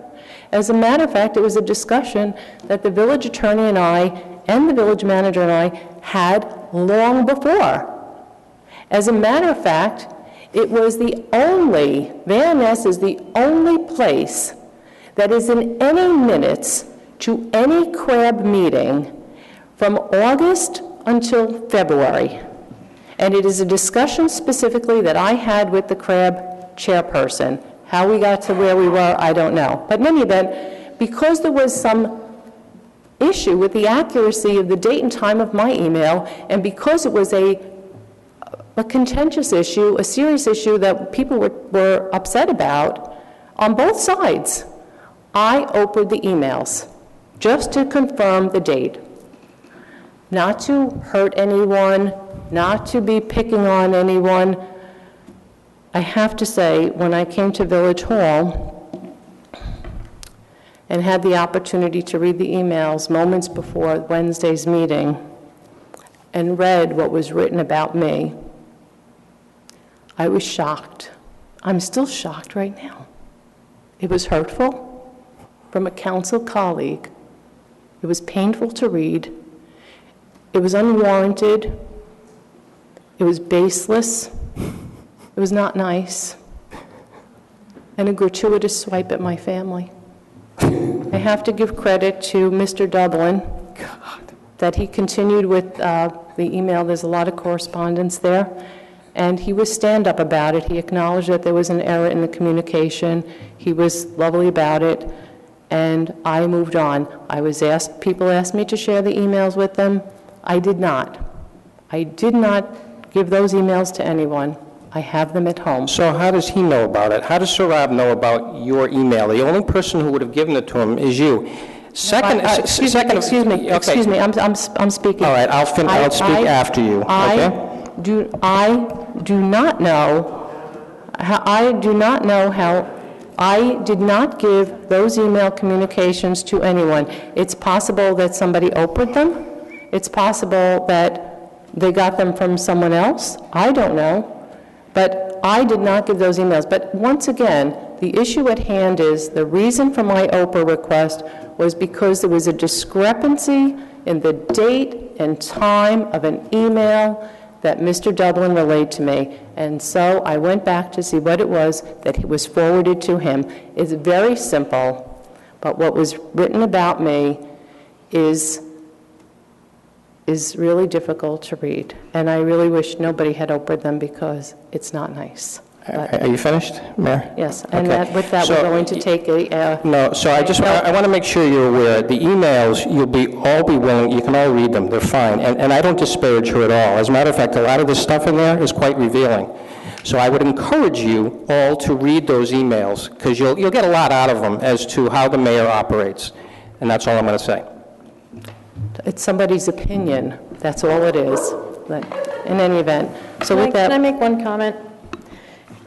As a matter of fact, it was a discussion that the village attorney and I and the village manager and I had long before. As a matter of fact, it was Van Ness is the only place that is in any minutes to any CRAB meeting from August until February. And it is a discussion specifically that I had with the CRAB chairperson. How we got to where we were, I don't know. But in any event, because there was some issue with the accuracy of the date and time of my email, and because it was a contentious issue, a serious issue that people were upset about on both sides, I opened the emails just to confirm the date. Not to hurt anyone, not to be picking on anyone. I have to say, when I came to Village Hall and had the opportunity to read the emails moments before Wednesday's meeting and read what was written about me, I was shocked. I'm still shocked right now. It was hurtful from a council colleague. It was painful to read. It was unwarranted. It was baseless. It was not nice. And a gratuitous swipe at my family. I have to give credit to Mr. Dublin that he continued with the email. There's a lot of correspondence there. And he was stand-up about it. He acknowledged that there was an error in the communication. He was lovely about it. And I moved on. People asked me to share the emails with them. I did not. I did not give those emails to anyone. I have them at home. So how does he know about it? How does Sir Rob know about your email? The only person who would have given it to him is you. Excuse me, I'm speaking. All right, I'll speak after you, okay? I do not know how I did not give those email communications to anyone. It's possible that somebody opened them. It's possible that they got them from someone else. I don't know. But I did not give those emails. But once again, the issue at hand is the reason for my Oprah request was because there was a discrepancy in the date and time of an email that Mr. Dublin relayed to me. And so I went back to see what it was that was forwarded to him. It's very simple, but what was written about me is really difficult to read. And I really wish nobody had opened them because it's not nice. Are you finished, Mayor? Yes, and Okay. with that, we're going to take a... No, so I want to make sure you're aware, the emails, all be willing, you can all read them, they're fine, and I don't disparage her at all. As a matter of fact, a lot of the stuff in there is quite revealing. So I would encourage you all to read those emails, because you'll get a lot out of them as to how the mayor operates, and that's all I'm going to say. It's somebody's opinion, that's all it is, but in any event. So with that... Can I make one comment?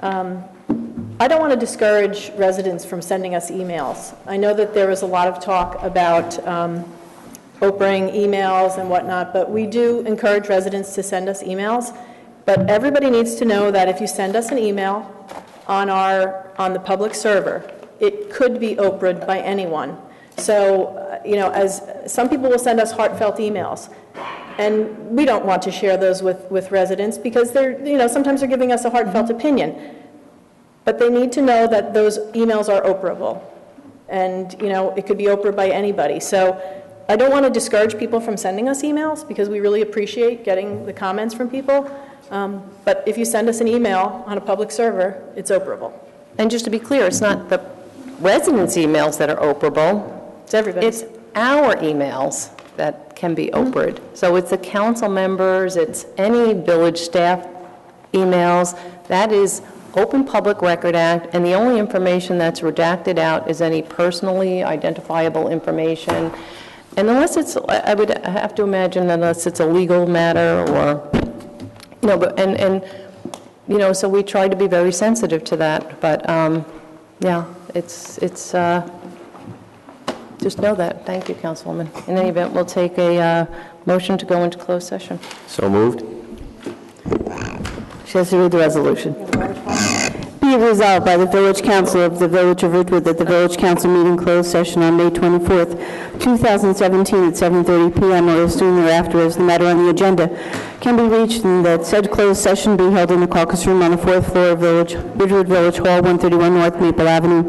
I don't want to discourage residents from sending us emails. I know that there was a lot of talk about Oprahing emails and whatnot, but we do encourage residents to send us emails. But everybody needs to know that if you send us an email on the public server, it could be Oprah'd by anyone. So, as some people will send us heartfelt emails, and we don't want to share those with residents because sometimes they're giving us a heartfelt opinion. But they need to know that those emails are Oprahable. And, it could be Oprah by anybody. So I don't want to discourage people from sending us emails because we really appreciate getting the comments from people. But if you send us an email on a public server, it's Oprahable. And just to be clear, it's not the residents' emails that are Oprahable. It's everybody's. It's our emails that can be OPRA'd. So it's the council members, it's any village staff emails, that is Open Public Record Act, and the only information that's redacted out is any personally identifiable information. And unless it's, I would have to imagine unless it's a legal matter or, you know, but, and you know, so we try to be very sensitive to that, but, yeah, it's, just know that. Thank you, Councilwoman. In any event, we'll take a motion to go into closed session. So moved. She has to read the resolution. Be it resolved by the Village Council of the Village of Ridgewood that the Village Council meeting closed session on May 24th, 2017 at 7:30 p.m. or as soon thereafter as the matter on the agenda can be reached, and that said closed session be held in the caucus room on the 4th floor of Ridgewood Village Hall, 131 North Maple Avenue,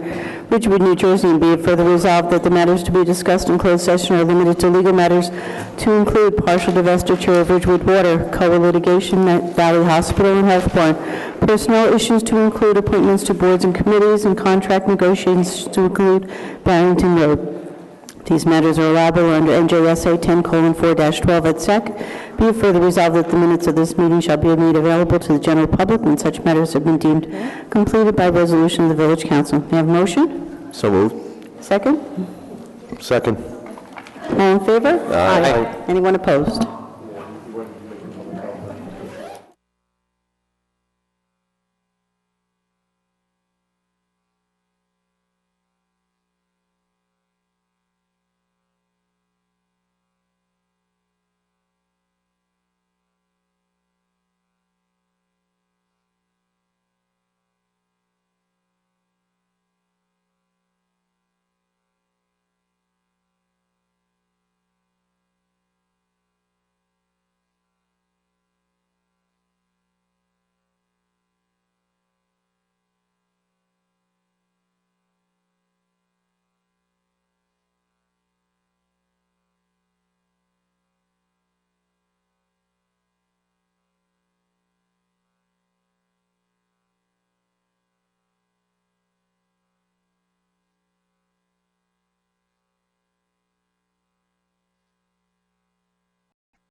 Ridgewood, New Jersey, and be it further resolved that the matters to be discussed in closed session are limited to legal matters to include partial divestiture of Ridgewood Water, COA litigation at Valley Hospital and Health Barn, personnel issues to include appointments to boards and committees, and contract negotiations to include Barrington Road. These matters are allowable under NJSA 10:4-12 et sec. Be it further resolved that the minutes of this meeting shall be made available to the general public when such matters have been deemed completed by resolution of the Village Council. May I have a motion? So moved. Second? Second. All in favor? Aye. Anyone opposed?